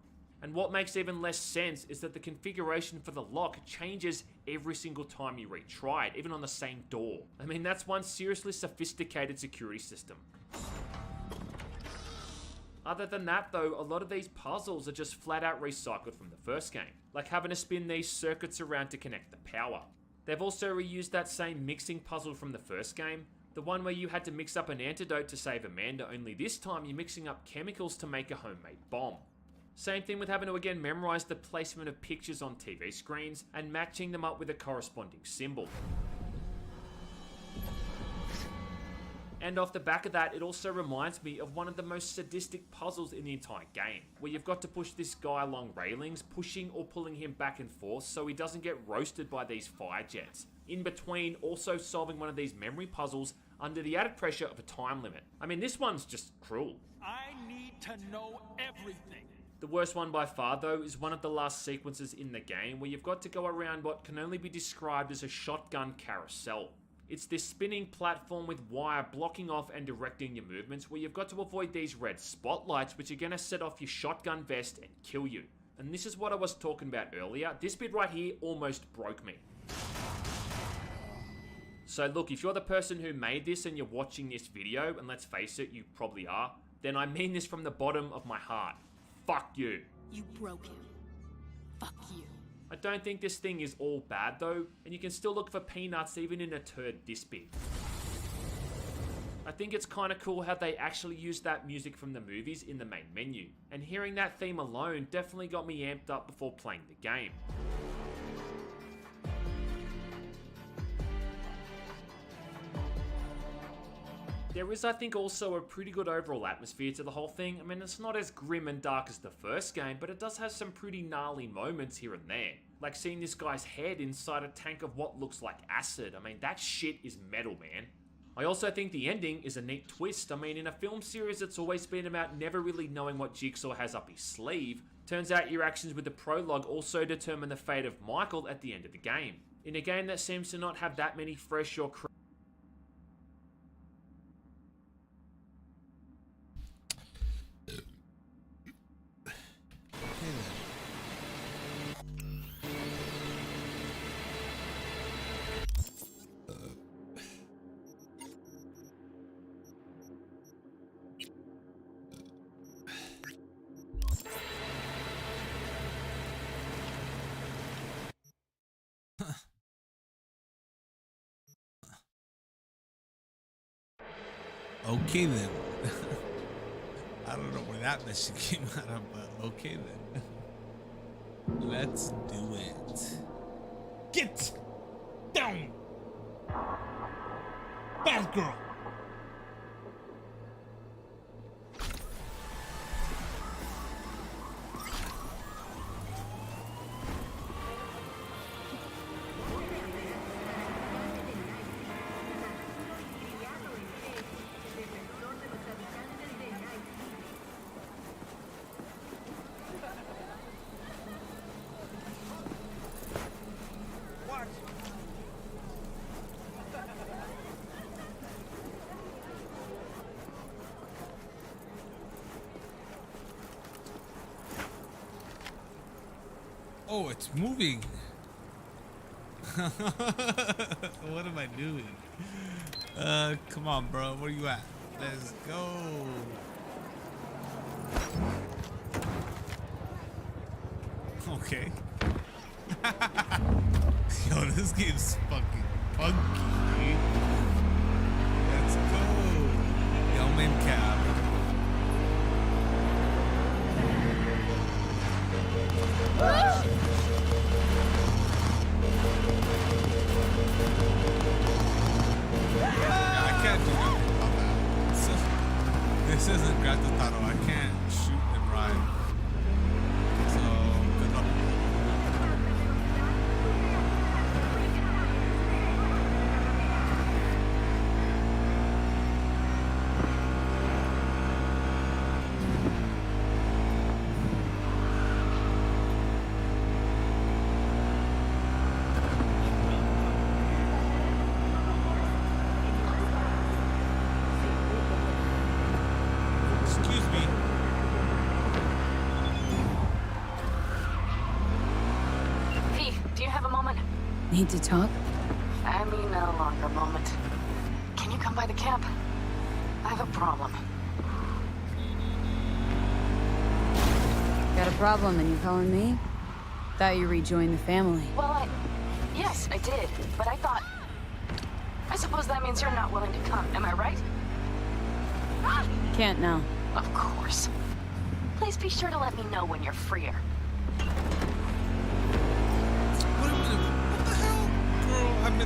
And what makes even less sense is that the configuration for the lock changes every single time you retry it, even on the same door. I mean, that's one seriously sophisticated security system. Other than that though, a lot of these puzzles are just flat out recycled from the first game, like having to spin these circuits around to connect the power. They've also reused that same mixing puzzle from the first game, the one where you had to mix up an antidote to save Amanda, only this time you're mixing up chemicals to make a homemade bomb. Same thing with having to again memorize the placement of pictures on TV screens and matching them up with a corresponding symbol. And off the back of that, it also reminds me of one of the most sadistic puzzles in the entire game, where you've got to push this guy along railings, pushing or pulling him back and forth so he doesn't get roasted by these fire jets. In between, also solving one of these memory puzzles under the added pressure of a time limit. I mean, this one's just cruel. I need to know everything. The worst one by far though is one of the last sequences in the game where you've got to go around what can only be described as a shotgun carousel. It's this spinning platform with wire blocking off and directing your movements where you've got to avoid these red spotlights which are going to set off your shotgun vest and kill you. And this is what I was talking about earlier. This bit right here almost broke me. So look, if you're the person who made this and you're watching this video, and let's face it, you probably are, then I mean this from the bottom of my heart. Fuck you. You broke him. Fuck you. I don't think this thing is all bad though, and you can still look for peanuts even in a turd this big. I think it's kind of cool how they actually used that music from the movies in the main menu, and hearing that theme alone definitely got me amped up before playing the game. There is, I think, also a pretty good overall atmosphere to the whole thing. I mean, it's not as grim and dark as the first game, but it does have some pretty gnarly moments here and there. Like seeing this guy's head inside a tank of what looks like acid. I mean, that shit is metal, man. I also think the ending is a neat twist. I mean, in a film series, it's always been about never really knowing what Jigsaw has up his sleeve. Turns out your actions with the prologue also determine the fate of Michael at the end of the game. In a game that seems to not have that many fresh or Okay then. I don't know where that message came out of, but okay then. Let's do it. Get down, bad girl. Oh, it's moving. What am I doing? Come on, bro. Where you at? Let's go. Okay. Yo, this game's fucking funky, dude. Let's go. Yellman Cab. Yeah, I can't do nothing about that. This isn't Grand Theft Auto. I can't shoot and ride. So, good luck. Excuse me. V, do you have a moment? Need to talk? I mean, a longer moment. Can you come by the camp? I have a problem. Got a problem and you calling me? Thought you rejoined the family. Well, yes, I did. But I thought... I suppose that means you're not willing to come, am I right? Can't now. Of course. Please be sure to let me know when you're freer. Wait a minute. What the hell? Girl, I've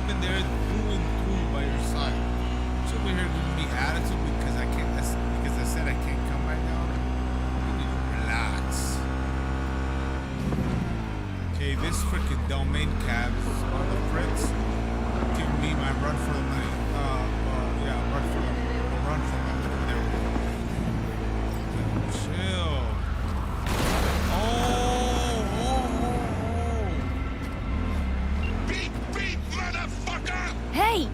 been there through and through by your side. She'll be here giving me attitude because I said I can't come right now. You need to relax. Okay, this freaking domain cab is on the Fritz. Giving me my run for the money. Yeah, run for the money. There we go. Chill. Beep, beep, motherfucker! Hey!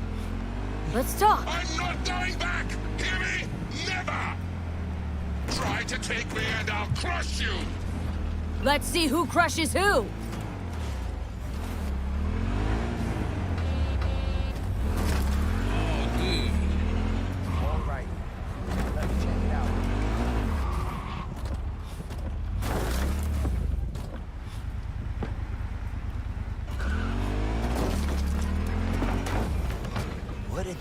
Let's talk. I'm not going back! Hear me? Never! Try to take me and I'll crush you! Let's see who crushes who! Oh, dude. All right. Let me check it out. What in the...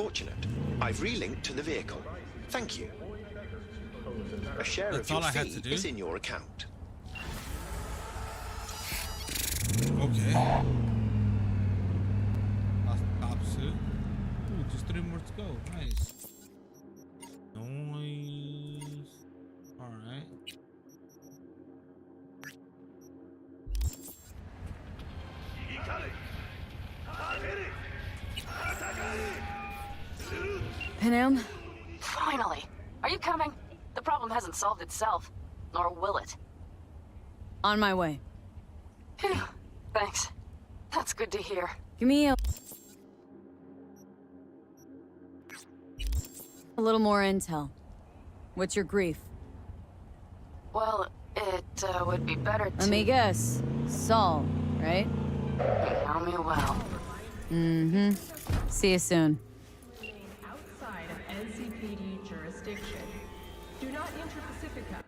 Fortunate. I've relinked to the vehicle. Thank you. A share That's of your all I had to fee do? is in your account. Okay. Last top suit. Ooh, just 3 more to go. Nice. Noise. Alright. Panam? Finally! Are you coming? The problem hasn't solved itself. Nor will it. On my way. Phew. Thanks. That's good to hear. Give me a little more intel. What's your grief? Well, it would be better to... Let me guess. Saul, right? You know me well. Mm-hmm. See you soon. Outside of NCPD jurisdiction. Do not enter Pacifica.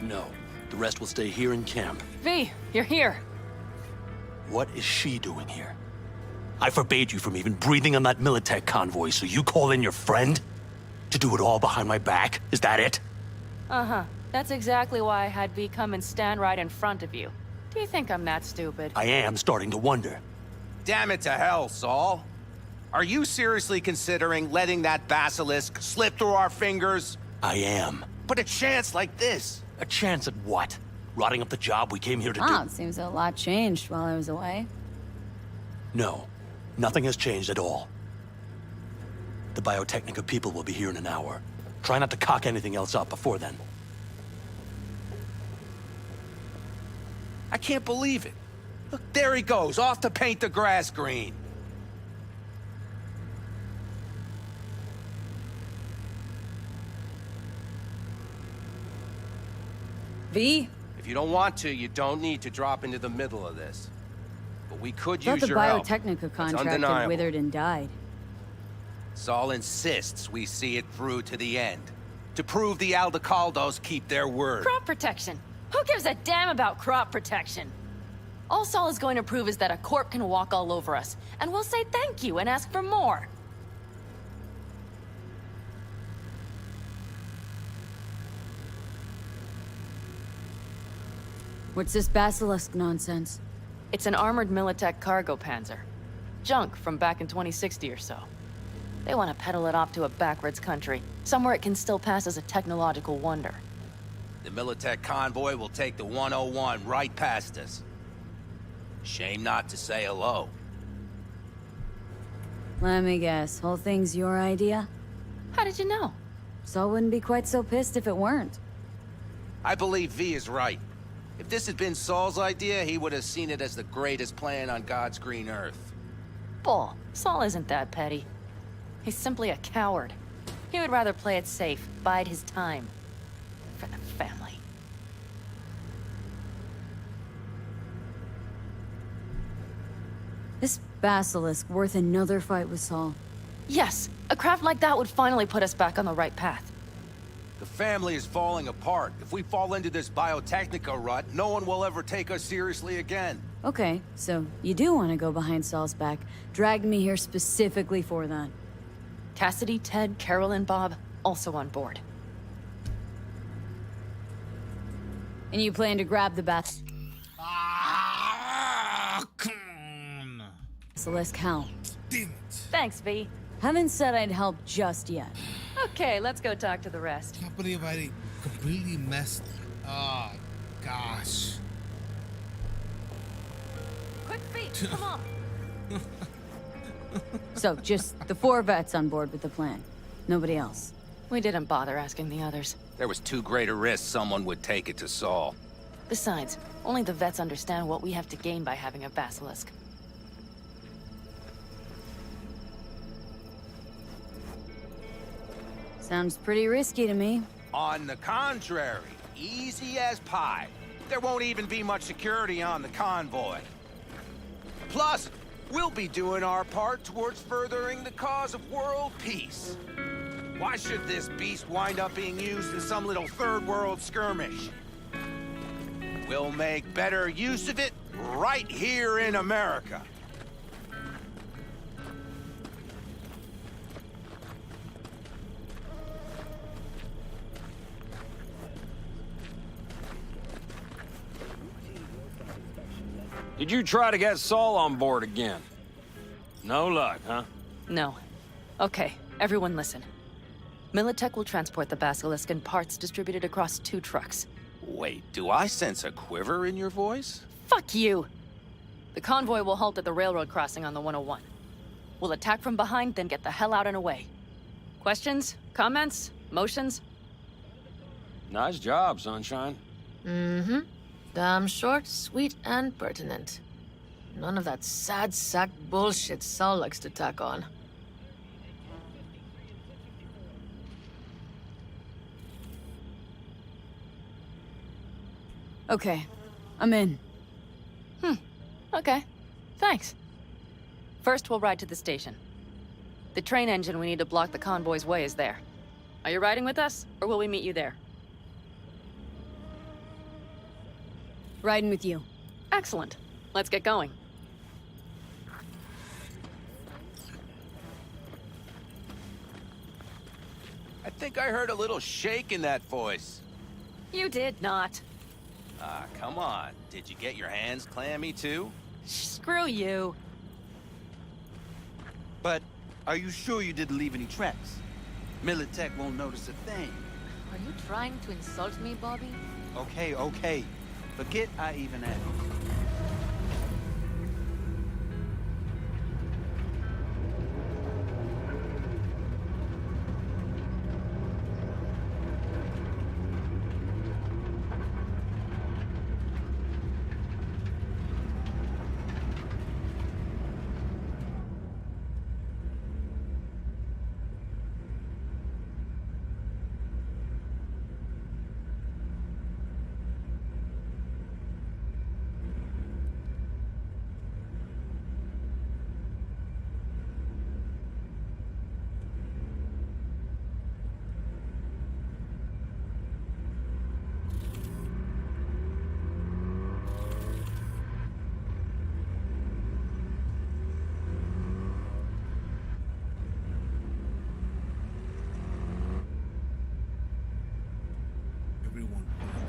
No. The rest will stay here in camp. V, you're here. What is she doing here? I forbade you from even breathing on that Militech convoy, so you call in your friend? To do it all behind my back? Is that it? Uh-huh. That's exactly why I had V come and stand right in front of you. Do you think I'm that stupid? I am starting to wonder. Damn it to hell, Saul. Are you seriously considering letting that basilisk slip through our fingers? I am. But a chance like this. A chance at what? Rotting up the job we came here to Oh, do? it seems a lot changed while I was away. No. Nothing has changed at all. The Biotechnica people will be here in an hour. Try not to cock anything else up before then. I can't believe it. Look, there he goes, off to paint the grass green. V? If you don't want to, you don't need to drop into the middle of this. But we could I thought use the your help. Biotechnica That's contract had undeniable. withered and died. Saul insists we see it through to the end. To prove the Aldecaldos keep their word. Crop protection. Who gives a damn about crop protection? All Saul is going to prove is that a corp can walk all over us, and we'll say thank you and ask for more. What's this basilisk nonsense? It's an armored Militech cargo panzer. Junk from back in 2060 or so. They want to peddle it off to a backwards country, somewhere it can still pass as a technological wonder. The Militech convoy will take the 101 right past us. Shame not to say hello. Let me guess, whole thing's your idea? How did you know? Saul wouldn't be quite so pissed if it weren't. I believe V is right. If this had been Saul's idea, he would have seen it as the greatest plan on God's green earth. Bull. Saul isn't that petty. He's simply a coward. He would rather play it safe, bide his time. For the family. This basilisk worth another fight with Saul. Yes, a craft like that would finally put us back on the right path. The family is falling apart. If we fall into this Biotechnica rut, no one will ever take us seriously again. Okay, so you do want to go behind Saul's back. Dragged me here specifically for that. Cassidy, Ted, Carol, and Bob, also on board. And you plan to grab the basilisk how? Thanks, V. Haven't said I'd help just yet. Okay, let's go talk to the rest. Can't believe I really messed. Oh, gosh. Quick feet, come on. So, just the 4 vets on board with the plan. Nobody else. We didn't bother asking the others. There was too great a risk someone would take it to Saul. Besides, only the vets understand what we have to gain by having a basilisk. Sounds pretty risky to me. On the contrary, easy as pie. There won't even be much security on the convoy. Plus, we'll be doing our part towards furthering the cause of world peace. Why should this beast wind up being used in some little third world skirmish? We'll make better use of it right here in America. Did you try to get Saul on board again? No luck, huh? No. Okay, everyone listen. Militech will transport the basilisk in parts distributed across 2 trucks. Wait, do I sense a quiver in your voice? Fuck you! The convoy will halt at the railroad crossing on the 101. We'll attack from behind, then get the hell out and away. Questions? Comments? Motions? Nice job, Sunshine. Mm-hmm. Damn short, sweet, and pertinent. None of that sad sack bullshit Saul likes to tack on. Okay, I'm in. Okay. Thanks. First, we'll ride to the station. The train engine we need to block the convoy's way is there. Are you riding with us, or will we meet you there? Riding with you. Excellent. Let's get going. I think I heard a little shake in that voice. You did not. Ah, come on. Did you get your hands clammy too? Screw you. But are you sure you didn't leave any tracks? Militech won't notice a thing. Are you trying to insult me, Bobby? Okay. Forget I even asked.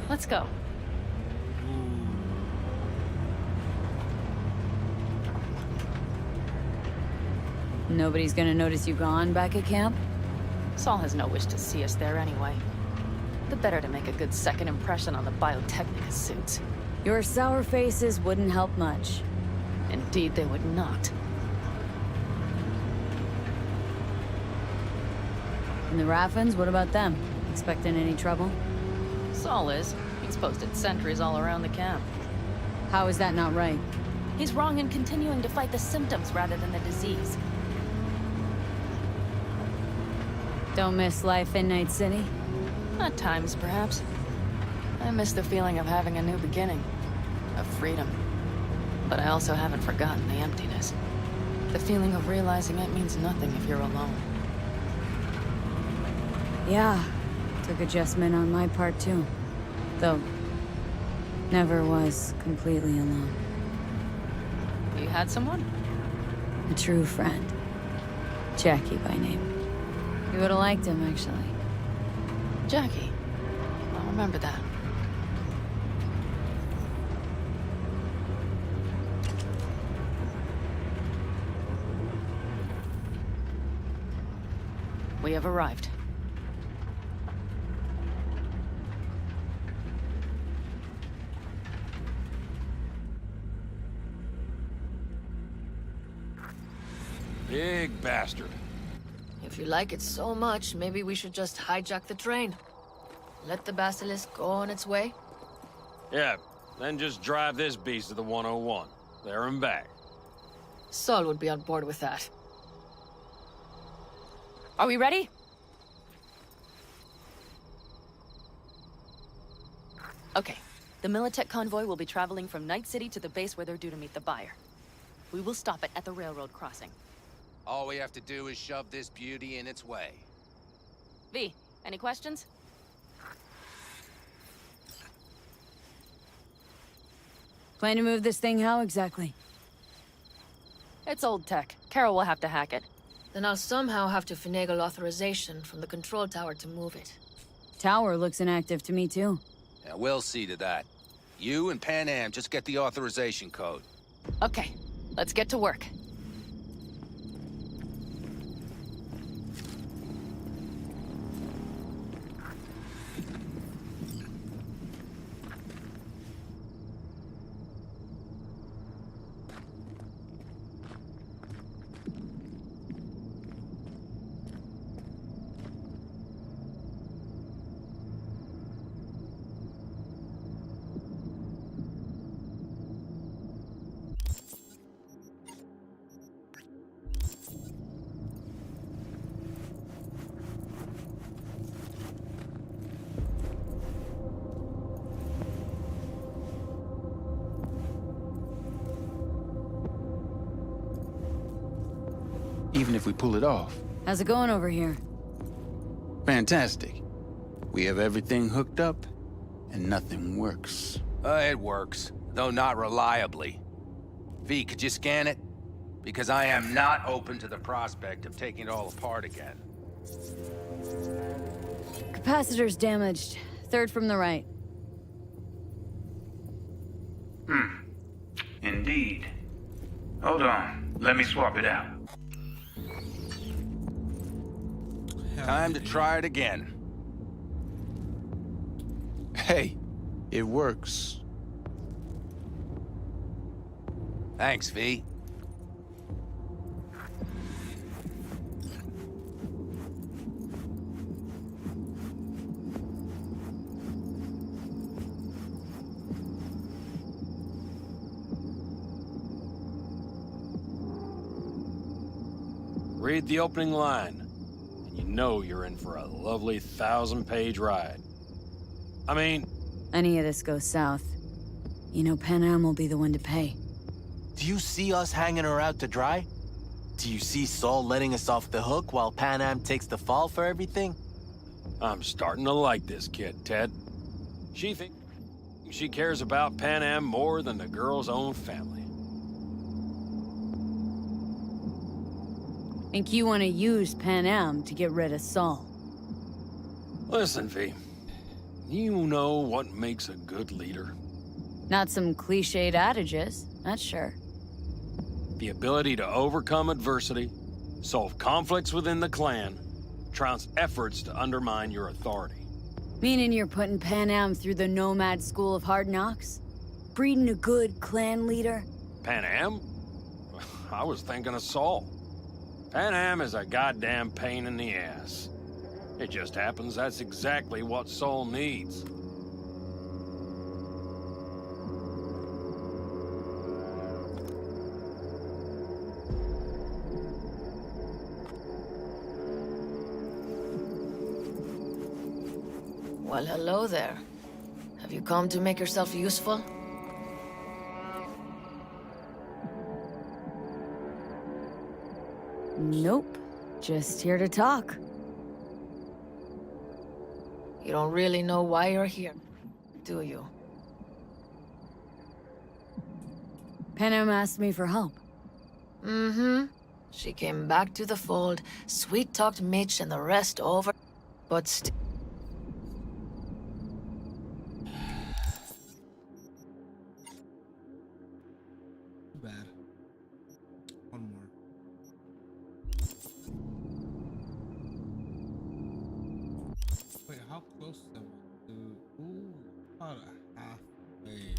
Let's go. Nobody's gonna notice you gone back at camp? Saul has no wish to see us there anyway. The better to make a good second impression on the Biotechnica suits. Your sour faces wouldn't help much. Indeed, they would not. And the Raffens, what about them? Expecting any trouble? Saul is. He's posted sentries all around the camp. How is that not right? He's wrong in continuing to fight the symptoms rather than the disease. Don't miss life in Night City? At times, perhaps. I miss the feeling of having a new beginning. Of freedom. But I also haven't forgotten the emptiness. The feeling of realizing it means nothing if you're alone. Yeah. Took adjustment on my part, too. Though, never was completely alone. You had someone? A true friend. Jackie by name. You would've liked him, actually. Jackie. I'll remember that. We have arrived. Big bastard. If you like it so much, maybe we should just hijack the train. Let the basilisk go on its way. Yeah, then just drive this beast to the 101. There and back. Saul would be on board with that. Are we ready? Okay. The Militech convoy will be traveling from Night City to the base where they're due to meet the buyer. We will stop it at the railroad crossing. All we have to do is shove this beauty in its way. V, any questions? Plan to move this thing how exactly? It's old tech. Carol will have to hack it. Then I'll somehow have to finagle authorization from the control tower to move it. Tower looks inactive to me too. Yeah, we'll see to that. You and Pan Am just get the authorization code. Okay, let's get to work. Even if we pull it off. How's it going over here? Fantastic. We have everything hooked up, and nothing works. It works, though not reliably. V, could you scan it? Because I am not open to the prospect of taking it all apart again. Capacitor's damaged. Third from the right. Indeed. Hold on. Let me swap it out. Time to try it again. Hey, it works. Thanks, V. Read the opening line, and you know you're in for a lovely 1,000-page ride. I mean... Any of this goes south, you know Pan Am will be the one to pay. Do you see us hanging her out to dry? Do you see Saul letting us off the hook while Pan Am takes the fall for everything? I'm starting to like this kid, Ted. She thinks she cares about Pan Am more than the girl's own family. Think you want to use Pan Am to get rid of Saul? Listen, V. You know what makes a good leader? Not some cliched adages, that's sure. The ability to overcome adversity, solve conflicts within the clan, trounce efforts to undermine your authority. Meaning you're putting Pan Am through the Nomad School of Hard Knocks? Breeding a good clan leader? Pan Am? I was thinking of Saul. Pan Am is a goddamn pain in the ass. It just happens that's exactly what Saul needs. Well, hello there. Have you come to make yourself useful? Nope. Just here to talk. You don't really know why you're here, do you? Pan Am asked me for help. Mm-hmm. She came back to the fold, sweet-talked Mitch and the rest over, but still... Bad. One more. Wait, how close am I to? Ooh, about halfway.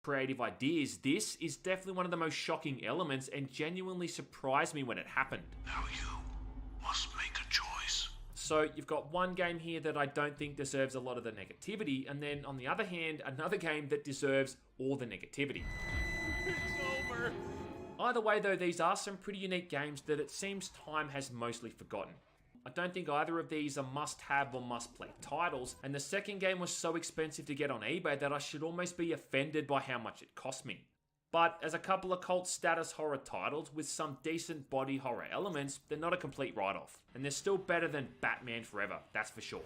creative ideas, this is definitely one of the most shocking elements and genuinely surprised me when it happened. Now you must make a choice. So you've got one game here that I don't think deserves a lot of the negativity, and then on the other hand, another game that deserves all the negativity. It's over. Either way though, these are some pretty unique games that it seems time has mostly forgotten. I don't think either of these are must-have or must-play titles, and the second game was so expensive to get on eBay that I should almost be offended by how much it cost me. But as a couple of cult status horror titles with some decent body horror elements, they're not a complete write-off, and they're still better than Batman Forever, that's for sure.